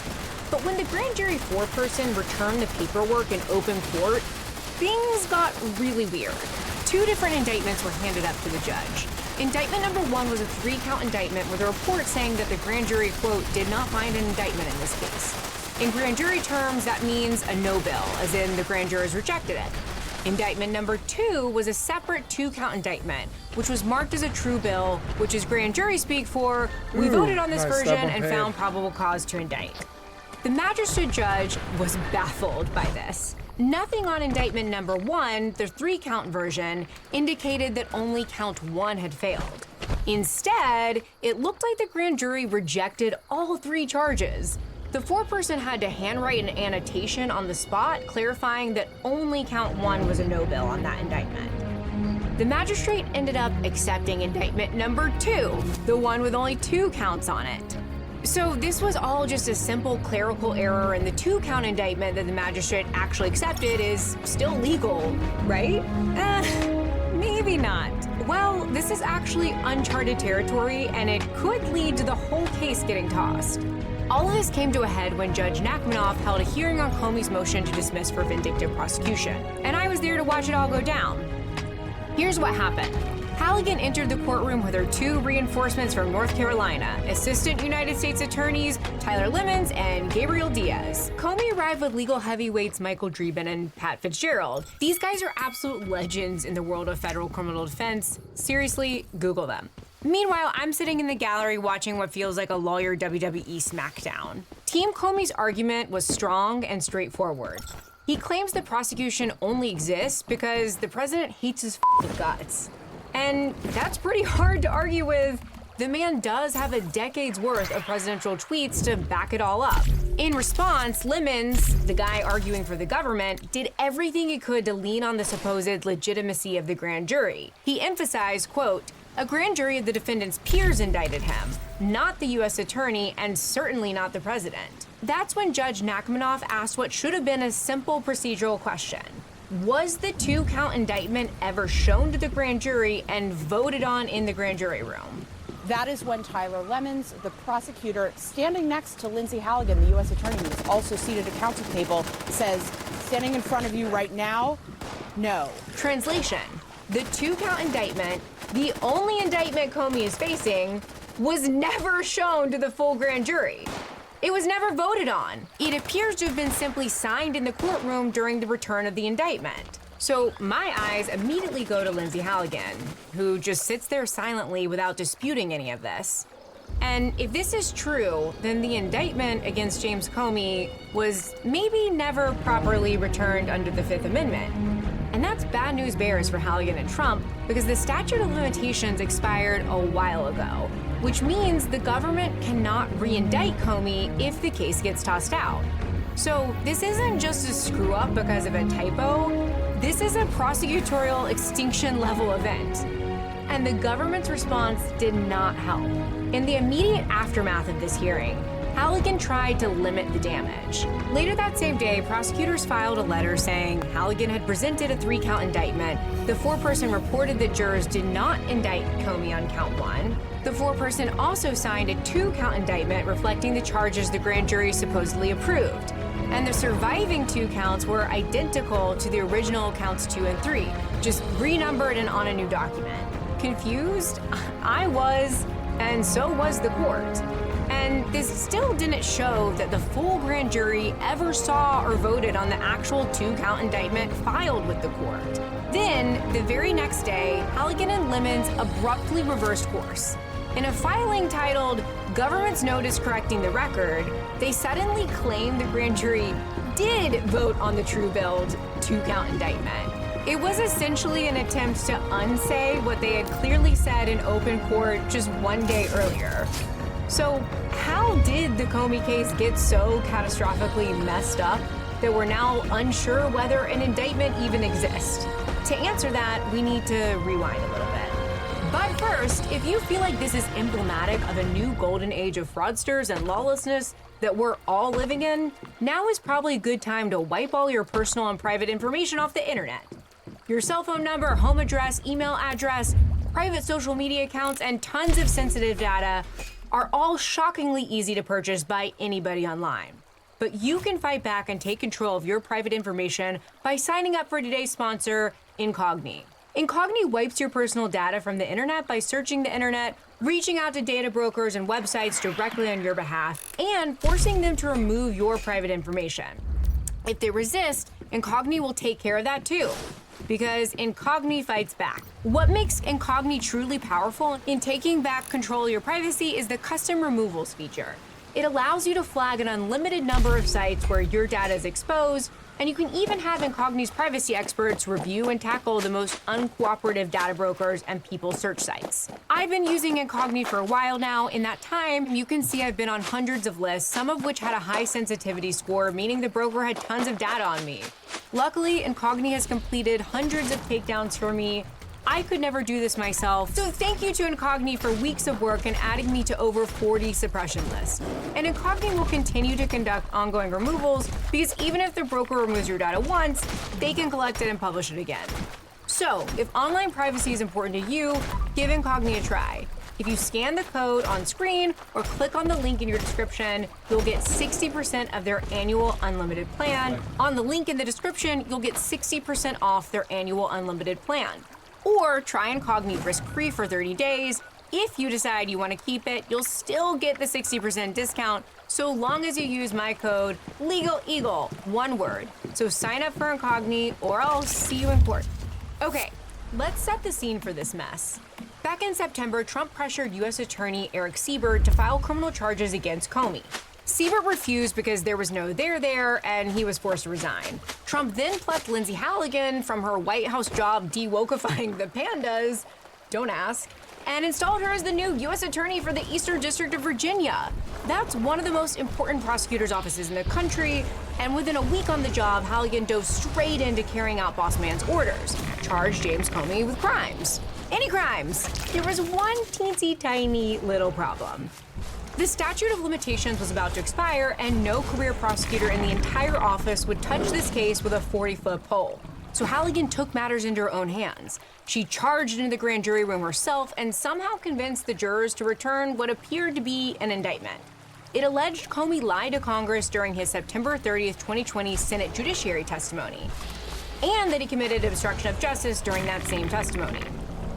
But when the grand jury foreperson returned the paperwork in open court, things got really weird. 2 different indictments were handed up to the judge. Indictment #1 was a 3-count indictment with a report saying that the grand jury, quote, did not find an indictment in this case. In grand jury terms, that means a no bill, as in the grand jurors rejected it. Indictment #2 was a separate 2-count indictment, which was marked as a true bill, which is grand jury speak for, we voted on this version and found probable cause to indict. The magistrate judge was baffled by this. Nothing on indictment #1, the 3-count version, indicated that only count 1 had failed. Instead, it looked like the grand jury rejected all 3 charges. The foreperson had to handwrite an annotation on the spot, clarifying that only count 1 was a no bill on that indictment. The magistrate ended up accepting indictment #2, the one with only 2 counts on it. So this was all just a simple clerical error, and the 2-count indictment that the magistrate actually accepted is still legal, right? Maybe not. Well, this is actually uncharted territory, and it could lead to the whole case getting tossed. All of this came to a head when Judge Nachmanoff held a hearing on Comey's motion to dismiss for vindictive prosecution, and I was there to watch it all go down. Here's what happened. Halligan entered the courtroom with her 2 reinforcements from North Carolina, Assistant United States Attorneys Tyler Lemons and Gabriel Diaz. Comey arrived with legal heavyweights Michael Dreeben and Pat Fitzgerald. These guys are absolute legends in the world of federal criminal defense. Seriously, Google them. Meanwhile, I'm sitting in the gallery watching what feels like a lawyer WWE smackdown. Team Comey's argument was strong and straightforward. He claims the prosecution only exists because the president hates his guts. And that's pretty hard to argue with. The man does have a decade's worth of presidential tweets to back it all up. In response, Lemons, the guy arguing for the government, did everything he could to lean on the supposed legitimacy of the grand jury. He emphasized, quote, "A grand jury of the defendant's peers indicted him, not the U.S. attorney and certainly not the president." That's when Judge Nachmanoff asked what should have been a simple procedural question. Was the 2-count indictment ever shown to the grand jury and voted on in the grand jury room? That is when Tyler Lemons, the prosecutor, standing next to Lindsay Halligan, the U.S. attorney, who is also seated at counsel table, says, standing in front of you right now, no. Translation: the 2-count indictment, the only indictment Comey is facing, was never shown to the full grand jury. It was never voted on. It appears to have been simply signed in the courtroom during the return of the indictment. So my eyes immediately go to Lindsay Halligan, who just sits there silently without disputing any of this. And if this is true, then the indictment against James Comey was maybe never properly returned under the Fifth Amendment. And that's bad news bears for Halligan and Trump, because the statute of limitations expired a while ago, which means the government cannot re-indict Comey if the case gets tossed out. So this isn't just a screw up because of a typo, this is a prosecutorial extinction level event. And the government's response did not help. In the immediate aftermath of this hearing, Halligan tried to limit the damage. Later that same day, prosecutors filed a letter saying Halligan had presented a 3-count indictment. The foreperson reported that jurors did not indict Comey on count 1. The foreperson also signed a 2-count indictment reflecting the charges the grand jury supposedly approved. And the surviving 2 counts were identical to the original counts 2 and 3, just renumbered and on a new document. Confused? I was, and so was the court. And this still didn't show that the full grand jury ever saw or voted on the actual 2-count indictment filed with the court. Then, the very next day, Halligan and Lemons abruptly reversed course. In a filing titled "Government's Notice Correcting the Record," they suddenly claimed the grand jury did vote on the true billed 2-count indictment. It was essentially an attempt to unsay what they had clearly said in open court just one day earlier. So how did the Comey case get so catastrophically messed up that we're now unsure whether an indictment even exists? To answer that, we need to rewind a little bit. But first, if you feel like this is emblematic of a new golden age of fraudsters and lawlessness that we're all living in, now is probably a good time to wipe all your personal and private information off the internet. Your cell phone number, home address, email address, private social media accounts, and tons of sensitive data are all shockingly easy to purchase by anybody online. But you can fight back and take control of your private information by signing up for today's sponsor, Incogni. Incogni wipes your personal data from the internet by searching the internet, reaching out to data brokers and websites directly on your behalf, and forcing them to remove your private information. If they resist, Incogni will take care of that too, because Incogni fights back. What makes Incogni truly powerful in taking back control of your privacy is the custom removals feature. It allows you to flag an unlimited number of sites where your data is exposed, and you can even have Incogni's privacy experts review and tackle the most uncooperative data brokers and people search sites. I've been using Incogni for a while now. In that time, you can see I've been on hundreds of lists, some of which had a high sensitivity score, meaning the broker had tons of data on me. Luckily, Incogni has completed hundreds of takedowns for me. I could never do this myself, so thank you to Incogni for weeks of work and adding me to over 40 suppression lists. And Incogni will continue to conduct ongoing removals because even if the broker removes your data once, they can collect it and publish it again. So, if online privacy is important to you, give Incogni a try. If you scan the code on screen or click on the link in your description, you'll get 60% of their annual unlimited plan. On the link in the description, you'll get 60% off their annual unlimited plan. Or try Incogni risk-free for 30 days. If you decide you want to keep it, you'll still get the 60% discount so long as you use my code LEGALEAGLE, one word. So sign up for Incogni or I'll see you in court. Okay, let's set the scene for this mess. Back in September, Trump pressured U.S. Attorney Eric Siebert to file criminal charges against Comey. Siebert refused because there was no there, and he was forced to resign. Trump then plucked Lindsay Halligan from her White House job de-wokifying the pandas, don't ask, and installed her as the new U.S. Attorney for the Eastern District of Virginia. That's one of the most important prosecutor's offices in the country, and within a week on the job, Halligan dove straight into carrying out boss man's orders, charged James Comey with crimes. Any crimes. There was one teensy tiny little problem. The statute of limitations was about to expire, and no career prosecutor in the entire office would touch this case with a 40-foot pole. So Halligan took matters into her own hands. She charged into the grand jury room herself and somehow convinced the jurors to return what appeared to be an indictment. It alleged Comey lied to Congress during his September 30th, 2020 Senate Judiciary testimony, and that he committed obstruction of justice during that same testimony.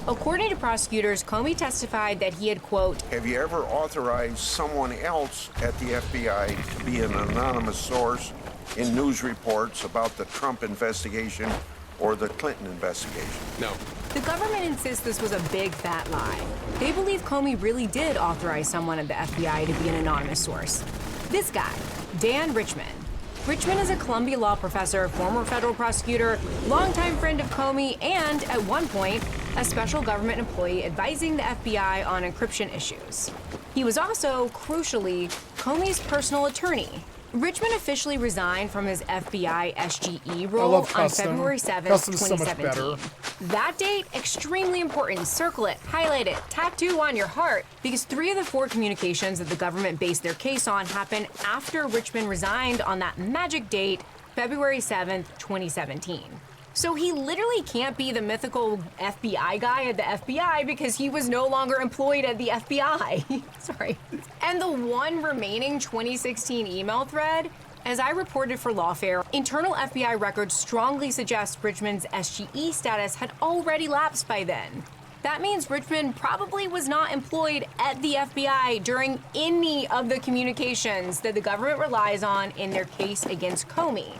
According to prosecutors, Comey testified that he had, quote, "Have you ever authorized someone else at the FBI to be an anonymous source in news reports about the Trump investigation or the Clinton investigation?" No. The government insists this was a big, fat lie. They believe Comey really did authorize someone at the FBI to be an anonymous source. This guy, Dan Richman. Richman is a Columbia Law professor, former federal prosecutor, longtime friend of Comey, and, at one point, a special government employee advising the FBI on encryption issues. He was also, crucially, Comey's personal attorney. Richman officially resigned from his FBI SGE role on February 7th, 2017. So That date, extremely important. Circle it, highlight it, tattoo on your heart, because 3 of the 4 communications that the government based their case on happened after Richman resigned on that magic date, February 7th, 2017. So he literally can't be the mythical FBI guy at the FBI because he was no longer employed at the FBI. Sorry. And the one remaining 2016 email thread, as I reported for Lawfare, internal FBI records strongly suggest Richman's SGE status had already lapsed by then. That means Richman probably was not employed at the FBI during any of the communications that the government relies on in their case against Comey.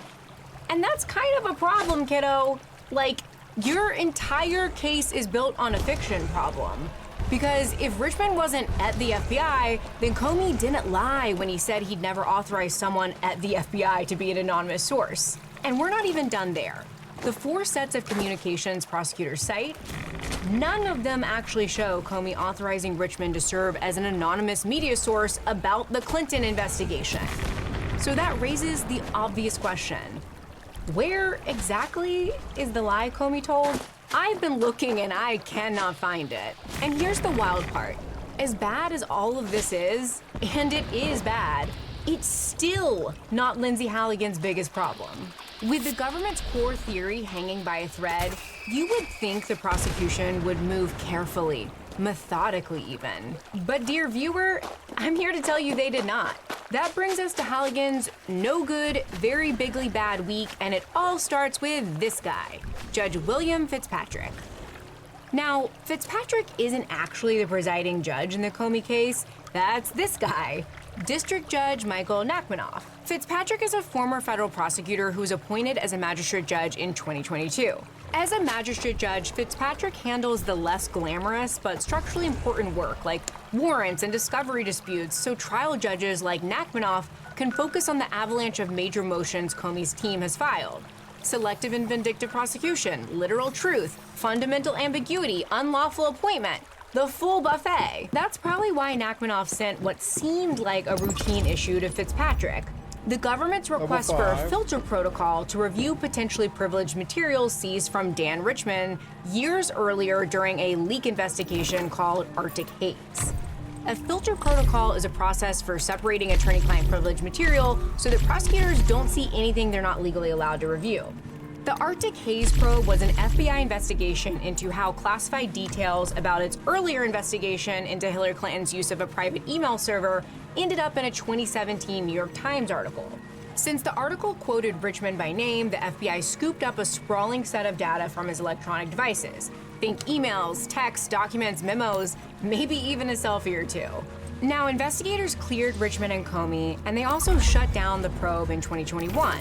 And that's kind of a problem, kiddo. Like, your entire case is built on a fiction problem. Because if Richman wasn't at the FBI, then Comey didn't lie when he said he'd never authorized someone at the FBI to be an anonymous source. And we're not even done there. The 4 sets of communications prosecutors cite, none of them actually show Comey authorizing Richman to serve as an anonymous media source about the Clinton investigation. So that raises the obvious question. Where exactly is the lie Comey told? I've been looking and I cannot find it. And here's the wild part. As bad as all of this is, and it is bad, it's still not Lindsay Halligan's biggest problem. With the government's core theory hanging by a thread, you would think the prosecution would move carefully, methodically even. But dear viewer, I'm here to tell you they did not. That brings us to Halligan's no good, very bigly bad week, and it all starts with this guy, Judge William Fitzpatrick. Now, Fitzpatrick isn't actually the presiding judge in the Comey case. That's this guy, District Judge Michael Nachmanoff. Fitzpatrick is a former federal prosecutor who was appointed as a magistrate judge in 2022. As a magistrate judge, Fitzpatrick handles the less glamorous but structurally important work like warrants and discovery disputes, so trial judges like Nachmanoff can focus on the avalanche of major motions Comey's team has filed. Selective and vindictive prosecution, literal truth, fundamental ambiguity, unlawful appointment, the full buffet. That's probably why Nachmanoff sent what seemed like a routine issue to Fitzpatrick. The government's request for a filter protocol to review potentially privileged materials seized from Dan Richman years earlier during a leak investigation called Arctic Haze. A filter protocol is a process for separating attorney-client privilege material so that prosecutors don't see anything they're not legally allowed to review. The Arctic Haze probe was an FBI investigation into how classified details about its earlier investigation into Hillary Clinton's use of a private email server ended up in a 2017 New York Times article. Since the article quoted Richman by name, the FBI scooped up a sprawling set of data from his electronic devices. Think emails, texts, documents, memos, maybe even a selfie or two. Now, investigators cleared Richmond and Comey, and they also shut down the probe in 2021.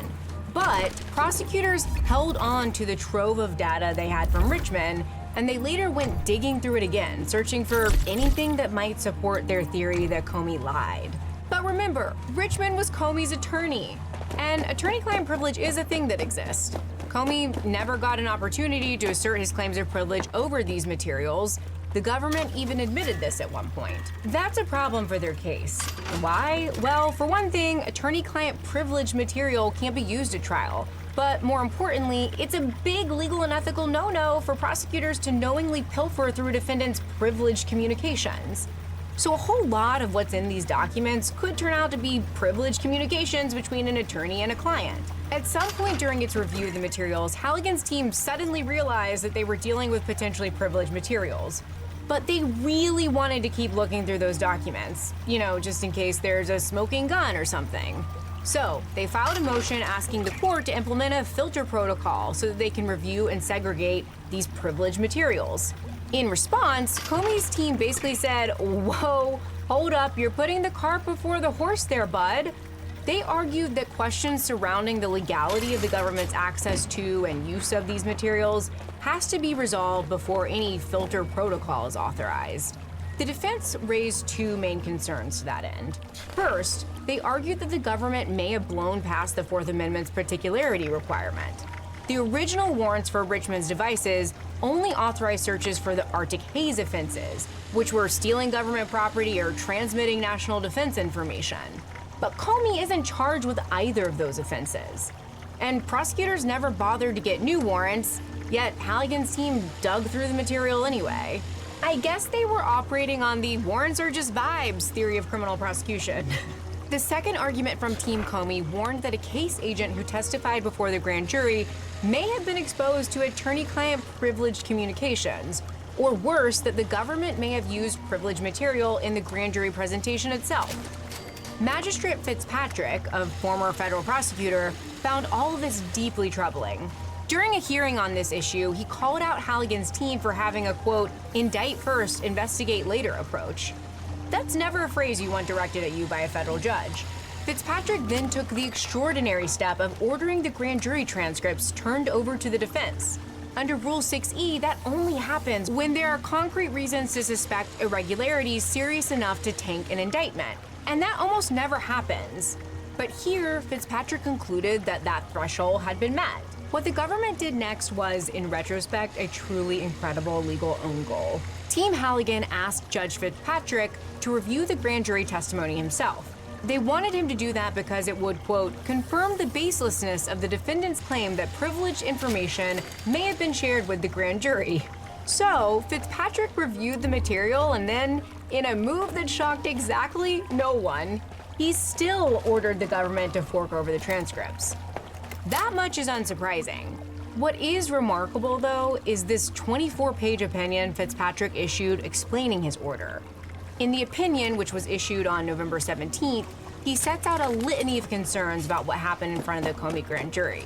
But prosecutors held on to the trove of data they had from Richmond, and they later went digging through it again, searching for anything that might support their theory that Comey lied. But remember, Richmond was Comey's attorney, and attorney-client privilege is a thing that exists. Comey never got an opportunity to assert his claims of privilege over these materials. The government even admitted this at one point. That's a problem for their case. Why? Well, for one thing, attorney-client privilege material can't be used at trial. But more importantly, it's a big legal and ethical no-no for prosecutors to knowingly pilfer through a defendant's privileged communications. So a whole lot of what's in these documents could turn out to be privileged communications between an attorney and a client. At some point during its review of the materials, Halligan's team suddenly realized that they were dealing with potentially privileged materials. But they really wanted to keep looking through those documents, just in case there's a smoking gun or something. So they filed a motion asking the court to implement a filter protocol so that they can review and segregate these privileged materials. In response, Comey's team basically said, "Whoa, hold up, you're putting the cart before the horse there, bud." They argued that questions surrounding the legality of the government's access to and use of these materials has to be resolved before any filter protocol is authorized. The defense raised two main concerns to that end. First, they argued that the government may have blown past the Fourth Amendment's particularity requirement. The original warrants for Richmond's devices only authorized searches for the Arctic Haze offenses, which were stealing government property or transmitting national defense information. But Comey isn't charged with either of those offenses. And prosecutors never bothered to get new warrants, yet Halligan's team dug through the material anyway. I guess they were operating on the warrants are just vibes theory of criminal prosecution. The second argument from Team Comey warned that a case agent who testified before the grand jury may have been exposed to attorney-client privileged communications, or worse, that the government may have used privileged material in the grand jury presentation itself. Magistrate Fitzpatrick, a former federal prosecutor, found all of this deeply troubling. During a hearing on this issue, he called out Halligan's team for having a, quote, indict first, investigate later approach. That's never a phrase you want directed at you by a federal judge. Fitzpatrick then took the extraordinary step of ordering the grand jury transcripts turned over to the defense. Under Rule 6E, that only happens when there are concrete reasons to suspect irregularities serious enough to taint an indictment. And that almost never happens. But here, Fitzpatrick concluded that that threshold had been met. What the government did next was, in retrospect, a truly incredible legal own goal. Team Halligan asked Judge Fitzpatrick to review the grand jury testimony himself. They wanted him to do that because it would, quote, confirm the baselessness of the defendant's claim that privileged information may have been shared with the grand jury. So, Fitzpatrick reviewed the material and then, in a move that shocked exactly no one, he still ordered the government to fork over the transcripts. That much is unsurprising. What is remarkable, though, is this 24-page opinion Fitzpatrick issued explaining his order. In the opinion, which was issued on November 17th, he sets out a litany of concerns about what happened in front of the Comey grand jury.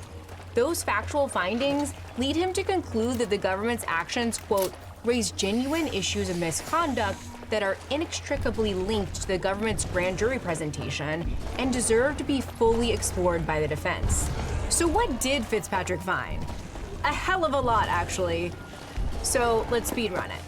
Those factual findings lead him to conclude that the government's actions, quote, raise genuine issues of misconduct that are inextricably linked to the government's grand jury presentation and deserve to be fully explored by the defense. So what did Fitzpatrick find? A hell of a lot, actually. So let's speedrun it.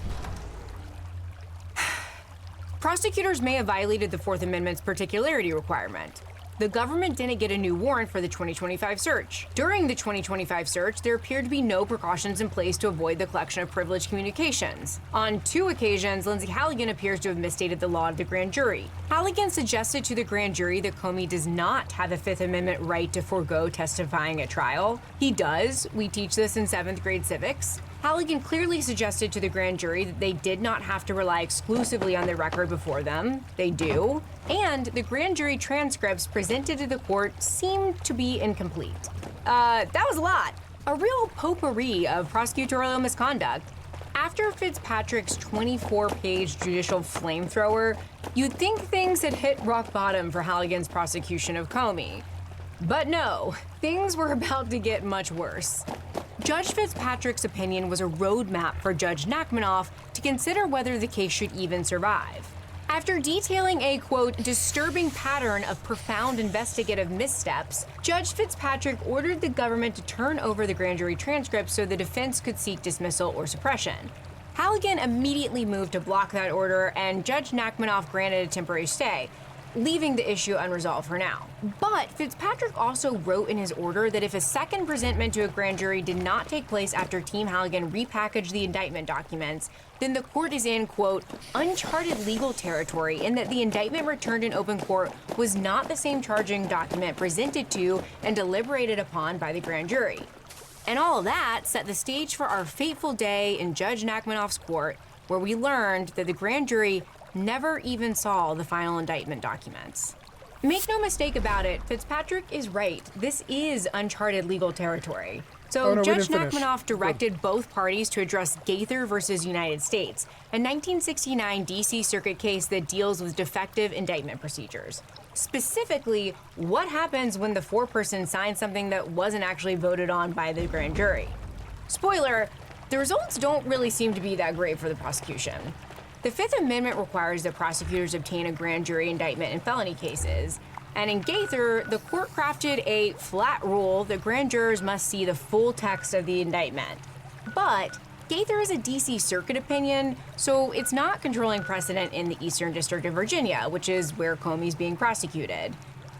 Prosecutors may have violated the Fourth Amendment's particularity requirement. The government didn't get a new warrant for the 2025 search. During the 2025 search, there appeared to be no precautions in place to avoid the collection of privileged communications. On 2 occasions, Lindsay Halligan appears to have misstated the law to the grand jury. Halligan suggested to the grand jury that Comey does not have a Fifth Amendment right to forego testifying at trial. He does. We teach this in 7th grade civics. Halligan clearly suggested to the grand jury that they did not have to rely exclusively on the record before them. They do. And the grand jury transcripts presented to the court seemed to be incomplete. That was a lot. A real potpourri of prosecutorial misconduct. After Fitzpatrick's 24-page judicial flamethrower, you'd think things had hit rock bottom for Halligan's prosecution of Comey. But no, things were about to get much worse. Judge Fitzpatrick's opinion was a roadmap for Judge Nachmanoff to consider whether the case should even survive. After detailing a, quote, disturbing pattern of profound investigative missteps, Judge Fitzpatrick ordered the government to turn over the grand jury transcripts so the defense could seek dismissal or suppression. Halligan immediately moved to block that order, and Judge Nachmanoff granted a temporary stay, leaving the issue unresolved for now. But Fitzpatrick also wrote in his order that if a second presentment to a grand jury did not take place after Team Halligan repackaged the indictment documents, then the court is in, quote, uncharted legal territory, and that the indictment returned in open court was not the same charging document presented to and deliberated upon by the grand jury. And all of that set the stage for our fateful day in Judge Nachmanoff's court, where we learned that the grand jury never even saw the final indictment documents. Make no mistake about it, Fitzpatrick is right. This is uncharted legal territory. So Judge Nachmanoff directed both parties to address Gaither versus United States, a 1969 D.C. Circuit case that deals with defective indictment procedures. Specifically, what happens when the foreperson signs something that wasn't actually voted on by the grand jury? Spoiler, the results don't really seem to be that great for the prosecution. The Fifth Amendment requires that prosecutors obtain a grand jury indictment in felony cases, and in Gaither, the court crafted a flat rule that grand jurors must see the full text of the indictment. But Gaither is a D.C. Circuit opinion, so it's not controlling precedent in the Eastern District of Virginia, which is where Comey's being prosecuted.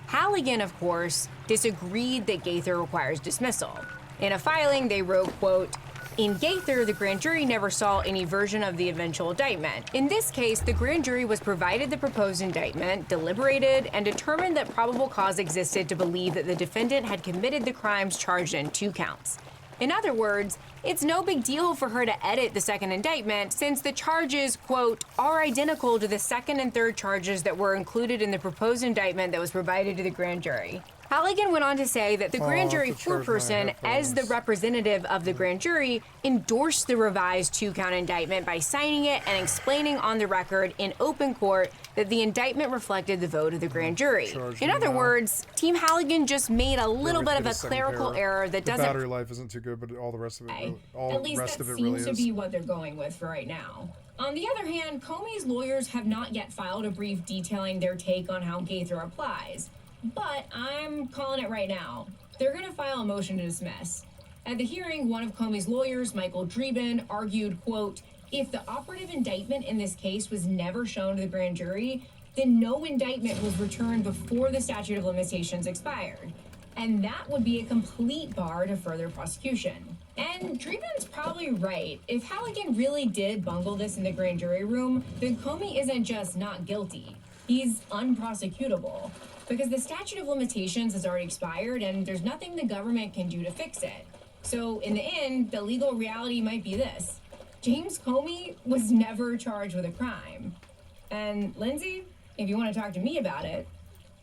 Halligan, of course, disagreed that Gaither requires dismissal. In a filing, they wrote, quote, in Gaither, the grand jury never saw any version of the eventual indictment. In this case, the grand jury was provided the proposed indictment, deliberated, and determined that probable cause existed to believe that the defendant had committed the crimes charged in 2 counts. In other words, it's no big deal for her to edit the second indictment since the charges, quote, are identical to the second and third charges that were included in the proposed indictment that was provided to the grand jury. Halligan went on to say that the grand jury foreperson, as the representative of the grand jury, endorsed the revised 2-count indictment by signing it and explaining on the record in open court that the indictment reflected the vote of the grand jury. In other words, Team Halligan just made a little bit of a clerical error that doesn't. The battery life isn't too good, but all the rest of it, At least that seems to be what they're going with for right now. On the other hand, Comey's lawyers have not yet filed a brief detailing their take on how Gaither applies. But I'm calling it right now. They're going to file a motion to dismiss. At the hearing, one of Comey's lawyers, Michael Dreeben, argued, quote, if the operative indictment in this case was never shown to the grand jury, then no indictment was returned before the statute of limitations expired. And that would be a complete bar to further prosecution. And Dreeben's probably right. If Halligan really did bungle this in the grand jury room, then Comey isn't just not guilty. He's unprosecutable. Because the statute of limitations has already expired and there's nothing the government can do to fix it. So in the end, the legal reality might be this. James Comey was never charged with a crime. And Lindsay, if you want to talk to me about it,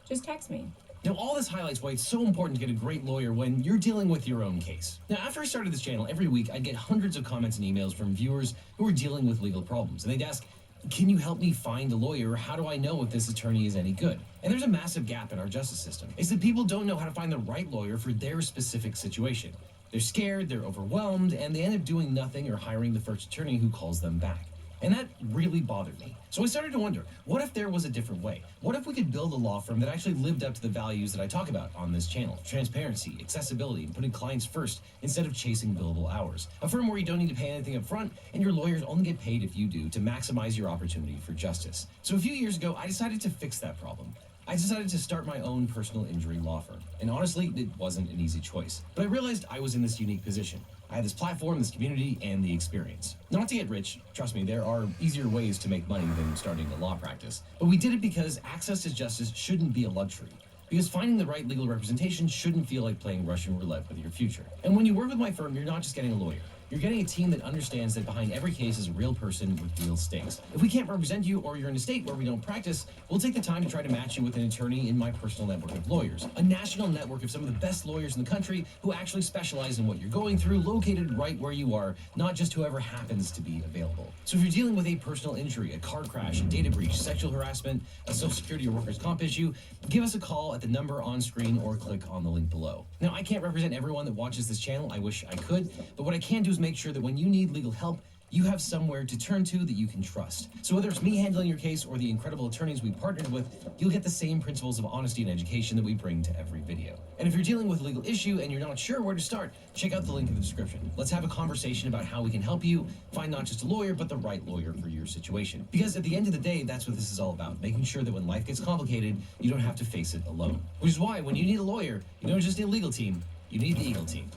just text me. Now, all this highlights why it's so important to get a great lawyer when you're dealing with your own case. Now, after I started this channel, every week I'd get hundreds of comments and emails from viewers who are dealing with legal problems. And they'd ask, can you help me find a lawyer? How do I know if this attorney is any good? And there's a massive gap in our justice system. It's that people don't know how to find the right lawyer for their specific situation. They're scared, they're overwhelmed, and they end up doing nothing or hiring the first attorney who calls them back. And that really bothered me. So I started to wonder, what if there was a different way? What if we could build a law firm that actually lived up to the values that I talk about on this channel? Transparency, accessibility, and putting clients first instead of chasing billable hours. A firm where you don't need to pay anything up front, and your lawyers only get paid if you do to maximize your opportunity for justice. So a few years ago, I decided to fix that problem. I decided to start my own personal injury law firm. And honestly, it wasn't an easy choice. But I realized I was in this unique position. I had this platform, this community, and the experience. Not to get rich, trust me, there are easier ways to make money than starting a law practice. But we did it because access to justice shouldn't be a luxury. Because finding the right legal representation shouldn't feel like playing Russian roulette with your future. And when you work with my firm, you're not just getting a lawyer. You're getting a team that understands that behind every case is a real person with real stakes. If we can't represent you or you're in a state where we don't practice, we'll take the time to try to match you with an attorney in my personal network of lawyers. A national network of some of the best lawyers in the country who actually specialize in what you're going through, located right where you are, not just whoever happens to be available. So if you're dealing with a personal injury, a car crash, a data breach, sexual harassment, a social security or workers' comp issue, give us a call at the number on screen or click on the link below. Now, I can't represent everyone that watches this channel. I wish I could, but what I can do is make sure that when you need legal help, you have somewhere to turn to that you can trust. So whether it's me handling your case or the incredible attorneys we partnered with, you'll get the same principles of honesty and education that we bring to every video. And if you're dealing with a legal issue and you're not sure where to start, check out the link in the description. Let's have a conversation about how we can help you find not just a lawyer, but the right lawyer for your situation. Because at the end of the day, that's what this is all about, making sure that when life gets complicated, you don't have to face it alone. Which is why when you need a lawyer, you don't just need a legal team, you need the Eagle team.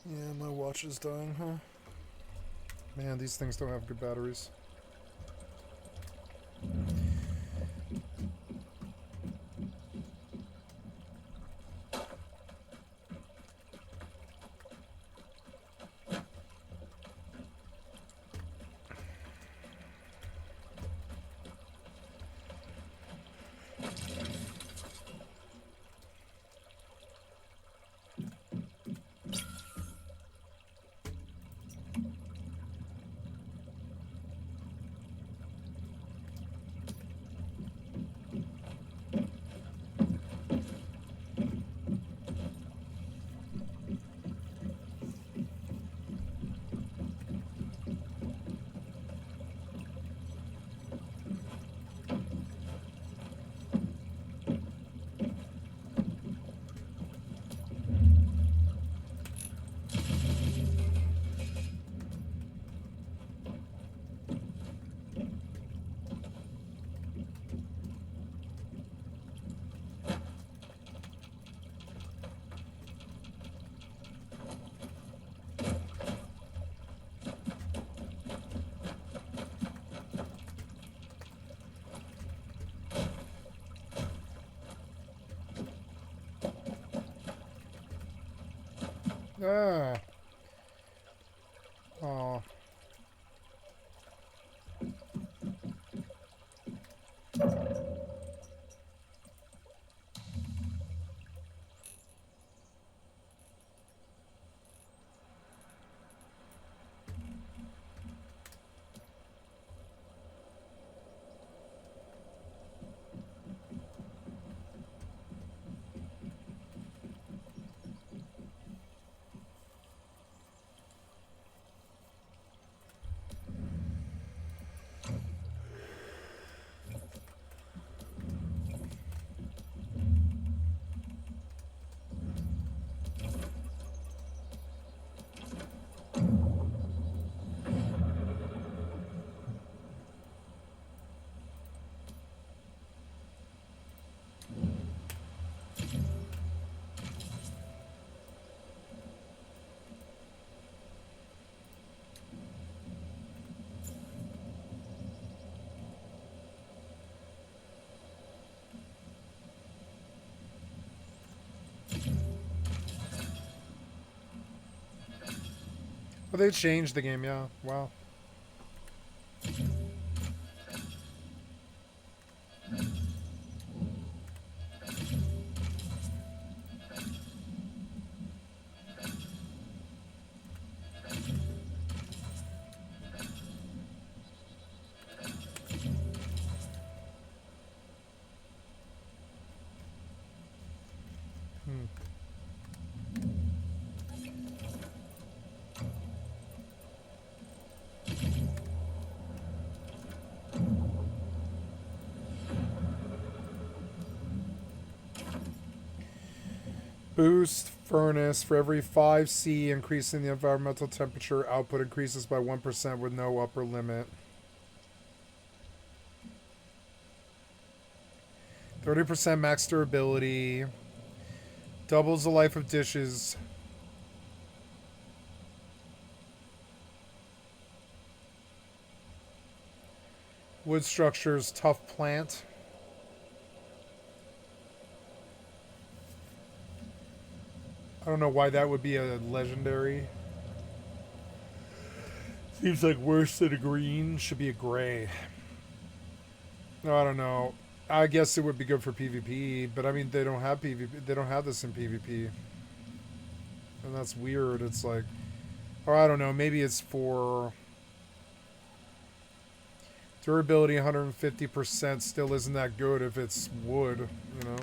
Yeah, my watch is dying, huh? Man, these things don't have good batteries. Ah. Oh. Well, they changed the game, yeah. Wow. Boost furnace. For every 5C increase in the environmental temperature, output increases by 1% with no upper limit. 30% max durability. Doubles the life of dishes. Wood structures, tough plant. I don't know why that would be a legendary. Seems like worse than a green. Should be a gray. No, I don't know. I guess it would be good for PvP, but I mean, they don't have PvP. They don't have this in PvP. And that's weird. It's like, or I don't know. Maybe it's for durability 150% still isn't that good if it's wood, you know?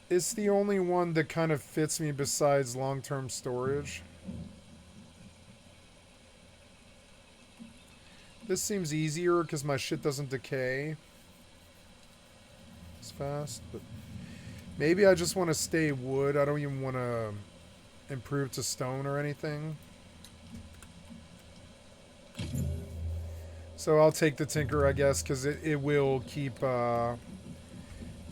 It's the only one that kind of fits me besides long-term storage. This seems easier because my shit doesn't decay as fast, but maybe I just want to stay wood. I don't even want to improve to stone or anything. So I'll take the tinker, I guess, because it will keep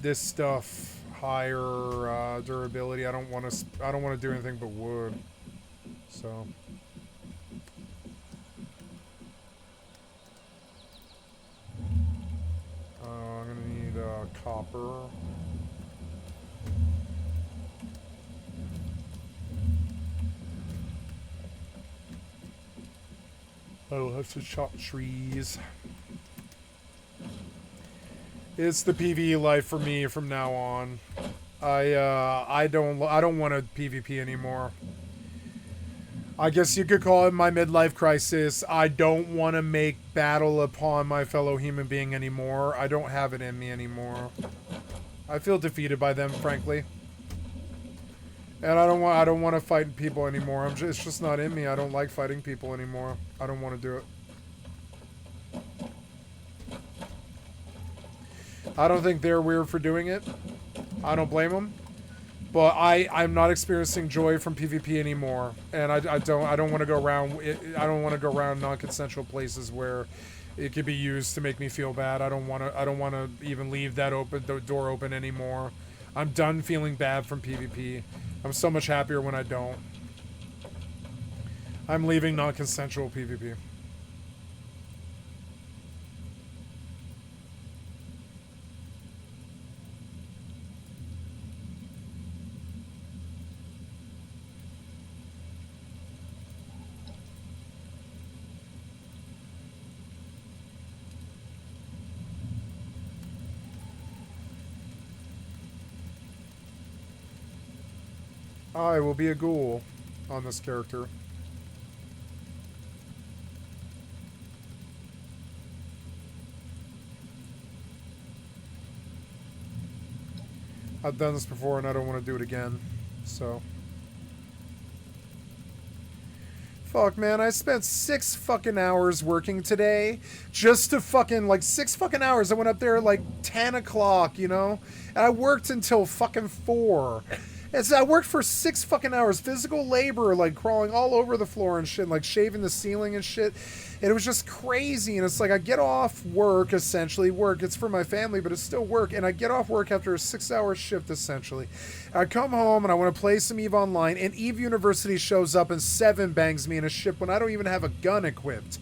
this stuff higher durability. I don't want to do anything but wood. So I'm gonna need copper. I'll have to chop trees. It's the PvE life for me from now on. I don't want to PvP anymore. I guess you could call it my midlife crisis. I don't want to make battle upon my fellow human being anymore. I don't have it in me anymore. I feel defeated by them, frankly. And I don't want to fight people anymore. It's just not in me. I don't like fighting people anymore. I don't want to do it. I don't think they're weird for doing it. I don't blame them. But I'm not experiencing joy from PvP anymore, and I don't want to go around. I don't want to go around non-consensual places where it could be used to make me feel bad. I don't want to even leave that door open anymore. I'm done feeling bad from PvP. I'm so much happier when I don't. I'm leaving non-consensual PvP. I will be a ghoul on this character. I've done this before and I don't want to do it again, so. Fuck, man, I spent 6 fucking hours working today just to fucking, like, 6 fucking hours. I went up there at, like, 10 o'clock, you know? And I worked until fucking 4. And so I worked for 6 fucking hours, physical labor, like crawling all over the floor and shit, like shaving the ceiling and shit. And it was just crazy. And it's like I get off work, essentially. Work, it's for my family, but it's still work. And I get off work after a 6-hour shift, essentially. I come home and I want to play some EVE Online. And EVE University shows up and 7 bangs me in a ship when I don't even have a gun equipped.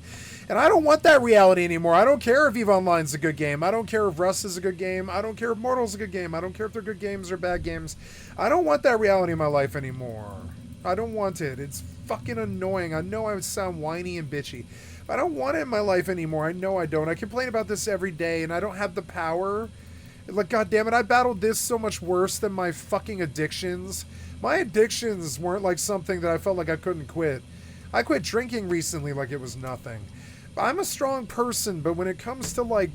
And I don't want that reality anymore. I don't care if EVE Online's a good game. I don't care if Rust is a good game. I don't care if Mortal's a good game. I don't care if they're good games or bad games. I don't want that reality in my life anymore. I don't want it. It's fucking annoying. I know I sound whiny and bitchy. But I don't want it in my life anymore. I know I don't. I complain about this every day, and I don't have the power. Like, goddammit, I battled this so much worse than my fucking addictions. My addictions weren't like something that I felt like I couldn't quit. I quit drinking recently like it was nothing. I'm a strong person, but when it comes to like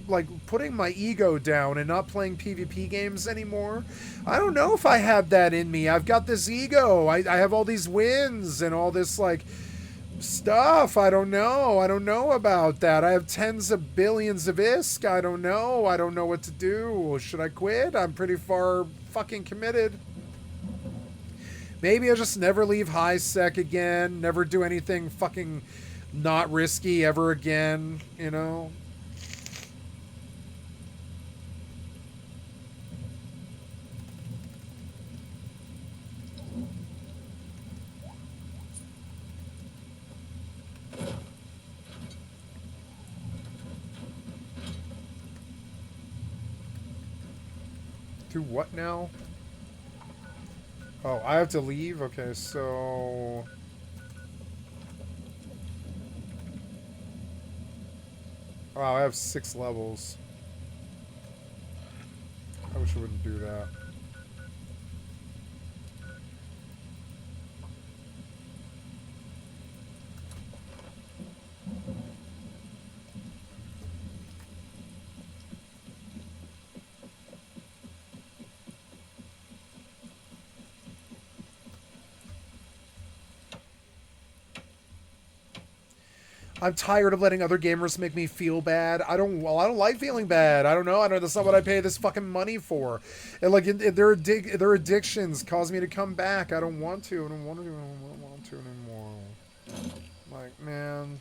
putting my ego down and not playing PvP games anymore, I don't know if I have that in me. I've got this ego. I have all these wins and all this like stuff. I don't know. I don't know about that. I have tens of billions of ISK. I don't know. I don't know what to do. Should I quit? I'm pretty far fucking committed. Maybe I'll just never leave high sec again. Never do anything fucking not risky ever again, you know? Do what now? Oh, I have to leave? Okay, so... Wow, I have 6 levels. I wish I wouldn't do that. I'm tired of letting other gamers make me feel bad. I don't like feeling bad. I don't know. That's not what I pay this fucking money for. And like, their addictions cause me to come back. I don't want to. I don't want to anymore. Like, man.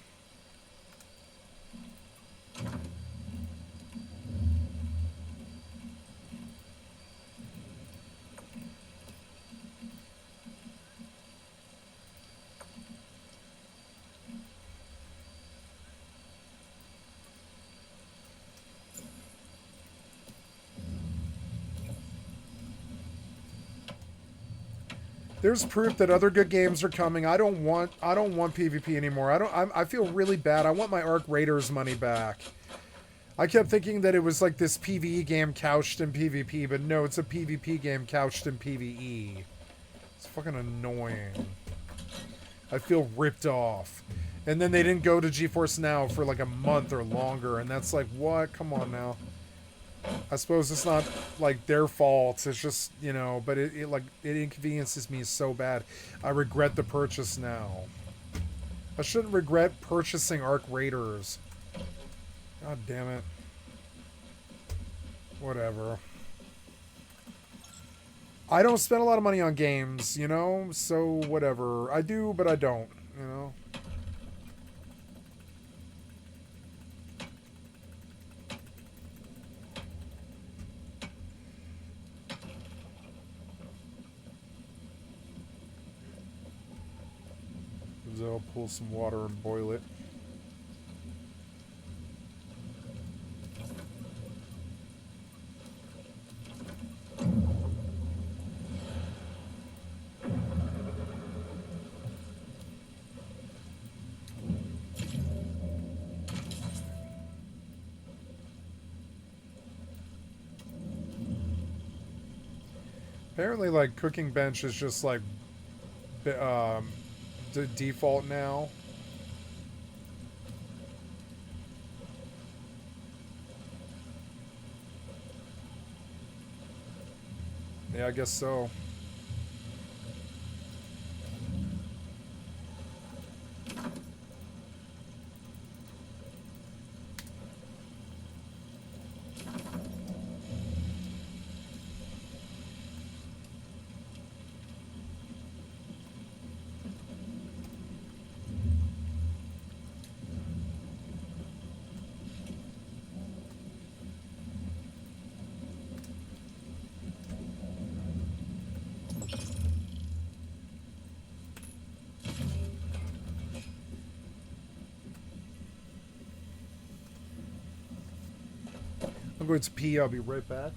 There's proof that other good games are coming. I don't want PvP anymore. I feel really bad. I want my Arc Raiders money back. I kept thinking that it was like this PvE game couched in PvP, but no, it's a PvP game couched in PvE. It's fucking annoying. I feel ripped off. And then they didn't go to GeForce Now for like a month or longer, and that's like, what? Come on now. I suppose it's not like their fault. It's just, you know, but it inconveniences me so bad. I regret the purchase now. I shouldn't regret purchasing Arc Raiders. God damn it. Whatever. I don't spend a lot of money on games, you know, so whatever. I do, but I don't, you know. I'll pull some water and boil it. Apparently, like, Cooking Bench is just, like, default now. Yeah, I guess so. I'm going to pee. I'll be right back.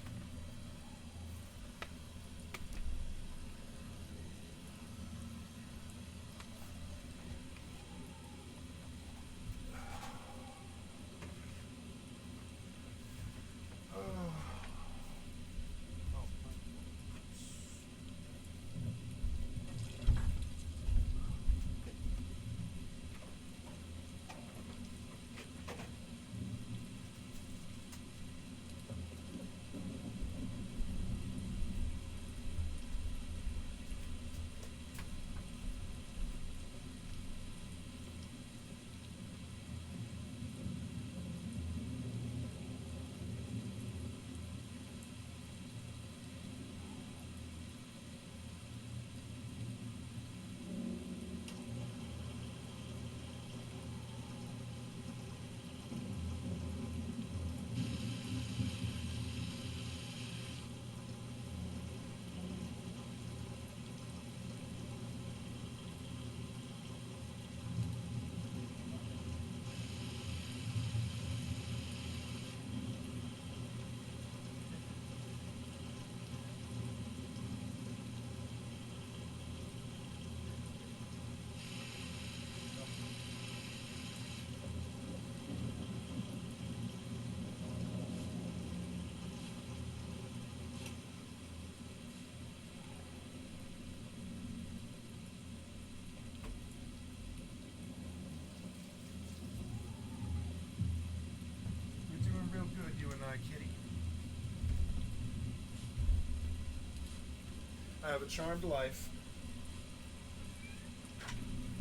I have a charmed life.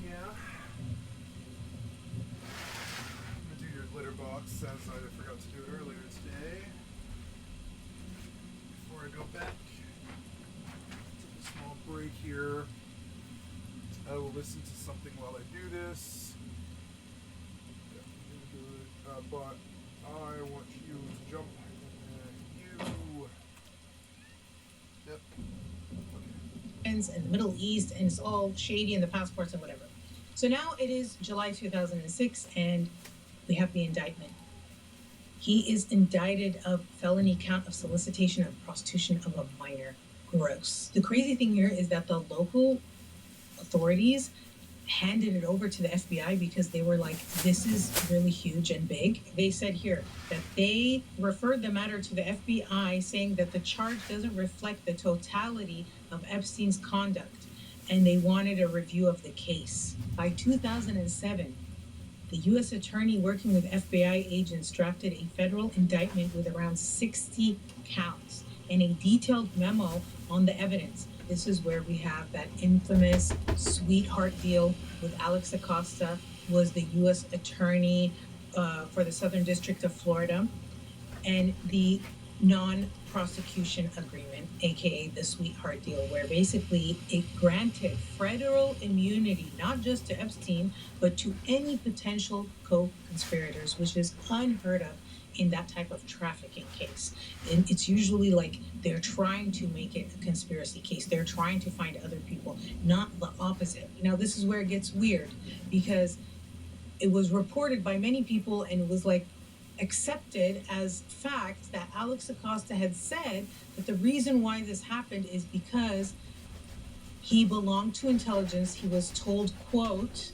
Yeah. I'm gonna do your glitter box as I forgot to do it earlier today. Before I go back, take a small break here. I will listen to something while I do this. But I want you to jump. Yep. And the Middle East, and it's all shady, and the passports and whatever. So now it is July 2006, and we have the indictment. He is indicted of felony count of solicitation of prostitution of a minor. Gross. The crazy thing here is that the local authorities handed it over to the FBI because they were like, this is really huge and big. They said here that they referred the matter to the FBI, saying that the charge doesn't reflect the totality of Epstein's conduct, and they wanted a review of the case. By 2007, the U.S. attorney working with FBI agents drafted a federal indictment with around 60 counts and a detailed memo on the evidence. This is where we have that infamous sweetheart deal with Alex Acosta, who was the U.S. attorney for the Southern District of Florida, and the non-prosecution agreement, aka the sweetheart deal, where basically it granted federal immunity, not just to Epstein, but to any potential co-conspirators, which is unheard of in that type of trafficking case. And it's usually like they're trying to make it a conspiracy case. They're trying to find other people, not the opposite. Now, this is where it gets weird, because it was reported by many people, and it was like accepted as fact that Alex Acosta had said that the reason why this happened is because he belonged to intelligence. He was told, quote,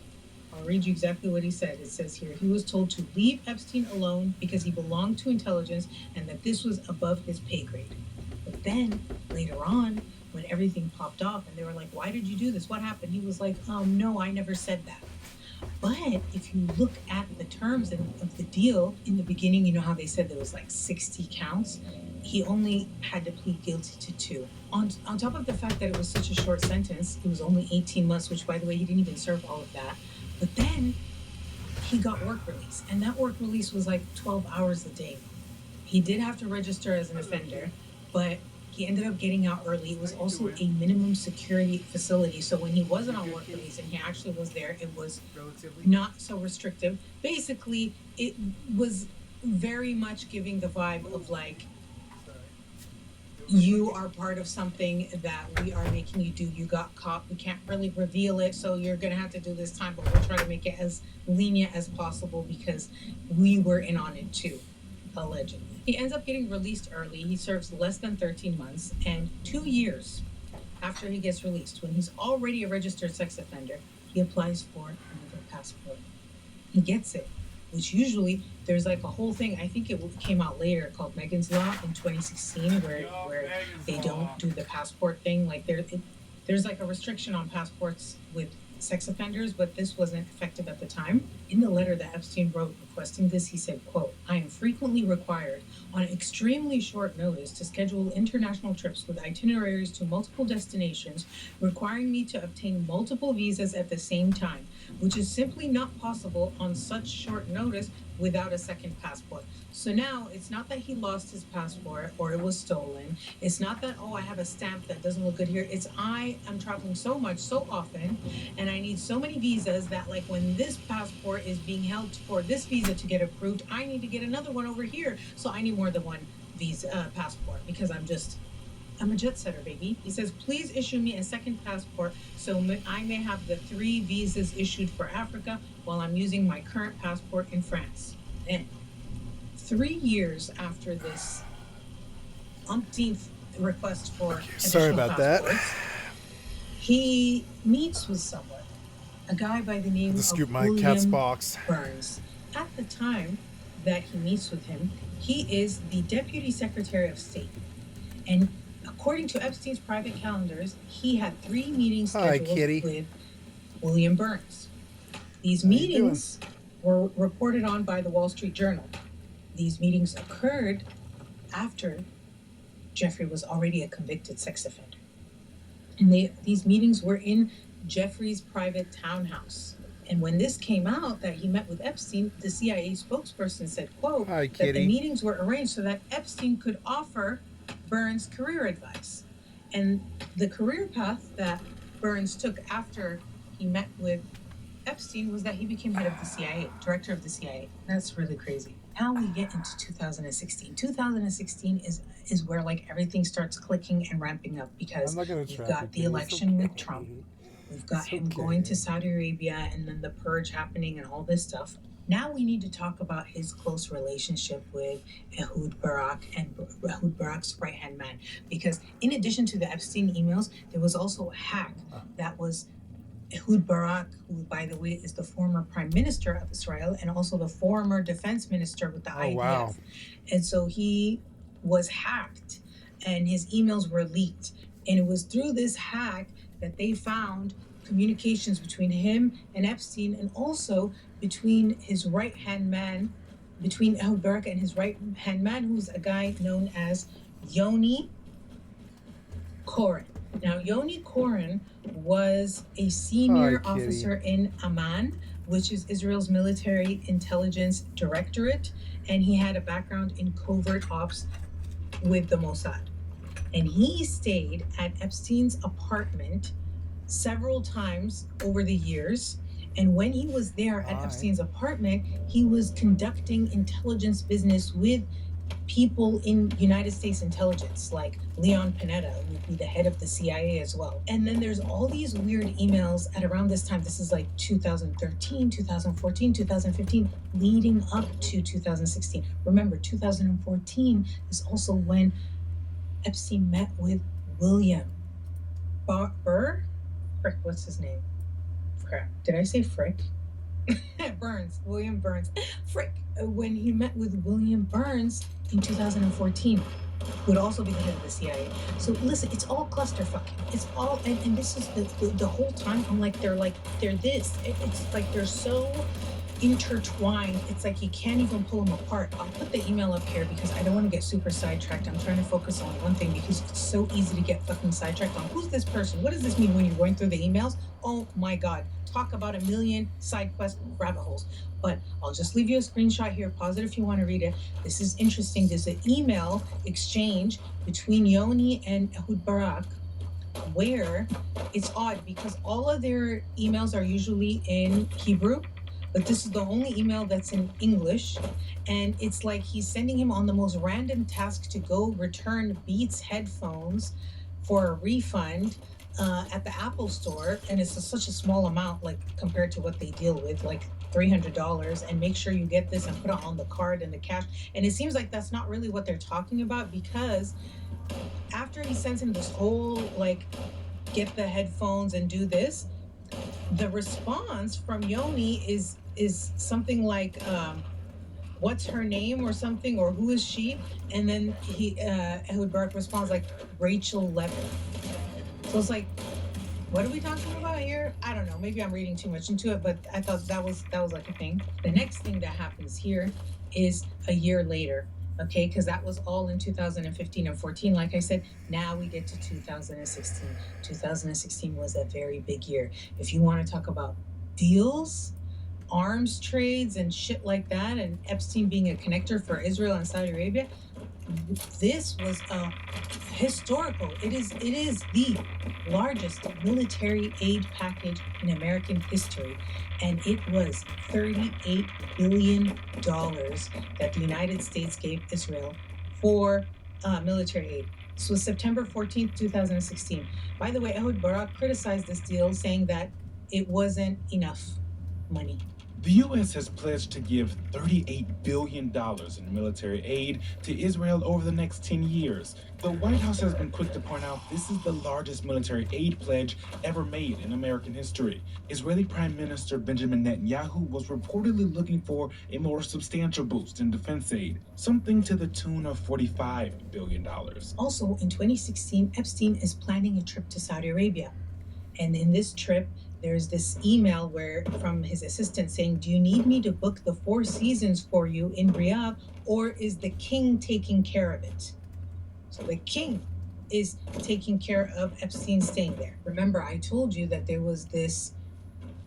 I'll read you exactly what he said. It says here, he was told to leave Epstein alone because he belonged to intelligence and that this was above his pay grade. But then later on, when everything popped off and they were like, why did you do this? What happened? He was like, no, I never said that. But if you look at the terms of the deal in the beginning, you know how they said there was like 60 counts? He only had to plead guilty to 2. On top of the fact that it was such a short sentence, it was only 18 months, which, by the way, he didn't even serve all of that. But then he got work release, and that work release was like 12 hours a day. He did have to register as an offender, but he ended up getting out early. It was also a minimum security facility, so when he wasn't on work release and he actually was there, it was not so restrictive. Basically, it was very much giving the vibe of like, you are part of something that we are making you do. You got caught. We can't really reveal it, so you're going to have to do this time, but we'll try to make it as lenient as possible because we were in on it too, allegedly. He ends up getting released early. He serves less than 13 months, and 2 years after he gets released, when he's already a registered sex offender, he applies for another passport. He gets it, which usually there's like a whole thing. I think it came out later called Megan's Law in 2016, where they don't do the passport thing. Like there's like a restriction on passports with sex offenders, but this wasn't effective at the time. In the letter that Epstein wrote requesting this, he said, quote, I am frequently required on extremely short notice to schedule international trips with itineraries to multiple destinations, requiring me to obtain multiple visas at the same time, which is simply not possible on such short notice without a second passport. So now it's not that he lost his passport or it was stolen. It's not that, oh, I have a stamp that doesn't look good here. It's I am traveling so much, so often, and I need so many visas that like when this passport is being held for this visa to get approved, I need to get another one over here. So I need more than one visa passport because I'm a jet setter, baby. He says, please issue me a second passport so I may have the 3 visas issued for Africa while I'm using my current passport in France. Then, 3 years after this umpteenth request for sorry about passports, that. He meets with someone, a guy by the name of Scoop my William cat's box. Burns. At the time that he meets with him, he is the Deputy Secretary of State. And according to Epstein's private calendars, he had 3 meetings scheduled with William Burns. These meetings were reported on by the Wall Street Journal. These meetings occurred after Jeffrey was already a convicted sex offender. And these meetings were in Jeffrey's private townhouse. And when this came out that he met with Epstein, the CIA spokesperson said, quote, that the meetings were arranged so that Epstein could offer Burns career advice. And the career path that Burns took after he met with Epstein was that he became head of the CIA, director of the CIA. That's really crazy. Now we get into 2016. 2016 is where like everything starts clicking and ramping up because we've got the election with Trump. We've got him going to Saudi Arabia and then the purge happening and all this stuff. Now we need to talk about his close relationship with Ehud Barak and Ehud Barak's right-hand man. Because in addition to the Epstein emails, there was also a hack that was Ehud Barak, who, by the way, is the former prime minister of Israel and also the former defense minister with the IDF. Wow. And so he was hacked and his emails were leaked. And it was through this hack that they found communications between him and Epstein and also between his right-hand man, between Ehud Barak and his right-hand man, who's a guy known as Yoni Koren. Now, Yoni Koren was a senior officer in Amman, which is Israel's military intelligence directorate, and he had a background in covert ops with the Mossad. And he stayed at Epstein's apartment several times over the years. And when he was there at Epstein's apartment, he was conducting intelligence business with people in United States intelligence, like Leon Panetta, who would be the head of the CIA as well. And then there's all these weird emails at around this time. This is like 2013, 2014, 2015, leading up to 2016. Remember, 2014 is also when Epstein met with William Burr? Frick, what's his name? Crap, did I say Frick? Burns, William Burns. Frick, when he met with William Burns in 2014, who would also be the head of the CIA. So listen, it's all clusterfucking. It's all, and this is the whole time I'm like, they're this. It's like they're so intertwined. It's like you can't even pull them apart. I'll put the email up here because I don't want to get super sidetracked. I'm trying to focus on one thing because it's so easy to get fucking sidetracked on who's this person? What does this mean when you're going through the emails? Oh my God. Talk about a million side quest rabbit holes. But I'll just leave you a screenshot here. Pause it if you want to read it. This is interesting. There's an email exchange between Yoni and Ehud Barak where it's odd because all of their emails are usually in Hebrew, but this is the only email that's in English. And it's like he's sending him on the most random task to go return Beats headphones for a refund at the Apple store. And it's such a small amount, like compared to what they deal with, like $300, and make sure you get this and put it on the card and the cash. And it seems like that's not really what they're talking about because after he sends him this whole, like, get the headphones and do this, the response from Yoni is something like, what's her name or something, or who is she? And then Ehud Barak responds like, Rachel Levin. So it's like, what are we talking about here? I don't know. Maybe I'm reading too much into it, but I thought that was like a thing. The next thing that happens here is a year later, okay? Because that was all in 2015 and 14. Like I said, now we get to 2016. 2016 was a very big year. If you want to talk about deals, arms trades, and shit like that, and Epstein being a connector for Israel and Saudi Arabia, this was historical. It is the largest military aid package in American history, and it was $38 billion that the United States gave Israel for military aid. This was September 14th, 2016. By the way, Ehud Barak criticized this deal, saying that it wasn't enough money. The U.S. has pledged to give $38 billion in military aid to Israel over the next 10 years. The White House has been quick to point out this is the largest military aid pledge ever made in American history. Israeli Prime Minister Benjamin Netanyahu was reportedly looking for a more substantial boost in defense aid, something to the tune of $45 billion. Also, in 2016, Epstein is planning a trip to Saudi Arabia. And in this trip, there's this email from his assistant saying, do you need me to book the Four Seasons for you in Riyadh, or is the king taking care of it? So the king is taking care of Epstein staying there. Remember, I told you that there was this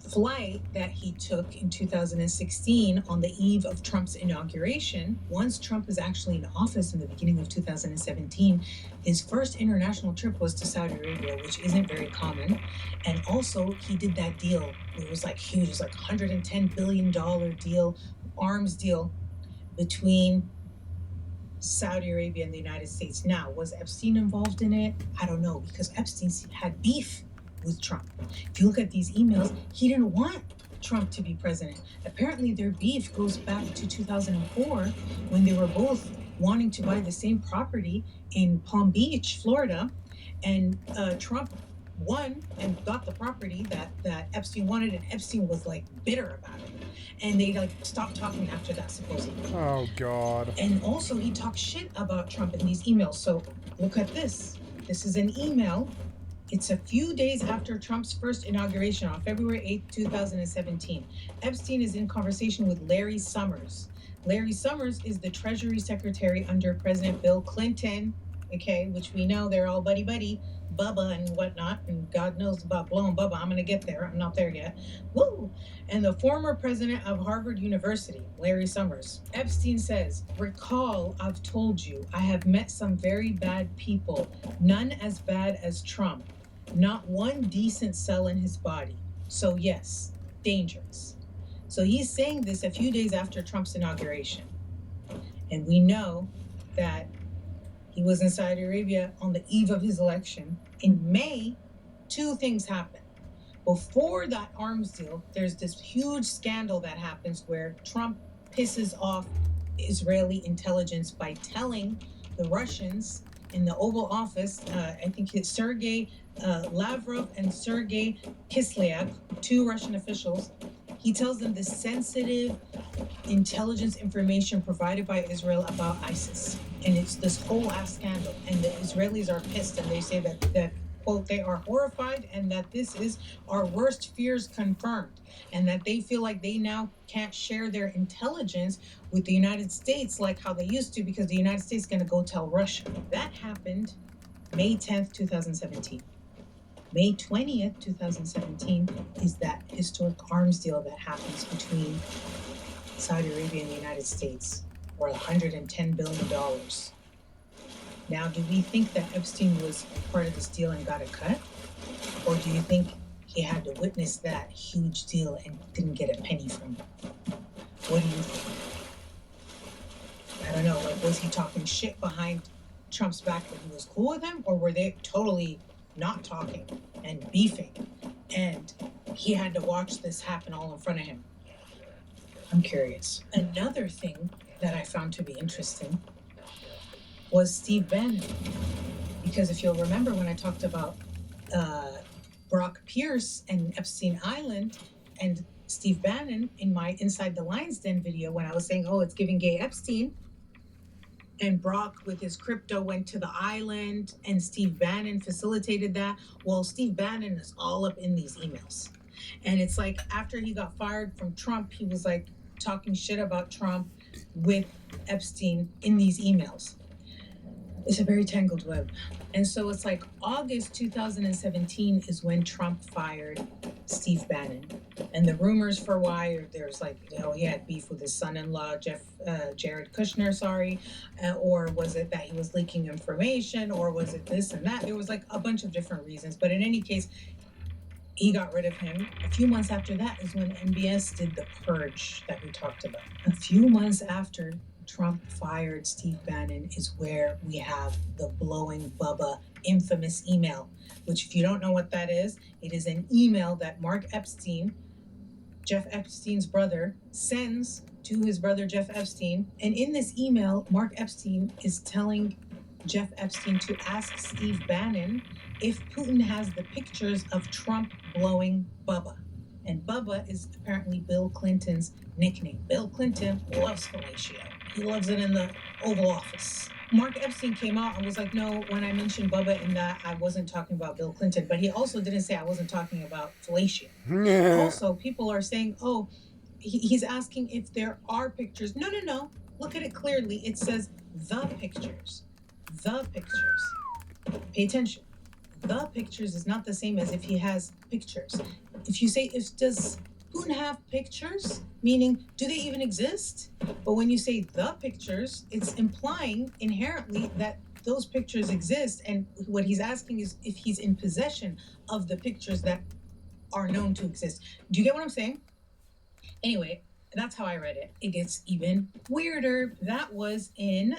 flight that he took in 2016 on the eve of Trump's inauguration. Once Trump was actually in office in the beginning of 2017, his first international trip was to Saudi Arabia, which isn't very common. And also, he did that deal. It was like huge. It was like $110 billion deal, arms deal between Saudi Arabia and the United States. Now, was Epstein involved in it? I don't know, because Epstein had beef with Trump. If you look at these emails, he didn't want Trump to be president. Apparently, their beef goes back to 2004 when they were both wanting to buy the same property in Palm Beach, Florida, and Trump won and got the property that Epstein wanted, and Epstein was like bitter about it. And they like stopped talking after that, supposedly. Oh, God. And also, he talked shit about Trump in these emails. So look at this. This is an email. It's a few days after Trump's first inauguration on February 8, 2017. Epstein is in conversation with Larry Summers. Larry Summers is the Treasury Secretary under President Bill Clinton, okay, which we know they're all buddy-buddy, Bubba and whatnot, and God knows about blowing Bubba. I'm going to get there. I'm not there yet. Woo! And the former president of Harvard University, Larry Summers. Epstein says, "Recall, I've told you, I have met some very bad people, none as bad as Trump. Not one decent cell in his body. So yes, dangerous." So he's saying this a few days after Trump's inauguration. And we know that he was in Saudi Arabia on the eve of his election. In May, two things happened. Before that arms deal, there's this huge scandal that happens where Trump pisses off Israeli intelligence by telling the Russians in the Oval Office, I think it's Sergei Lavrov and Sergei Kislyak, two Russian officials. He tells them the sensitive intelligence information provided by Israel about ISIS. And it's this whole ass scandal. And the Israelis are pissed, and they say that, quote, they are horrified and that this is our worst fears confirmed, and that they feel like they now can't share their intelligence with the United States like how they used to, because the United States is going to go tell Russia. That happened May 10th, 2017. May 20th, 2017 is that historic arms deal that happens between Saudi Arabia and the United States, worth $110 billion. Now, do we think that Epstein was part of this deal and got a cut? Or do you think he had to witness that huge deal and didn't get a penny from it? What do you think? I don't know, like, was he talking shit behind Trump's back when he was cool with him? Or were they totally not talking and beefing, and he had to watch this happen all in front of him? I'm curious. Another thing that I found to be interesting was Steve Bannon. Because if you'll remember when I talked about Brock Pierce and Epstein Island and Steve Bannon in my Inside the Lion's Den video, when I was saying, oh, it's giving gay Epstein, and Brock with his crypto went to the island and Steve Bannon facilitated that. Well, Steve Bannon is all up in these emails. And it's like after he got fired from Trump, he was like talking shit about Trump with Epstein in these emails. It's a very tangled web. And so it's like August 2017 is when Trump fired Steve Bannon. And the rumors for why, there's like, you know, he had beef with his son-in-law, Jared Kushner, or was it that he was leaking information, or was it this and that? There was like a bunch of different reasons. But in any case, he got rid of him. A few months after that is when MBS did the purge that we talked about. A few months after Trump fired Steve Bannon is where we have the blowing Bubba infamous email, which if you don't know what that is, it is an email that Mark Epstein, Jeff Epstein's brother, sends to his brother Jeff Epstein. And in this email, Mark Epstein is telling Jeff Epstein to ask Steve Bannon if Putin has the pictures of Trump blowing Bubba. And Bubba is apparently Bill Clinton's nickname. Bill Clinton loves fellatio. He loves it in the Oval Office. Mark Epstein came out and was like, no, when I mentioned Bubba in that, I wasn't talking about Bill Clinton. But he also didn't say I wasn't talking about fellatio. Also, people are saying, oh, he's asking if there are pictures. No. Look at it clearly. It says the pictures. The pictures. Pay attention. The pictures is not the same as if he has pictures. If you say, does Putin have pictures? Meaning, do they even exist? But when you say the pictures, it's implying inherently that those pictures exist. And what he's asking is if he's in possession of the pictures that are known to exist. Do you get what I'm saying? Anyway, that's how I read it. It gets even weirder. That was in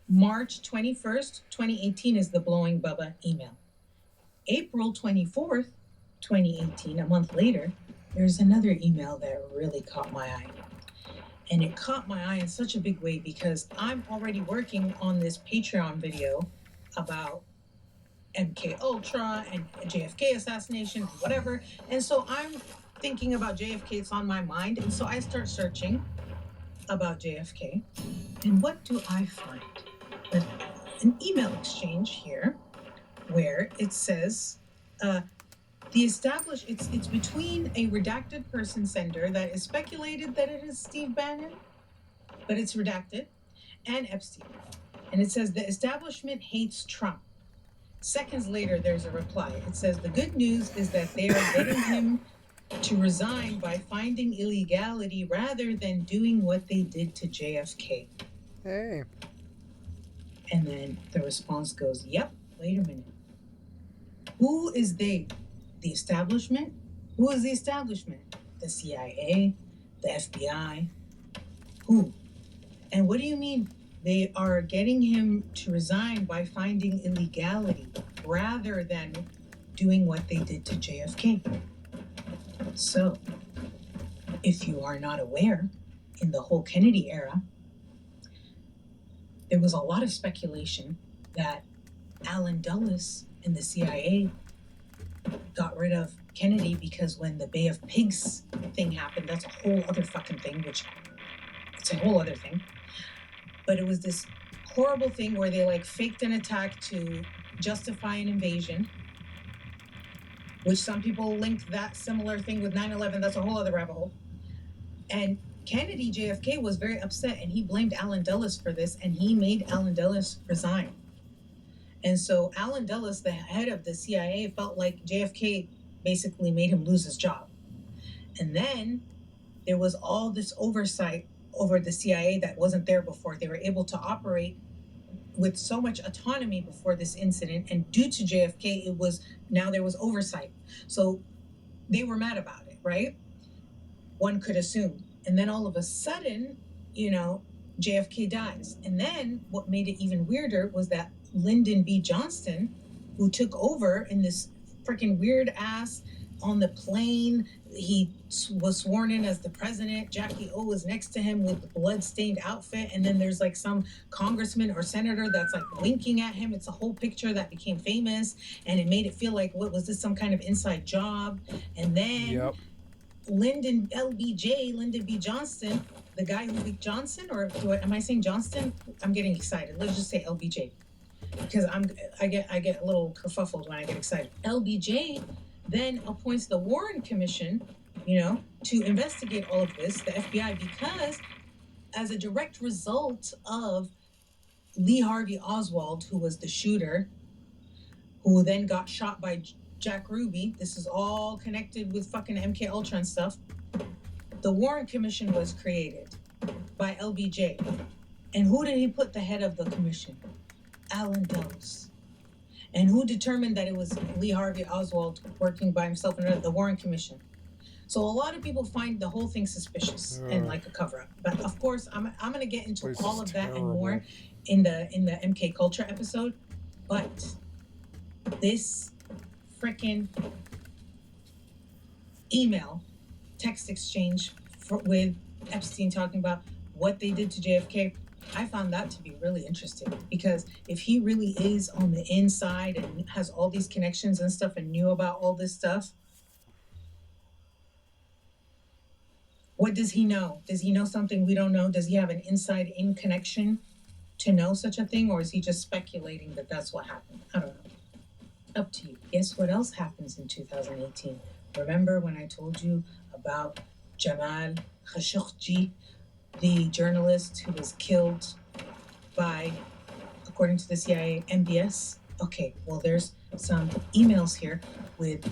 March 21st, 2018 is the Blowing Bubba email. April 24th, 2018, a month later, there's another email that really caught my eye. And it caught my eye in such a big way because I'm already working on this Patreon video about MK Ultra and JFK assassination, whatever. And so I'm thinking about JFK, it's on my mind. And so I start searching about JFK. And what do I find? An email exchange here where it says, it's between a redacted person sender that is speculated that it is Steve Bannon, but it's redacted, and Epstein. And it says, the establishment hates Trump. Seconds later, there's a reply. It says, the good news is that they are getting him to resign by finding illegality rather than doing what they did to JFK. Hey. And then the response goes, yep, wait a minute. Who is they? The establishment? Who is the establishment? The CIA? The FBI? Who? And what do you mean they are getting him to resign by finding illegality rather than doing what they did to JFK? So, if you are not aware, in the whole Kennedy era, there was a lot of speculation that Allen Dulles and the CIA got rid of Kennedy because when the Bay of Pigs thing happened, that's a whole other fucking thing, it's a whole other thing. But it was this horrible thing where they like faked an attack to justify an invasion, which some people linked that similar thing with 9/11. That's a whole other rabbit hole. And Kennedy, JFK, was very upset and he blamed Allen Dulles for this and he made Allen Dulles resign. And so Allen Dulles, the head of the CIA, felt like JFK basically made him lose his job. And then there was all this oversight over the CIA that wasn't there before. They were able to operate with so much autonomy before this incident. And due to JFK, now there was oversight. So they were mad about it, right? One could assume. And then all of a sudden, JFK dies. And then what made it even weirder was that Lyndon B. Johnson, who took over in this freaking weird ass on the plane, he was sworn in as the president. Jackie O was next to him with the blood-stained outfit. And then there's like some congressman or senator that's like winking at him. It's a whole picture that became famous. And it made it feel like, what was this, some kind of inside job? And then Lyndon B. Johnson, the guy who beat Johnson, or am I saying Johnston? I'm getting excited. Let's just say LBJ. Because I get a little kerfuffled when I get excited. LBJ then appoints the Warren Commission, to investigate all of this, the FBI, because as a direct result of Lee Harvey Oswald, who was the shooter, who then got shot by Jack Ruby, this is all connected with fucking MK Ultra and stuff, the Warren Commission was created by LBJ. And who did he put the head of the commission? Allen Dulles. And who determined that it was Lee Harvey Oswald working by himself in the Warren Commission? So a lot of people find the whole thing suspicious and like a cover-up. But of course, I'm going to get into all of that and more in the MK Culture episode. But this freaking email, text exchange with Epstein talking about what they did to JFK, I found that to be really interesting, because if he really is on the inside and has all these connections and stuff and knew about all this stuff, what does he know? Does he know something we don't know? Does he have an inside-in connection to know such a thing, or is he just speculating that that's what happened? I don't know. Up to you. Guess what else happens in 2018? Remember when I told you about Jamal Khashoggi, the journalist who was killed by, according to the CIA, MBS? Okay, well, there's some emails here with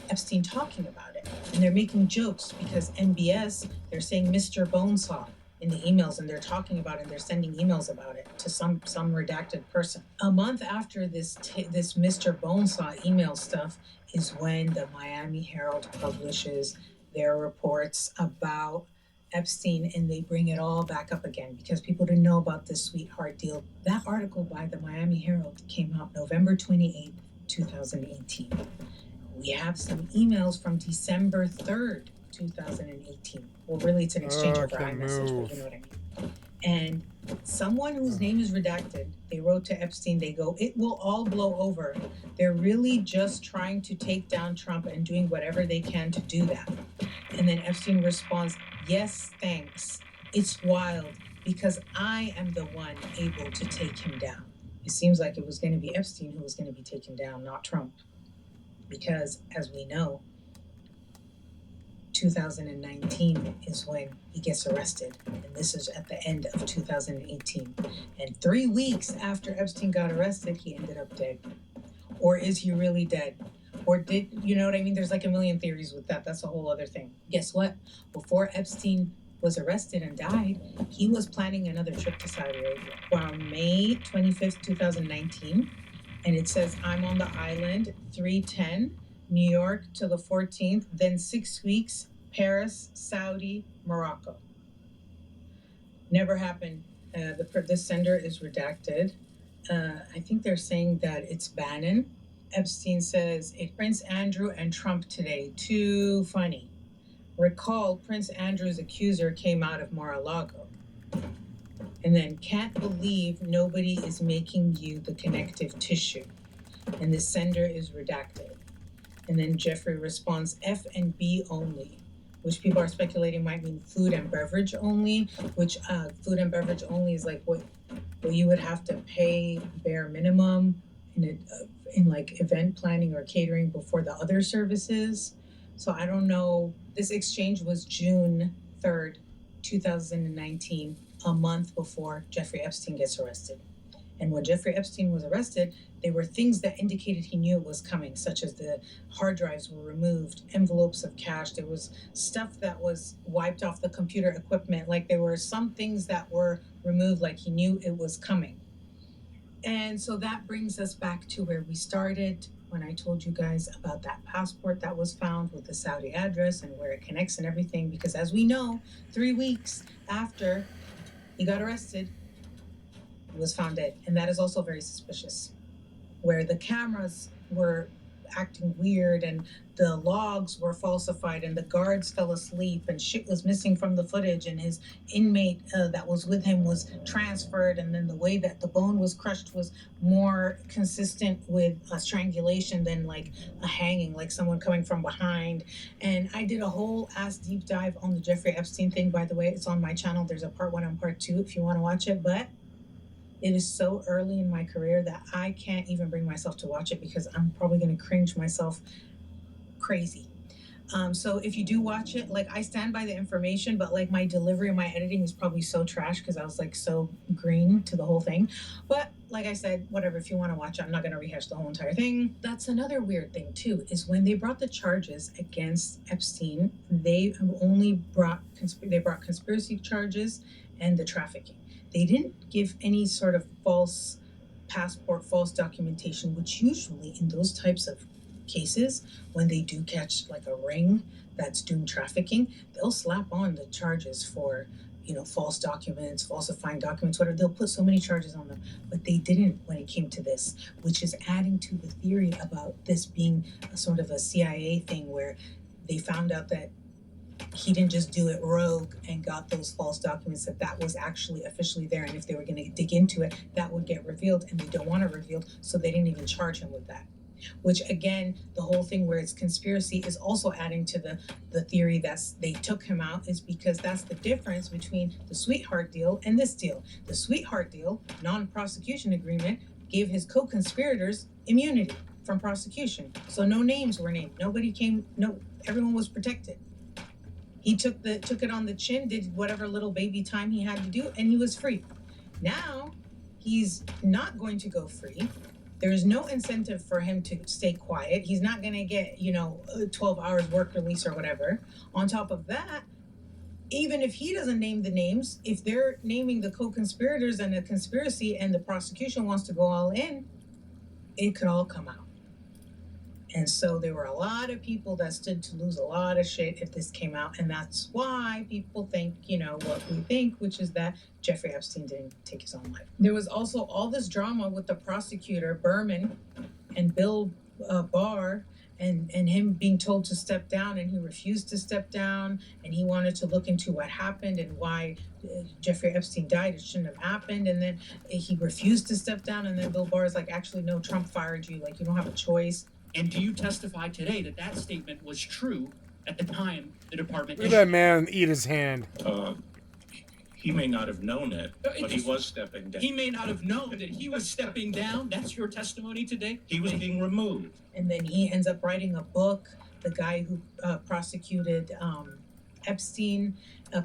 Epstein talking about it. And they're making jokes because NBS, they're saying Mr. Bonesaw in the emails, and they're talking about it, and they're sending emails about it to some redacted person. A month after this Mr. Bonesaw email stuff is when the Miami Herald publishes their reports about Epstein, and they bring it all back up again because people didn't know about this sweetheart deal. That article by the Miami Herald came out November 28, 2018. We have some emails from December 3rd, 2018. Well, really, it's an exchange over iMessage, but you know what I mean. And someone whose name is redacted, they wrote to Epstein, they go, "It will all blow over. They're really just trying to take down Trump and doing whatever they can to do that." And then Epstein responds, "Yes, thanks. It's wild because I am the one able to take him down." It seems like it was going to be Epstein who was going to be taken down, not Trump. Because, as we know, 2019 is when he gets arrested, and this is at the end of 2018. And 3 weeks after Epstein got arrested, he ended up dead. Or is he really dead? Or did, you know what I mean? There's like a million theories with that. That's a whole other thing. Guess what? Before Epstein was arrested and died, he was planning another trip to Saudi Arabia from May 25th, 2019. And it says, "I'm on the island, 310, New York to the 14th, then 6 weeks, Paris, Saudi, Morocco." Never happened. The sender is redacted. I think they're saying that it's Bannon. Epstein says, "It's Prince Andrew and Trump today. Too funny. Recall, Prince Andrew's accuser came out of Mar-a-Lago." And then, "Can't believe nobody is making you the connective tissue." And the sender is redacted. And then Jeffrey responds, "F&B only," which people are speculating might mean food and beverage only, which food and beverage only is like what you would have to pay bare minimum in like event planning or catering before the other services. So I don't know. This exchange was June 3rd, 2019. A month before Jeffrey Epstein gets arrested. And when Jeffrey Epstein was arrested, there were things that indicated he knew it was coming, such as the hard drives were removed, envelopes of cash, there was stuff that was wiped off the computer equipment, like there were some things that were removed, like he knew it was coming. And so that brings us back to where we started when I told you guys about that passport that was found with the Saudi address and where it connects and everything, because as we know, 3 weeks after he got arrested, he was found dead. And that is also very suspicious, where the cameras were acting weird and the logs were falsified and the guards fell asleep and shit was missing from the footage, and his inmate that was with him was transferred, and then the way that the bone was crushed was more consistent with a strangulation than like a hanging, like someone coming from behind. And I did a whole ass deep dive on the Jeffrey Epstein thing, by the way. It's on my channel. There's a part 1 and part 2 if you want to watch it, but it is so early in my career that I can't even bring myself to watch it because I'm probably going to cringe myself crazy. So if you do watch it, like I stand by the information, but like my delivery and my editing is probably so trash because I was like so green to the whole thing. But like I said, whatever, if you want to watch it, I'm not going to rehash the whole entire thing. That's another weird thing too, is when they brought the charges against Epstein, they brought conspiracy charges and the trafficking. They didn't give any sort of false passport, false documentation, which usually in those types of cases, when they do catch like a ring that's doing trafficking, they'll slap on the charges for, false documents, falsifying documents, whatever. They'll put so many charges on them, but they didn't when it came to this, which is adding to the theory about this being a sort of a CIA thing where they found out that he didn't just do it rogue and got those false documents, that was actually officially there, and if they were going to dig into it, that would get revealed, and they don't want it revealed, so they didn't even charge him with that. Which again, the whole thing where it's conspiracy is also adding to the theory that they took him out, is because that's the difference between the sweetheart deal and this deal. The sweetheart deal, non-prosecution agreement, gave his co-conspirators immunity from prosecution. So no names were named. Everyone was protected. He took it on the chin, did whatever little baby time he had to do, and he was free. Now, he's not going to go free There is no incentive for him to stay quiet. He's not going to get, 12 hours work release or whatever. On top of that, even if he doesn't name the names, if they're naming the co-conspirators and a conspiracy and the prosecution wants to go all in, it could all come out. And so there were a lot of people that stood to lose a lot of shit if this came out. And that's why people think, what we think, which is that Jeffrey Epstein didn't take his own life. There was also all this drama with the prosecutor, Berman, and Bill Barr, and him being told to step down, and he refused to step down, and he wanted to look into what happened and why Jeffrey Epstein died. It shouldn't have happened. And then he refused to step down, and then Bill Barr is like, actually, no, Trump fired you. Like, you don't have a choice. And do you testify today that that statement was true at the time the department Look at that man eat his hand. He may not have known it, but he was stepping down. He may not have known that he was stepping down. That's your testimony today? He was being removed. And then he ends up writing a book, the guy who prosecuted Epstein,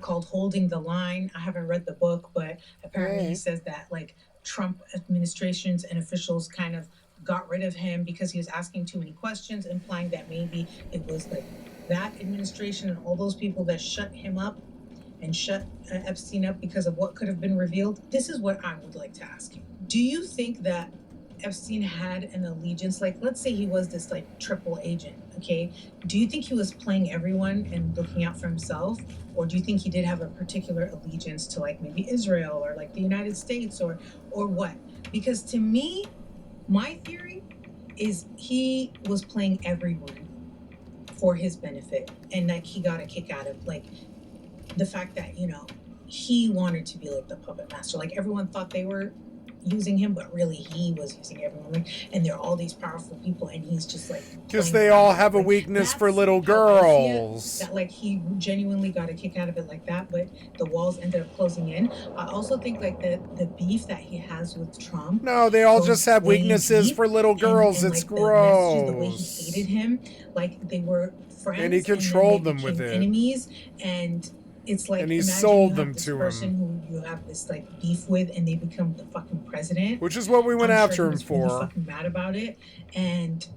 called Holding the Line. I haven't read the book, but apparently he says that, like, Trump administrations and officials kind of got rid of him because he was asking too many questions, implying that maybe it was like that administration and all those people that shut him up and shut Epstein up because of what could have been revealed. This is what I would like to ask you. Do you think that Epstein had an allegiance? Like, let's say he was this like triple agent, okay? Do you think he was playing everyone and looking out for himself? Or do you think he did have a particular allegiance to like maybe Israel or like the United States or what? Because to me, my theory is he was playing everyone for his benefit, and like he got a kick out of like the fact that he wanted to be like the puppet master. Like everyone thought they were using him, but really he was using everyone. Like, and there are all these powerful people, and he's just like because they all have a weakness for little girls. That like he genuinely got a kick out of it like that, but the walls ended up closing in. I also think like the beef that he has with Trump. No, they all just have weaknesses for little girls. And it's like, gross. The way he hated him, like they were friends, and he controlled then them with it. Enemies, and it's like, and he imagine sold you them have this to person him, who you have this like beef with, and they become the fucking president, which is what we went after him for. Really fucking mad about it, and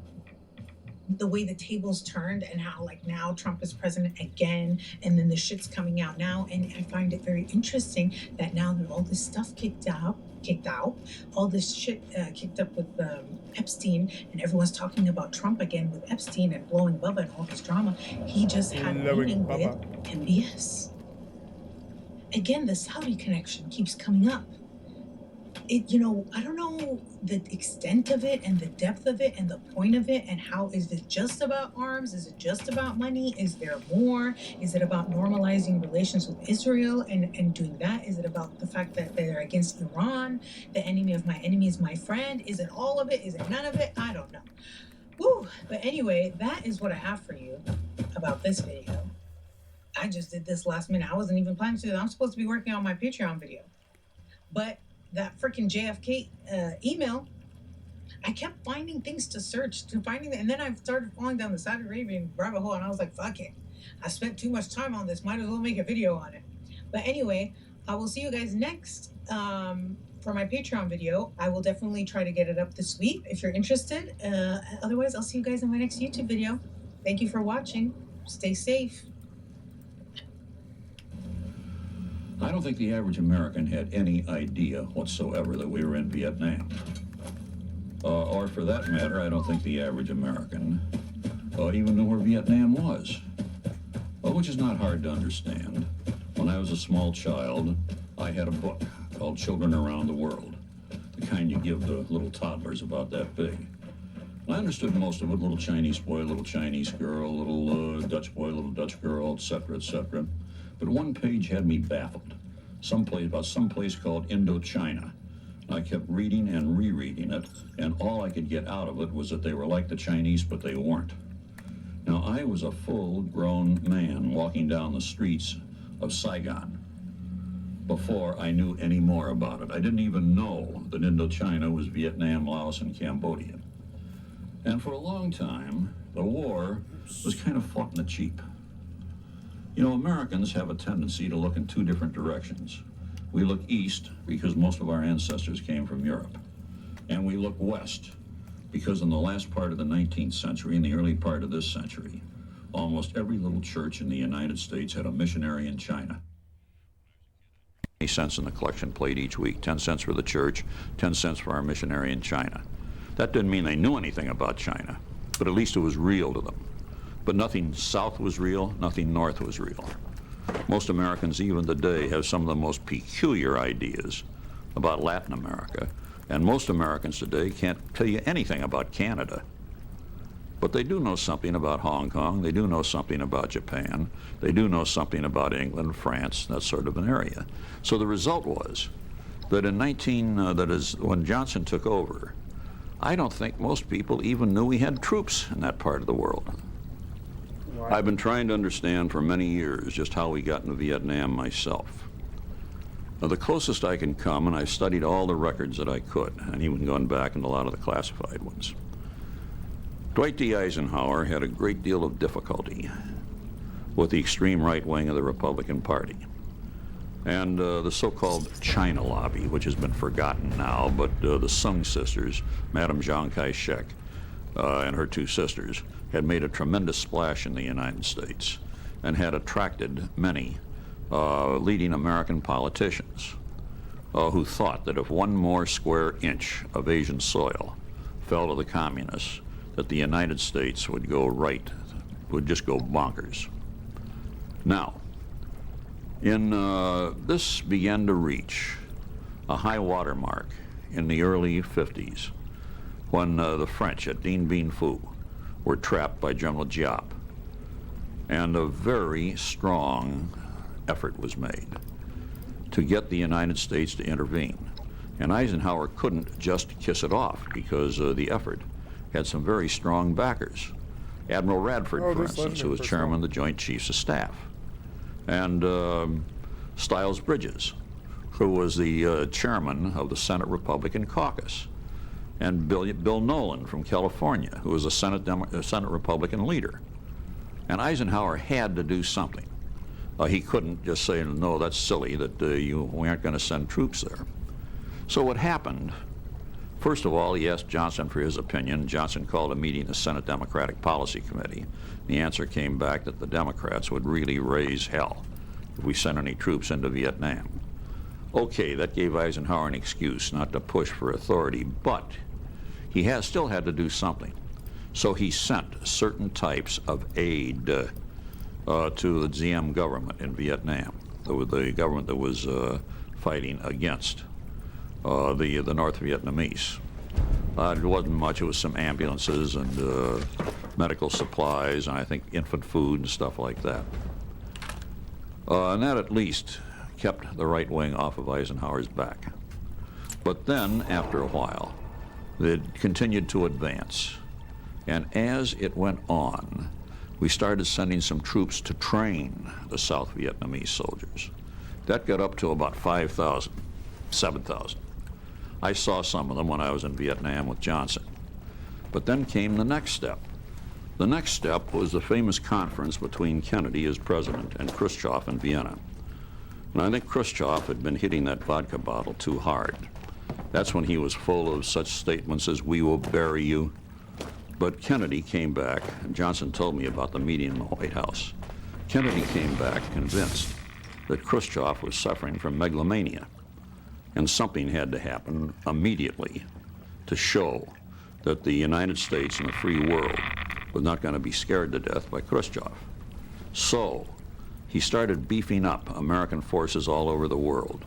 the way the tables turned, and how like now Trump is president again, and then the shit's coming out now, and I find it very interesting that now that all this stuff kicked out, all this shit kicked up with Epstein, and everyone's talking about Trump again with Epstein and blowing Bubba and all this drama. He just had a meeting with MBS. Again, the Saudi connection keeps coming up. I don't know the extent of it and the depth of it and the point of it and how is it just about arms? Is it just about money? Is there more? Is it about normalizing relations with Israel and doing that? Is it about the fact that they're against Iran? The enemy of my enemy is my friend? Is it all of it? Is it none of it? I don't know. Woo! But anyway, that is what I have for you about this video. I just did this last minute. I wasn't even planning to. I'm supposed to be working on my Patreon video. But that freaking JFK email, I kept finding things to search, and then I started falling down the Saudi Arabian rabbit hole, and I was like, fuck it. I spent too much time on this. Might as well make a video on it. But anyway, I will see you guys next for my Patreon video. I will definitely try to get it up this week if you're interested. Otherwise, I'll see you guys in my next YouTube video. Thank you for watching. Stay safe. I don't think the average American had any idea whatsoever that we were in Vietnam. Or for that matter, I don't think the average American even knew where Vietnam was. Which is not hard to understand. When I was a small child, I had a book called Children Around the World, the kind you give to little toddlers about that big. I understood most of it, little Chinese boy, little Chinese girl, little Dutch boy, little Dutch girl, etc., etc. But one page had me baffled. About some place called Indochina. I kept reading and rereading it, and all I could get out of it was that they were like the Chinese, but they weren't. Now, I was a full-grown man walking down the streets of Saigon before I knew any more about it. I didn't even know that Indochina was Vietnam, Laos, and Cambodia. And for a long time, the war was kind of fought in the cheap. Americans have a tendency to look in two different directions. We look east because most of our ancestors came from Europe. And we look west Because in the last part of the 19th century and the early part of this century, almost every little church in the United States had a missionary in China. 20 cents in the collection plate each week, 10 cents for the church, 10 cents for our missionary in China. That didn't mean they knew anything about China, but at least it was real to them. But nothing south was real, nothing north was real. Most Americans, even today, have some of the most peculiar ideas about Latin America, and most Americans today can't tell you anything about Canada. But they do know something about Hong Kong, they do know something about Japan, they do know something about England, France, that sort of an area. So the result was that when Johnson took over, I don't think most people even knew we had troops in that part of the world. Wow. I've been trying to understand for many years just how we got into Vietnam myself. Now, the closest I can come, and I've studied all the records that I could, and even gone back into a lot of the classified ones. Dwight D. Eisenhower had a great deal of difficulty with the extreme right wing of the Republican Party. And the so-called China lobby, which has been forgotten now, but the Sung sisters, Madame Chiang Kai-shek and her two sisters, had made a tremendous splash in the United States and had attracted many leading American politicians who thought that if one more square inch of Asian soil fell to the communists, that the United States would go right, would just go bonkers. Now, this began to reach a high water mark in the early 50s when the French at Dien Bien Phu were trapped by General Giap. And a very strong effort was made to get the United States to intervene. And Eisenhower couldn't just kiss it off because the effort had some very strong backers. Admiral Radford, for instance, who was chairman of the Joint Chiefs of Staff. And Stiles Bridges, who was the chairman of the Senate Republican Caucus. And Bill Nolan from California, who was a Senate Republican leader. And Eisenhower had to do something. He couldn't just say, no, that's silly, that we aren't going to send troops there. So what happened, first of all, he asked Johnson for his opinion. Johnson called a meeting of the Senate Democratic Policy Committee. The answer came back that the Democrats would really raise hell if we sent any troops into Vietnam. Okay, that gave Eisenhower an excuse not to push for authority, but he still had to do something. So he sent certain types of aid to the Diem government in Vietnam, the government that was fighting against the North Vietnamese. It wasn't much. It was some ambulances and medical supplies, and I think infant food and stuff like that. And that at least kept the right wing off of Eisenhower's back. But then, after a while, it continued to advance. And as it went on, we started sending some troops to train the South Vietnamese soldiers. That got up to about 5,000, 7,000. I saw some of them when I was in Vietnam with Johnson. But then came the next step. The next step was the famous conference between Kennedy as president and Khrushchev in Vienna. And I think Khrushchev had been hitting that vodka bottle too hard. That's when he was full of such statements as, "We will bury you." But Kennedy came back, and Johnson told me about the meeting in the White House. Kennedy came back convinced that Khrushchev was suffering from megalomania, and something had to happen immediately to show that the United States and the free world was not going to be scared to death by Khrushchev. So he started beefing up American forces all over the world.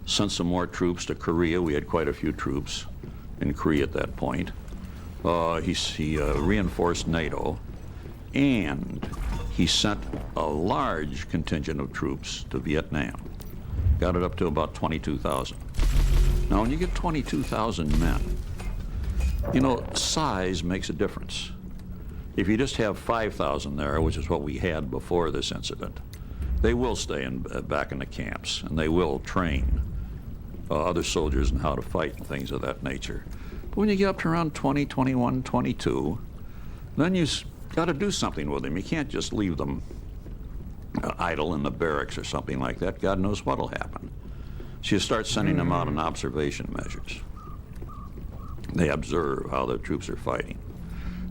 Sent some more troops to Korea. We had quite a few troops in Korea at that point. He reinforced NATO, and he sent a large contingent of troops to Vietnam. Got it up to about 22,000. Now, when you get 22,000 men, you know, size makes a difference. If you just have 5,000 there, which is what we had before this incident, they will stay back in the camps, and they will train other soldiers in how to fight and things of that nature. But when you get up to around 20, 21, 22, then you got to do something with them. You can't just leave them idle in the barracks or something like that. God knows what'll happen. So you start sending them out on observation measures. They observe how the troops are fighting.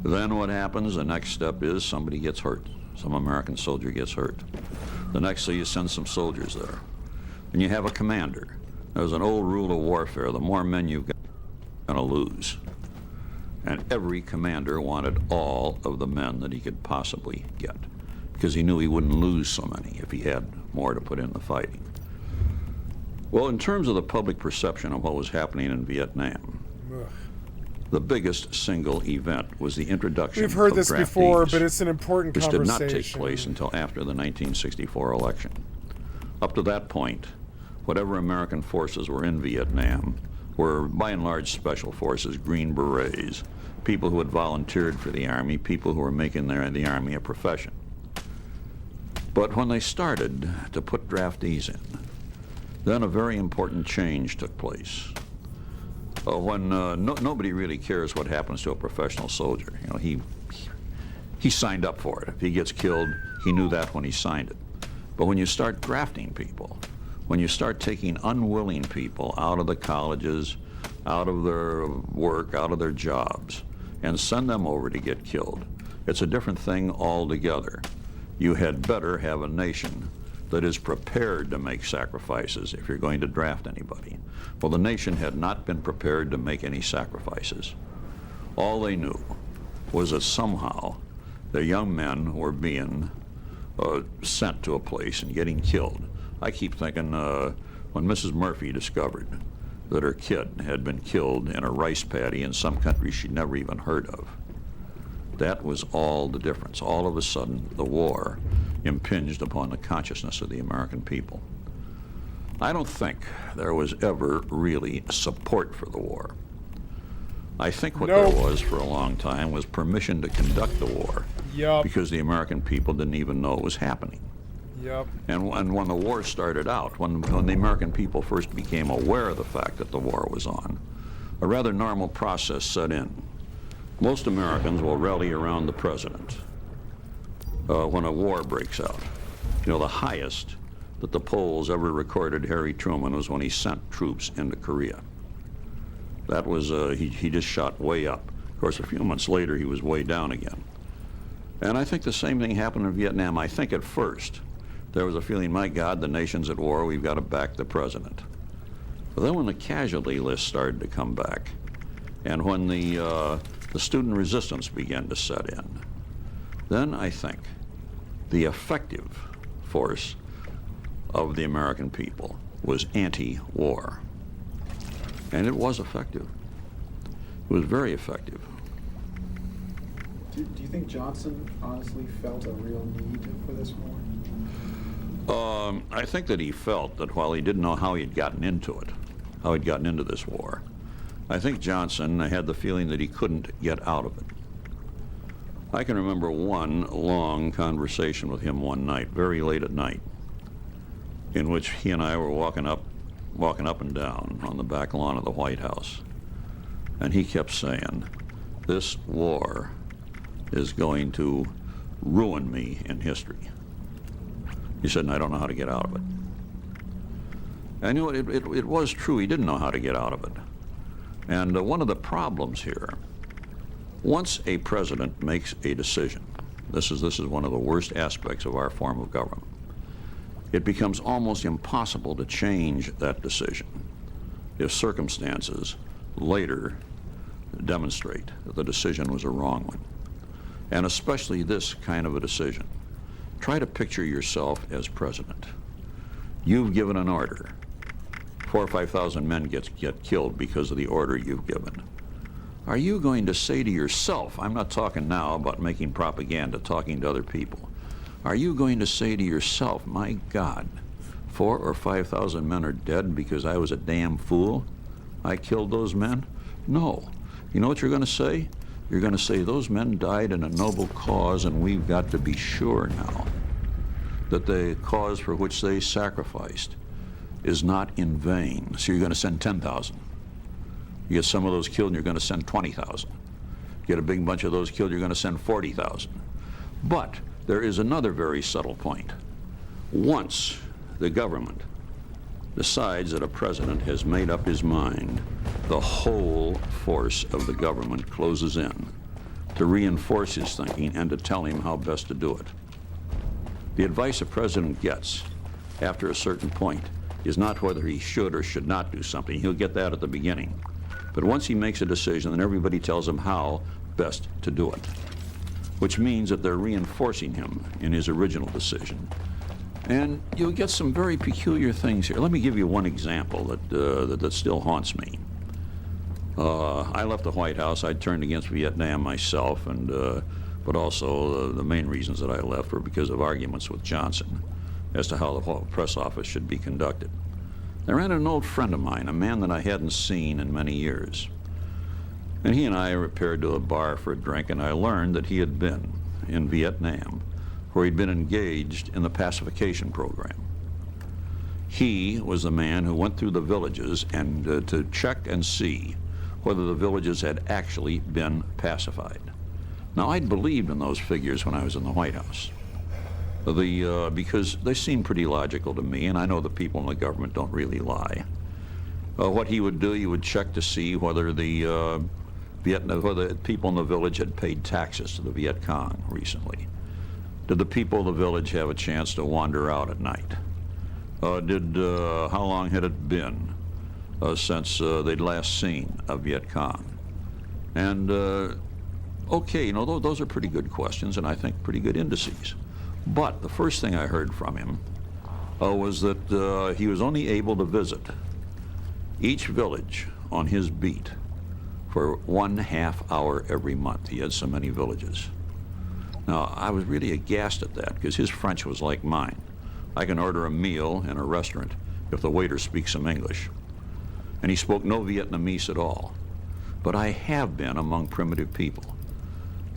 Then what happens, the next step is somebody gets hurt. Some American soldier gets hurt. The next thing you send some soldiers there. And you have a commander. There's an old rule of warfare. The more men you've got, you're going to lose. And every commander wanted all of the men that he could possibly get, because he knew he wouldn't lose so many if he had more to put in the fighting. Well, in terms of the public perception of what was happening in Vietnam, the biggest single event was the introduction We've heard of this draftees, before, but it's an important which conversation. did not take place until after the 1964 election. Up to that point, whatever American forces were in Vietnam were by and large special forces, Green Berets, people who had volunteered for the Army, people who were making the Army a profession. But when they started to put draftees in, then a very important change took place. When nobody really cares what happens to a professional soldier. You know, he signed up for it. If he gets killed, he knew that when he signed it. But when you start drafting people, when you start taking unwilling people out of the colleges, out of their work, out of their jobs, and send them over to get killed, it's a different thing altogether. You had better have a nation that is prepared to make sacrifices if you're going to draft anybody. Well, the nation had not been prepared to make any sacrifices. All they knew was that somehow the young men were being sent to a place and getting killed. I keep thinking when Mrs. Murphy discovered that her kid had been killed in a rice paddy in some country she'd never even heard of, that was all the difference. All of a sudden, the war impinged upon the consciousness of the American people. I don't think there was ever really support for the war. I think what there was for a long time was permission to conduct the war, because the American people didn't even know it was happening. And when the war started out, when the American people first became aware of the fact that the war was on, a rather normal process set in. Most Americans will rally around the president when a war breaks out. You know, the highest that the polls ever recorded Harry Truman was when he sent troops into Korea. That was, he just shot way up. Of course, a few months later, he was way down again. And I think the same thing happened in Vietnam. I think at first, there was a feeling, my God, the nation's at war, we've got to back the president. But then when the casualty list started to come back, and when the student resistance began to set in, then I think the effective force of the American people was anti-war. And it was effective. It was very effective. Do you think Johnson honestly felt a real need for this war? I think that he felt that while he didn't know how he'd gotten into it, how he'd gotten into this war, I think Johnson had the feeling that he couldn't get out of it. I can remember one long conversation with him one night, very late at night, in which he and I were walking up and down on the back lawn of the White House. And he kept saying, this war is going to ruin me in history. He said, and I don't know how to get out of it. And you know, it was true, he didn't know how to get out of it. And one of the problems here, once a president makes a decision, this is one of the worst aspects of our form of government, it becomes almost impossible to change that decision if circumstances later demonstrate that the decision was a wrong one. And especially this kind of a decision. Try to picture yourself as president. You've given an order. 4,000 or 5,000 men get killed because of the order you've given. Are you going to say to yourself, I'm not talking now about making propaganda, talking to other people. Are you going to say to yourself, my God, 4,000 or 5,000 men are dead because I was a damn fool? I killed those men? No. You know what you're going to say? You're going to say those men died in a noble cause, and we've got to be sure now that the cause for which they sacrificed is not in vain. So you're going to send 10,000. You get some of those killed, and you're going to send 20,000. Get a big bunch of those killed, you're going to send 40,000. But there is another very subtle point. Once the government decides that a president has made up his mind the whole force of the government closes in to reinforce his thinking and to tell him how best to do it. The advice a president gets after a certain point is not whether he should or should not do something. He'll get that at the beginning. But once he makes a decision, then everybody tells him how best to do it, which means that they're reinforcing him in his original decision. And you'll get some very peculiar things here. Let me give you one example that still haunts me. I left the White House. I turned against Vietnam myself, but also the main reasons that I left were because of arguments with Johnson as to how the press office should be conducted. I ran into an old friend of mine, a man that I hadn't seen in many years. And he and I repaired to a bar for a drink, and I learned that he had been in Vietnam, where he'd been engaged in the pacification program. He was the man who went through the villages and to check and see whether the villages had actually been pacified. Now, I'd believed in those figures when I was in the White House, because they seemed pretty logical to me, and I know the people in the government don't really lie. What he would do, he would check to see whether the people in the village had paid taxes to the Viet Cong recently. Did the people of the village have a chance to wander out at night? How long had it been since they'd last seen a Viet Cong? And okay, those are pretty good questions, and I think pretty good indices. But the first thing I heard from him was that he was only able to visit each village on his beat for 1/2 hour every month. He had so many villages. Now, I was really aghast at that because his French was like mine. I can order a meal in a restaurant if the waiter speaks some English. And he spoke no Vietnamese at all. But I have been among primitive people.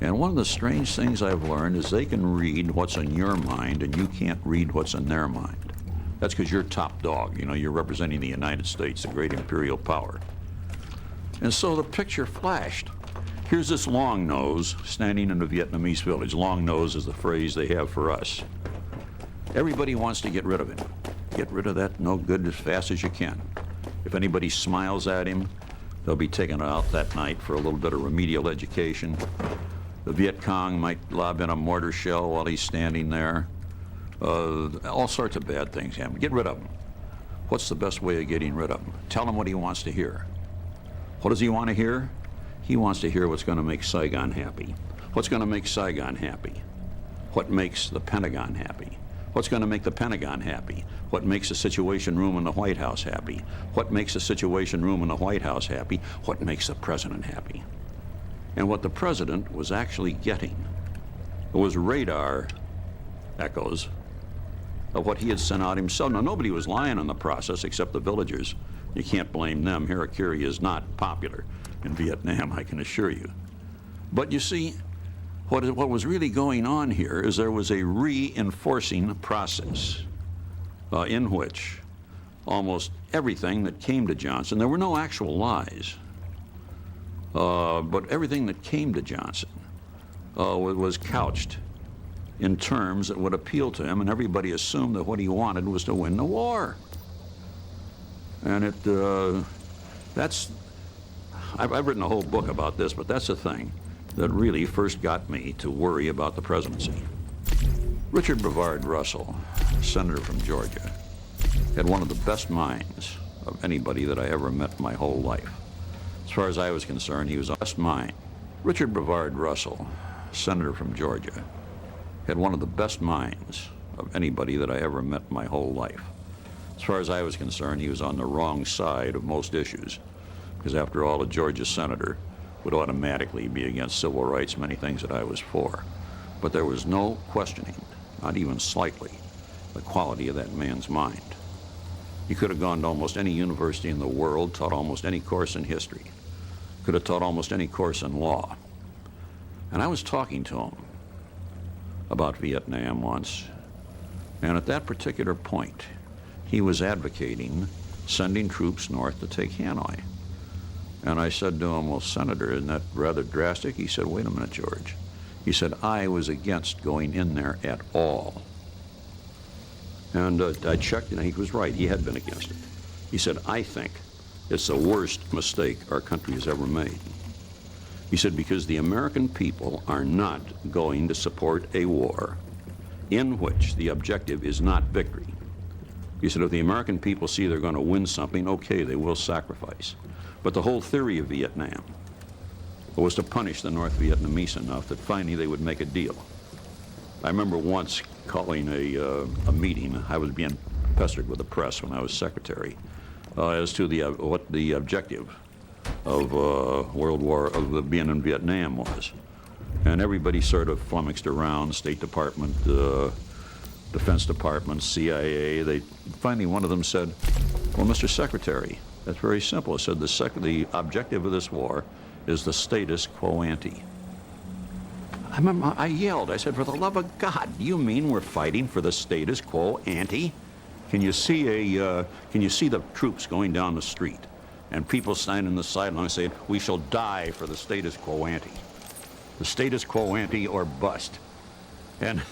And one of the strange things I've learned is they can read what's in your mind and you can't read what's in their mind. That's because you're top dog. You're representing the United States, the great imperial power. And so the picture flashed. Here's this long nose standing in a Vietnamese village. Long nose is the phrase they have for us. Everybody wants to get rid of him. Get rid of that no good as fast as you can. If anybody smiles at him, they'll be taken out that night for a little bit of remedial education. The Viet Cong might lob in a mortar shell while he's standing there. All sorts of bad things happen. Get rid of him. What's the best way of getting rid of him? Tell him what he wants to hear. What does he want to hear? He wants to hear what's going to make Saigon happy. What's going to make Saigon happy? What makes the Pentagon happy? What's going to make the Pentagon happy? What makes the Situation Room in the White House happy? What makes the Situation Room in the White House happy? What makes the president happy? And what the president was actually getting was radar echoes of what he had sent out himself. Now, nobody was lying in the process except the villagers. You can't blame them. Harakiri is not popular in Vietnam, I can assure you. But you see, what was really going on here is there was a reinforcing process in which almost everything that came to Johnson, there were no actual lies, but everything that came to Johnson was couched in terms that would appeal to him, and everybody assumed that what he wanted was to win the war. And I've written a whole book about this, but that's the thing that really first got me to worry about the presidency. Richard Brevard Russell, senator from Georgia, had one of the best minds of anybody that I ever met in my whole life. As far as I was concerned, he was the best mind. Richard Brevard Russell, senator from Georgia, had one of the best minds of anybody that I ever met in my whole life. As far as I was concerned, he was on the wrong side of most issues, because after all, a Georgia senator would automatically be against civil rights, many things that I was for. But there was no questioning, not even slightly, the quality of that man's mind. He could have gone to almost any university in the world, taught almost any course in history, could have taught almost any course in law. And I was talking to him about Vietnam once, and at that particular point, he was advocating sending troops north to take Hanoi. And I said to him, well, Senator, isn't that rather drastic? He said, wait a minute, George. He said, I was against going in there at all. And I checked, and he was right. He had been against it. He said, I think It's the worst mistake our country has ever made. He said, because the American people are not going to support a war in which the objective is not victory. He said, if the American people see they're going to win something, okay, they will sacrifice. But the whole theory of Vietnam was to punish the North Vietnamese enough that finally they would make a deal. I remember once calling a meeting. I was being pestered with the press when I was secretary as to what the objective of being in Vietnam was. And everybody sort of flummoxed around, State Department, Defense Department, CIA. Finally, one of them said, well, Mr. Secretary, that's very simple. It said the objective of this war is the status quo ante. I remember I yelled. I said, for the love of God, do you mean we're fighting for the status quo ante? Can you see the troops going down the street and people standing on the sideline saying, we shall die for the status quo ante. The status quo ante or bust. And,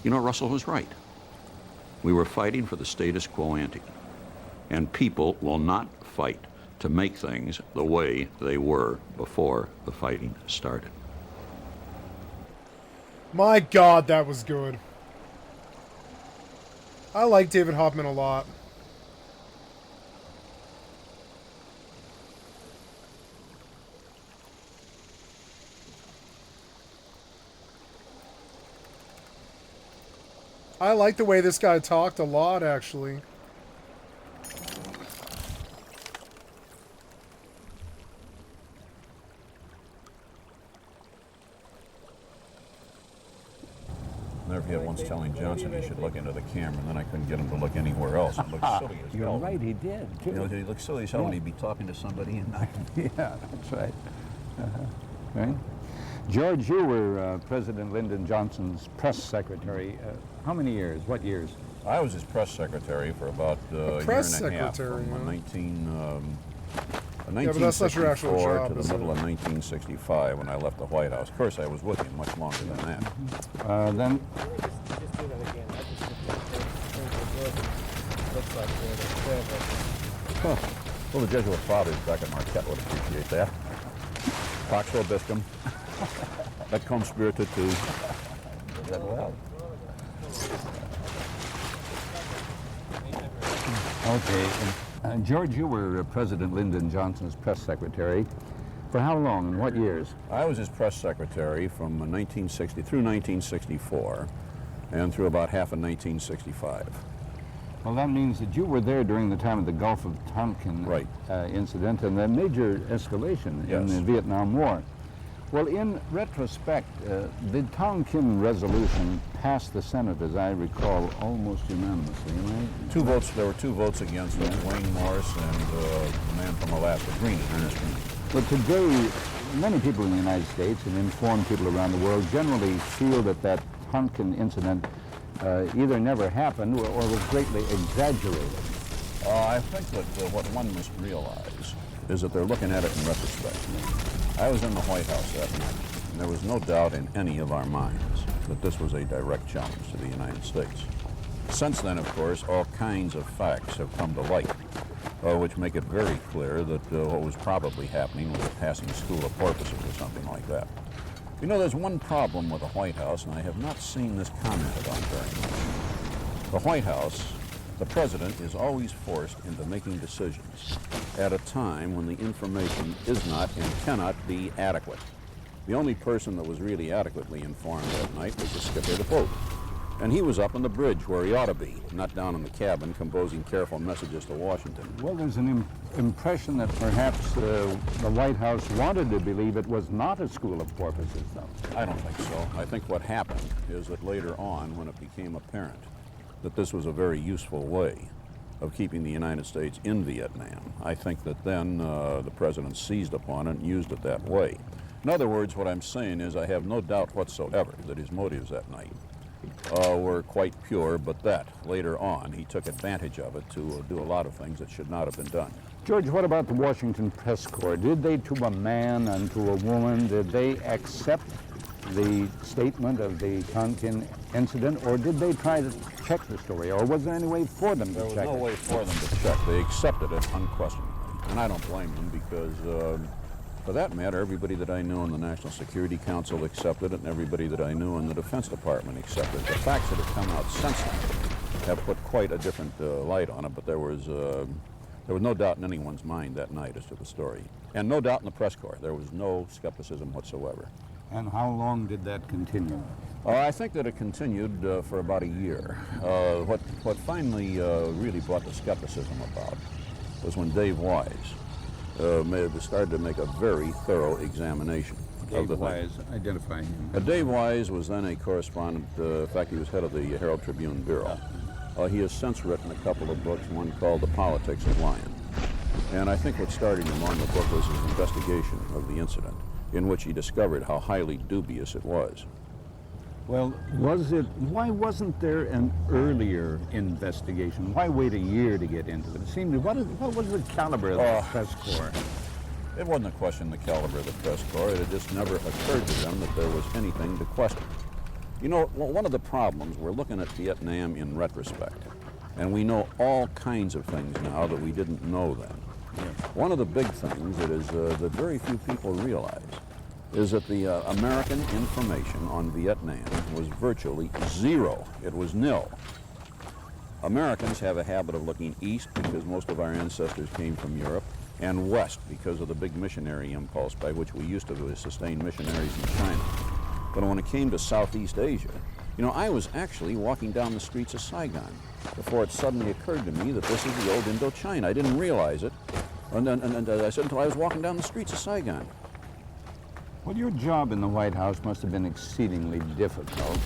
you know, Russell was right. We were fighting for the status quo ante. And people will not fight to make things the way they were before the fighting started. My God, that was good. I like David Hoffman a lot. I like the way this guy talked a lot, actually. Never forget once telling Johnson he should look into the camera, and then I couldn't get him to look anywhere else. It looked silly as You're hell. right, he did. You know, he looked silly as hell when he'd be talking to somebody and not. Yeah, that's right. Right. George, you were President Lyndon Johnson's press secretary. How many years? What years? I was his press secretary for about a year and a half, from 1964 job, to the middle of 1965 when I left the White House. Of course, I was with him much longer than that. Then. Huh. Well, the Jesuit fathers back at Marquette would appreciate that. Pax Vobiscum. Et cum spiritu tu. That well. Okay. George, you were President Lyndon Johnson's press secretary. For how long and what years? I was his press secretary from 1960 through 1964 and through about half of 1965. Well, that means that you were there during the time of the Gulf of Tonkin incident and the major escalation in the Vietnam War. Well, in retrospect, the Tonkin resolution passed the Senate, as I recall, almost unanimously, right? There were two votes against it, Wayne Morris and the man from Alaska, Green, Ernest Green. But today, many people in the United States and informed people around the world generally feel that that Tonkin incident either never happened or was greatly exaggerated. I think that what one must realize is that they're looking at it in retrospect. I was in the White House that night, and there was no doubt in any of our minds that this was a direct challenge to the United States. Since then, of course, all kinds of facts have come to light, which make it very clear that what was probably happening was a passing school of porpoises or something like that. You know, there's one problem with the White House, and I have not seen this commented on very much. The White House, the president is always forced into making decisions at a time when the information is not and cannot be adequate. The only person that was really adequately informed that night was the skipper of the boat. And he was up on the bridge where he ought to be, not down in the cabin composing careful messages to Washington. Well, there's an impression that perhaps the White House wanted to believe it was not a school of porpoises, though. I don't think so. I think what happened is that later on, when it became apparent that this was a very useful way of keeping the United States in Vietnam, I think that then the president seized upon it and used it that way. In other words, what I'm saying is I have no doubt whatsoever that his motives that night were quite pure, but that later on he took advantage of it to do a lot of things that should not have been done. George, what about the Washington press corps? Did they, to a man and to a woman, did they accept the statement of the Tonkin incident, or did they try to check the story, or was there any way for them to check it? There was no way for them to check. They accepted it unquestionably. And I don't blame them because, for that matter, everybody that I knew in the National Security Council accepted it, and everybody that I knew in the Defense Department accepted it. The facts that have come out since then have put quite a different light on it, but there was no doubt in anyone's mind that night as to the story. And no doubt in the press corps. There was no skepticism whatsoever. And how long did that continue? I think that it continued for about a year. What finally really brought the skepticism about was when Dave Wise started to make a very thorough examination of the thing. Dave Wise, identify him. Dave Wise was then a correspondent. In fact, he was head of the Herald Tribune Bureau. He has since written a couple of books, one called The Politics of Lying. And I think what started him on the book was his investigation of the incident, in which he discovered how highly dubious it was. Well, why wasn't there an earlier investigation? Why wait a year to get into it? It seemed, what was the caliber of the press corps? It wasn't a question of the caliber of the press corps. It had just never occurred to them that there was anything to question. You know, one of the problems, we're looking at Vietnam in retrospect, and we know all kinds of things now that we didn't know then. One of the big things that is that very few people realize is that the American information on Vietnam was virtually zero. It was nil. Americans have a habit of looking east because most of our ancestors came from Europe, and west because of the big missionary impulse by which we used to sustain missionaries in China. But when it came to Southeast Asia, you know, I was actually walking down the streets of Saigon before it suddenly occurred to me that this is the old Indochina. I didn't realize it, and I said until I was walking down the streets of Saigon. Well, your job in the White House must have been exceedingly difficult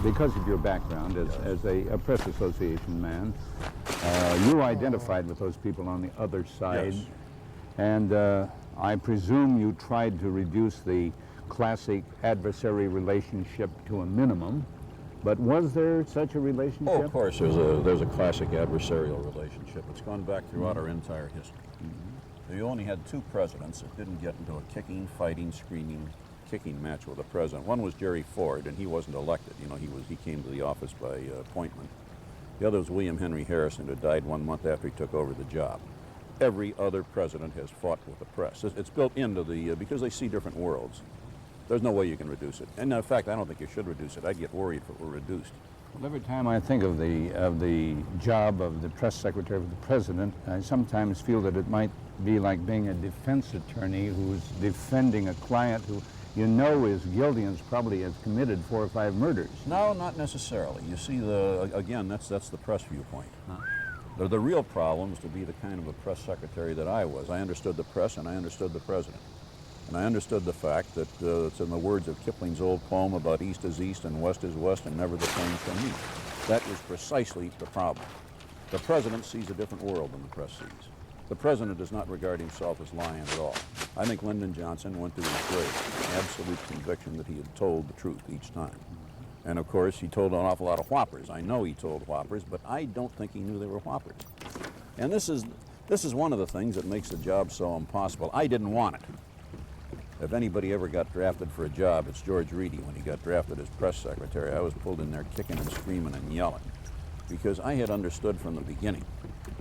because of your background as a press association man. You identified with those people on the other side, yes. And I presume you tried to reduce the classic adversary relationship to a minimum. But was there such a relationship? Oh, of course, there's a classic adversarial relationship. It's gone back throughout our entire history. Mm-hmm. You only had two presidents that didn't get into a kicking, fighting, screaming, kicking match with a president. One was Jerry Ford, and he wasn't elected. You know, he came to the office by appointment. The other was William Henry Harrison, who died 1 month after he took over the job. Every other president has fought with the press. It's built into the, because they see different worlds. There's no way you can reduce it. And in fact, I don't think you should reduce it. I'd get worried if it were reduced. Well, every time I think of the job of the press secretary of the president, I sometimes feel that it might be like being a defense attorney who's defending a client who you know is guilty and probably has committed 4 or 5 murders. No, not necessarily. You see, again, that's the press viewpoint. Huh? The real problem is to be the kind of a press secretary that I was. I understood the press and I understood the president. And I understood the fact that it's in the words of Kipling's old poem about East is East and West is West and never the twain shall meet. That is precisely the problem. The president sees a different world than the press sees. The president does not regard himself as lying at all. I think Lyndon Johnson went to his grave in absolute conviction that he had told the truth each time. And of course, he told an awful lot of whoppers. I know he told whoppers, but I don't think he knew they were whoppers. And this is one of the things that makes the job so impossible. I didn't want it. If anybody ever got drafted for a job, it's George Reedy. When he got drafted as press secretary, I was pulled in there kicking and screaming and yelling because I had understood from the beginning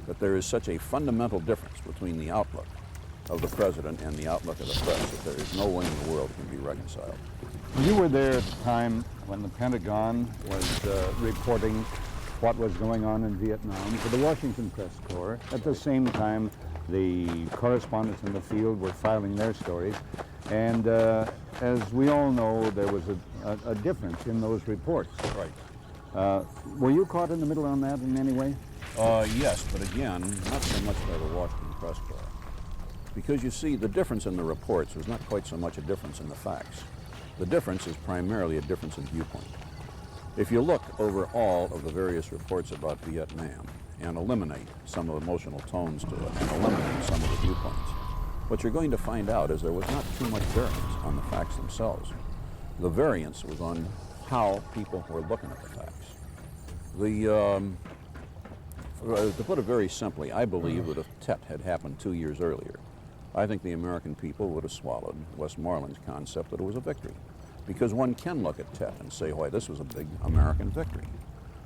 that there is such a fundamental difference between the outlook of the president and the outlook of the press that there is no way in the world it can be reconciled. You were there at the time when the Pentagon was reporting what was going on in Vietnam to the Washington Press Corps. At the same time, the correspondents in the field were filing their stories. And as we all know, there was a difference in those reports. Right. Were you caught in the middle on that in any way? Yes, but again, not so much by the Washington Press Corps. Because you see, the difference in the reports was not quite so much a difference in the facts. The difference is primarily a difference in viewpoint. If you look over all of the various reports about Vietnam and eliminate some of the emotional tones to it and eliminate some of the viewpoints, what you're going to find out is there was not too much variance on the facts themselves. The variance was on how people were looking at the facts. To put it very simply, I believe that if Tet had happened 2 years earlier, I think the American people would have swallowed Westmoreland's concept that it was a victory. Because one can look at Tet and say, why, this was a big American victory.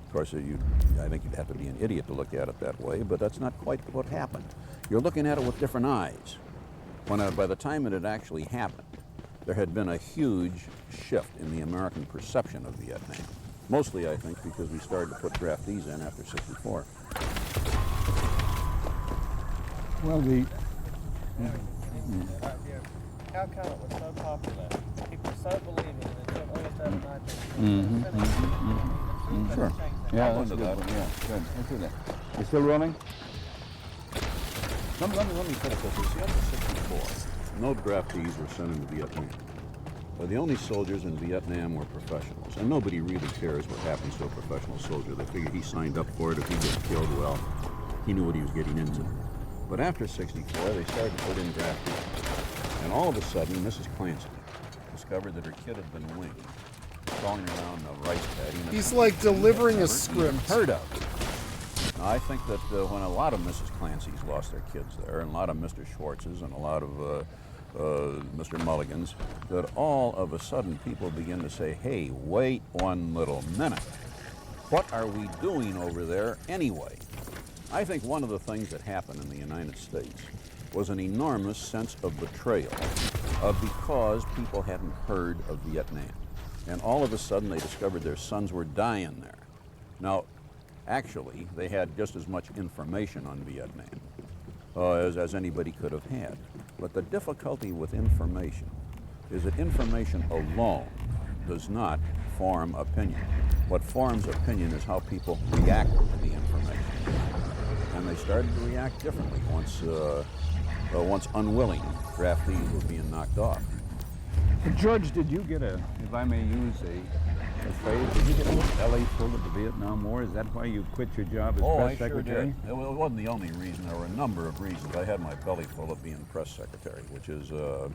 Of course, I think you'd have to be an idiot to look at it that way, but that's not quite what happened. You're looking at it with different eyes. By the time it had actually happened, there had been a huge shift in the American perception of Vietnam. Mostly, I think, because we started to put draftees in after '64. Well, the... How come it was so popular? People so believing in it, so always have an idea. Sure. Yeah, that's a good one. Yeah, good. Let's do that. You still rolling? Let me put it this way. See, after '64, no draftees were sent into Vietnam. The only soldiers in Vietnam were professionals, and nobody really cares what happens to a professional soldier. They figure he signed up for it. If he gets killed, well, he knew what he was getting into. But after '64, they started to put in draftees. And all of a sudden, Mrs. Clancy discovered that her kid had been winged, crawling around the rice paddy. He's like delivering a script. Heard of. Now, I think that when a lot of Mrs. Clancy's lost their kids there, and a lot of Mr. Schwartz's, and a lot of Mr. Mulligan's, that all of a sudden people begin to say, hey, wait one little minute. What are we doing over there anyway? I think one of the things that happened in the United States was an enormous sense of betrayal because people hadn't heard of Vietnam. And all of a sudden they discovered their sons were dying there. Now, actually, they had just as much information on Vietnam as anybody could have had. But the difficulty with information is that information alone does not form opinion. What forms opinion is how people react to the information. And they started to react differently once unwilling draftees were being knocked off. George, did you get if I may use a phrase, did you get a belly full of the Vietnam War? Is that why you quit your job as press secretary? Sure did. It wasn't the only reason. There were a number of reasons. I had my belly full of being press secretary, which is a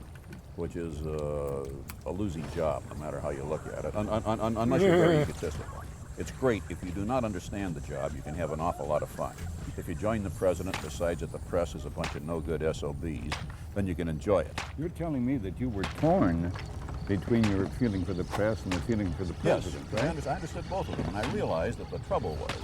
losing job, no matter how you look at it, unless you're very egotistical. It's great. If you do not understand the job, you can have an awful lot of fun. If you join the president, decides that the press is a bunch of no-good SOBs, then you can enjoy it. You're telling me that you were torn between your feeling for the press and the feeling for the president, yes, right? I understood both of them, and I realized that the trouble was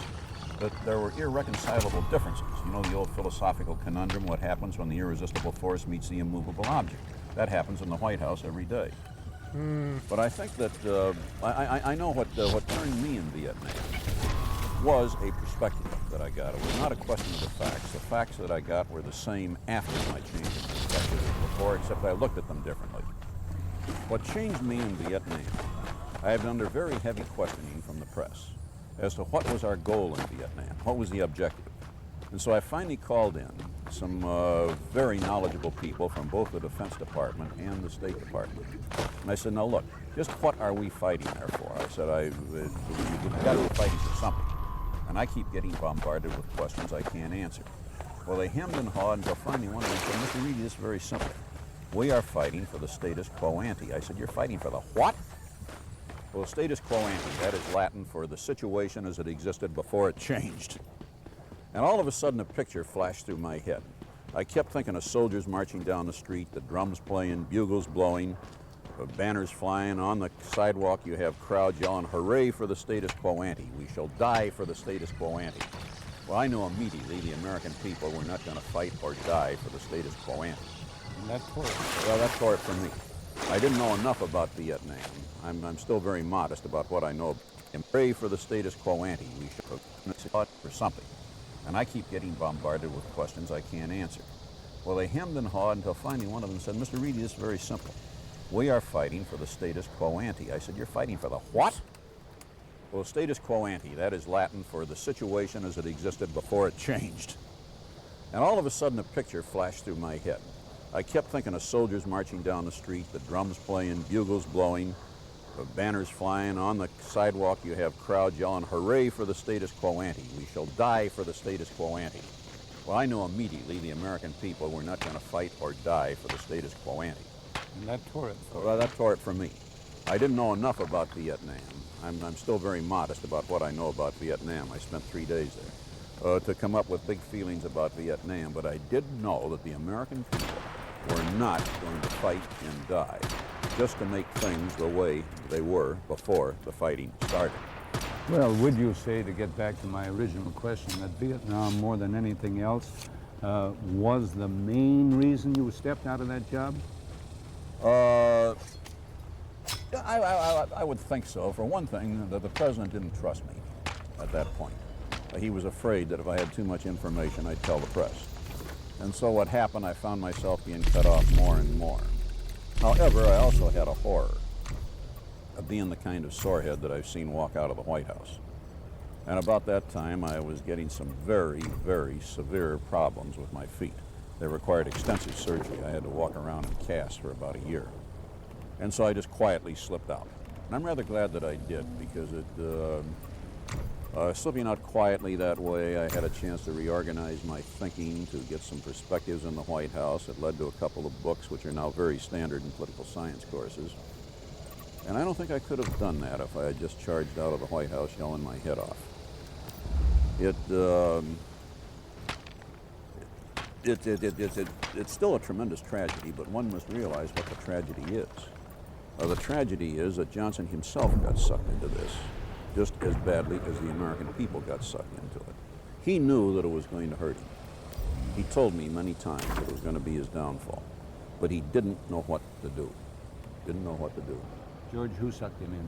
that there were irreconcilable differences. You know the old philosophical conundrum, what happens when the irresistible force meets the immovable object? That happens in the White House every day. But I think that I know what turned me in Vietnam was a perspective that I got. It was not a question of the facts. The facts that I got were the same after my change in perspective as before, except I looked at them differently. What changed me in Vietnam, I have been under very heavy questioning from the press as to what was our goal in Vietnam, what was the objective. And so I finally called in some very knowledgeable people from both the Defense Department and the State Department. And I said, now look, just what are we fighting there for? I said, you've got to be fighting for something. And I keep getting bombarded with questions I can't answer. Well, they hemmed and hawed until finally one of them said, Mr. Reedy, this is very simple. We are fighting for the status quo ante. I said, you're fighting for the what? Well, status quo ante, that is Latin for the situation as it existed before it changed. And all of a sudden a picture flashed through my head. I kept thinking of soldiers marching down the street, the drums playing, bugles blowing, banners flying. On the sidewalk you have crowds yelling, hooray for the status quo ante. We shall die for the status quo ante. Well, I knew immediately the American people were not going to fight or die for the status quo ante. And that tore it. Well, that tore it for me. I didn't know enough about Vietnam. I'm still very modest about what I know. Hooray for the status quo ante. We shall fight for something. And I keep getting bombarded with questions I can't answer. Well, they hemmed and hawed until finally one of them said, Mr. Reedy, this is very simple. We are fighting for the status quo ante. I said, you're fighting for the what? Well, status quo ante, that is Latin for the situation as it existed before it changed. And all of a sudden a picture flashed through my head. I kept thinking of soldiers marching down the street, the drums playing, bugles blowing, banners flying. On the sidewalk you have crowds yelling, hooray for the status quo ante. We shall die for the status quo ante. Well, I knew immediately the American people were not going to fight or die for the status quo ante. And that tore it. Well, that tore it for me. I didn't know enough about Vietnam. I'm still very modest about what I know about Vietnam. I spent 3 days there to come up with big feelings about Vietnam, but I did know that the American people were not going to fight and die just to make things the way they were before the fighting started. Well, would you say, to get back to my original question, that Vietnam, more than anything else, was the main reason you stepped out of that job? I would think so. For one thing, the president didn't trust me at that point. He was afraid that if I had too much information, I'd tell the press. And so what happened, I found myself being cut off more and more. However, I also had a horror of being the kind of sorehead that I've seen walk out of the White House. And about that time, I was getting some very, very severe problems with my feet. They required extensive surgery. I had to walk around in casts for about a year. And so I just quietly slipped out. And I'm rather glad that I did, because slipping out quietly that way, I had a chance to reorganize my thinking, to get some perspectives in the White House. It led to a couple of books, which are now very standard in political science courses. And I don't think I could have done that if I had just charged out of the White House yelling my head off. It's still a tremendous tragedy, but one must realize what the tragedy is. The tragedy is that Johnson himself got sucked into this, just as badly as the American people got sucked into it. He knew that it was going to hurt him. He told me many times that it was going to be his downfall, but he didn't know what to do. Didn't know what to do. George, who sucked him in?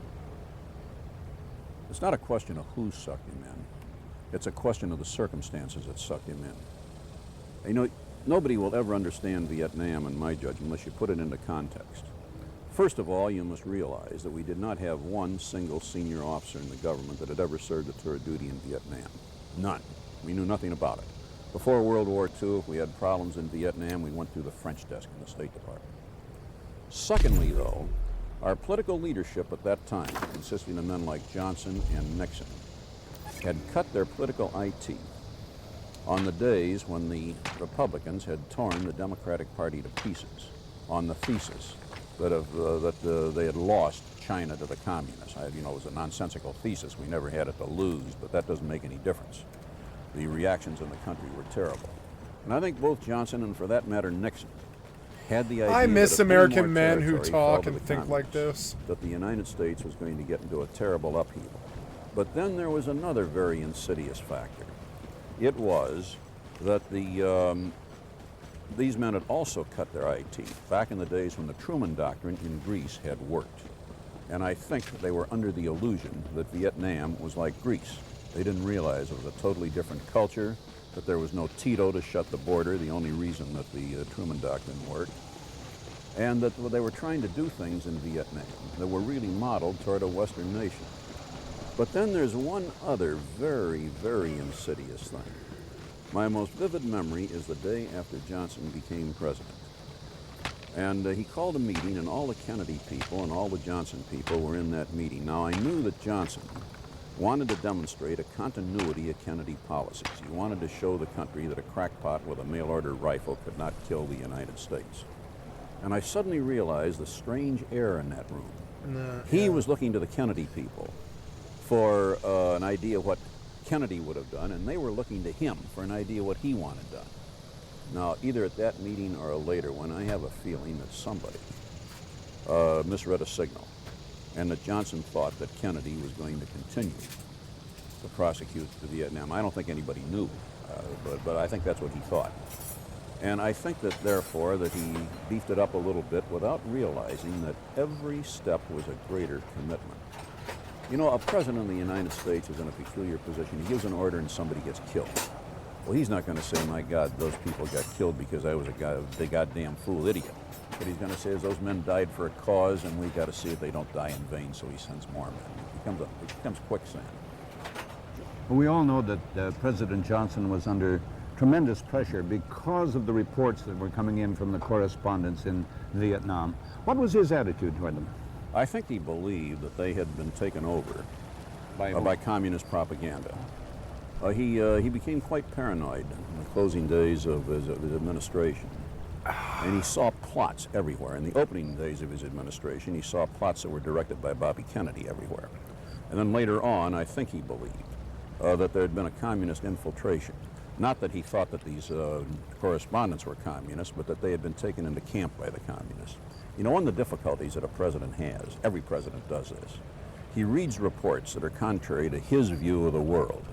It's not a question of who sucked him in. It's a question of the circumstances that sucked him in. You know, nobody will ever understand Vietnam, in my judgment, unless you put it into context. First of all, you must realize that we did not have one single senior officer in the government that had ever served a tour of duty in Vietnam. None. We knew nothing about it. Before World War II, if we had problems in Vietnam, we went through the French desk in the State Department. Secondly, though, our political leadership at that time, consisting of men like Johnson and Nixon, had cut their political IT on the days when the Republicans had torn the Democratic Party to pieces on the thesis that they had lost China to the communists. It was a nonsensical thesis. We never had it to lose, but that doesn't make any difference. The reactions in the country were terrible. And I think both Johnson and, for that matter, Nixon had the idea I miss that if American any more men who territory talk fell to and the think like communists, this. that the United States was going to get into a terrible upheaval. But then there was another very insidious factor. It was that these men had also cut their IT back in the days when the Truman Doctrine in Greece had worked. And I think that they were under the illusion that Vietnam was like Greece. They didn't realize it was a totally different culture, that there was no Tito to shut the border, the only reason that the Truman Doctrine worked, and that they were trying to do things in Vietnam that were really modeled toward a Western nation. But then there's one other very, very insidious thing. My most vivid memory is the day after Johnson became president. And he called a meeting, and all the Kennedy people and all the Johnson people were in that meeting. Now, I knew that Johnson wanted to demonstrate a continuity of Kennedy policies. He wanted to show the country that a crackpot with a mail-order rifle could not kill the United States. And I suddenly realized the strange air in that room. He was looking to the Kennedy people for an idea what Kennedy would have done, and they were looking to him for an idea what he wanted done. Now, either at that meeting or a later one, I have a feeling that somebody misread a signal, and that Johnson thought that Kennedy was going to continue to prosecute the Vietnam. I don't think anybody knew, but I think that's what he thought. And I think that, therefore, that he beefed it up a little bit without realizing that every step was a greater commitment. You know, a president of the United States is in a peculiar position. He gives an order and somebody gets killed. Well, he's not going to say, my God, those people got killed because I was a goddamn fool idiot. What he's going to say is those men died for a cause, and we've got to see if they don't die in vain, so he sends more men. It becomes quicksand. Well, we all know that President Johnson was under tremendous pressure because of the reports that were coming in from the correspondents in Vietnam. What was his attitude toward them? I think he believed that they had been taken over by communist propaganda. He became quite paranoid in the closing days of his administration. And he saw plots everywhere. In the opening days of his administration, he saw plots that were directed by Bobby Kennedy everywhere. And then later on, I think he believed that there had been a communist infiltration. Not that he thought that these correspondents were communists, but that they had been taken into camp by the communists. You know, one of the difficulties that a president has, every president does this, he reads reports that are contrary to his view of the world.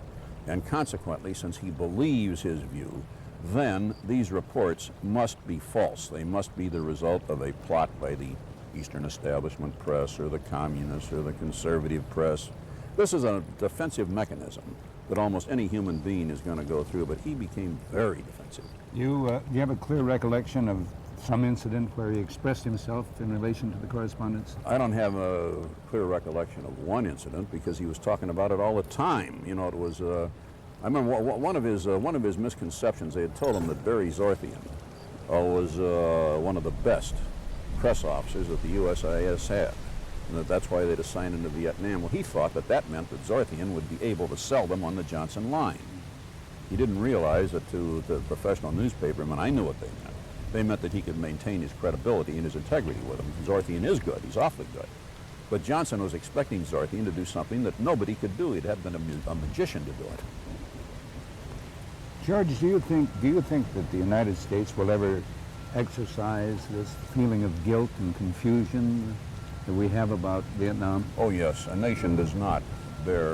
And consequently, since he believes his view, then these reports must be false. They must be the result of a plot by the Eastern Establishment Press or the Communist or the Conservative Press. This is a defensive mechanism that almost any human being is going to go through, but he became very defensive. You have a clear recollection of some incident where he expressed himself in relation to the correspondence? I don't have a clear recollection of one incident because he was talking about it all the time. You know, it was, I remember one of his misconceptions. They had told him that Barry Zorthian was one of the best press officers that the USIS had, and that's why they'd assigned him to Vietnam. Well, he thought that meant that Zorthian would be able to sell them on the Johnson line. He didn't realize that to the professional newspapermen, I knew what they meant. They meant that he could maintain his credibility and his integrity with them. Zorthian is good. He's awfully good. But Johnson was expecting Zorthian to do something that nobody could do. He'd have been a magician to do it. George, do you think that the United States will ever exercise this feeling of guilt and confusion that we have about Vietnam? Oh, yes. A nation does not bear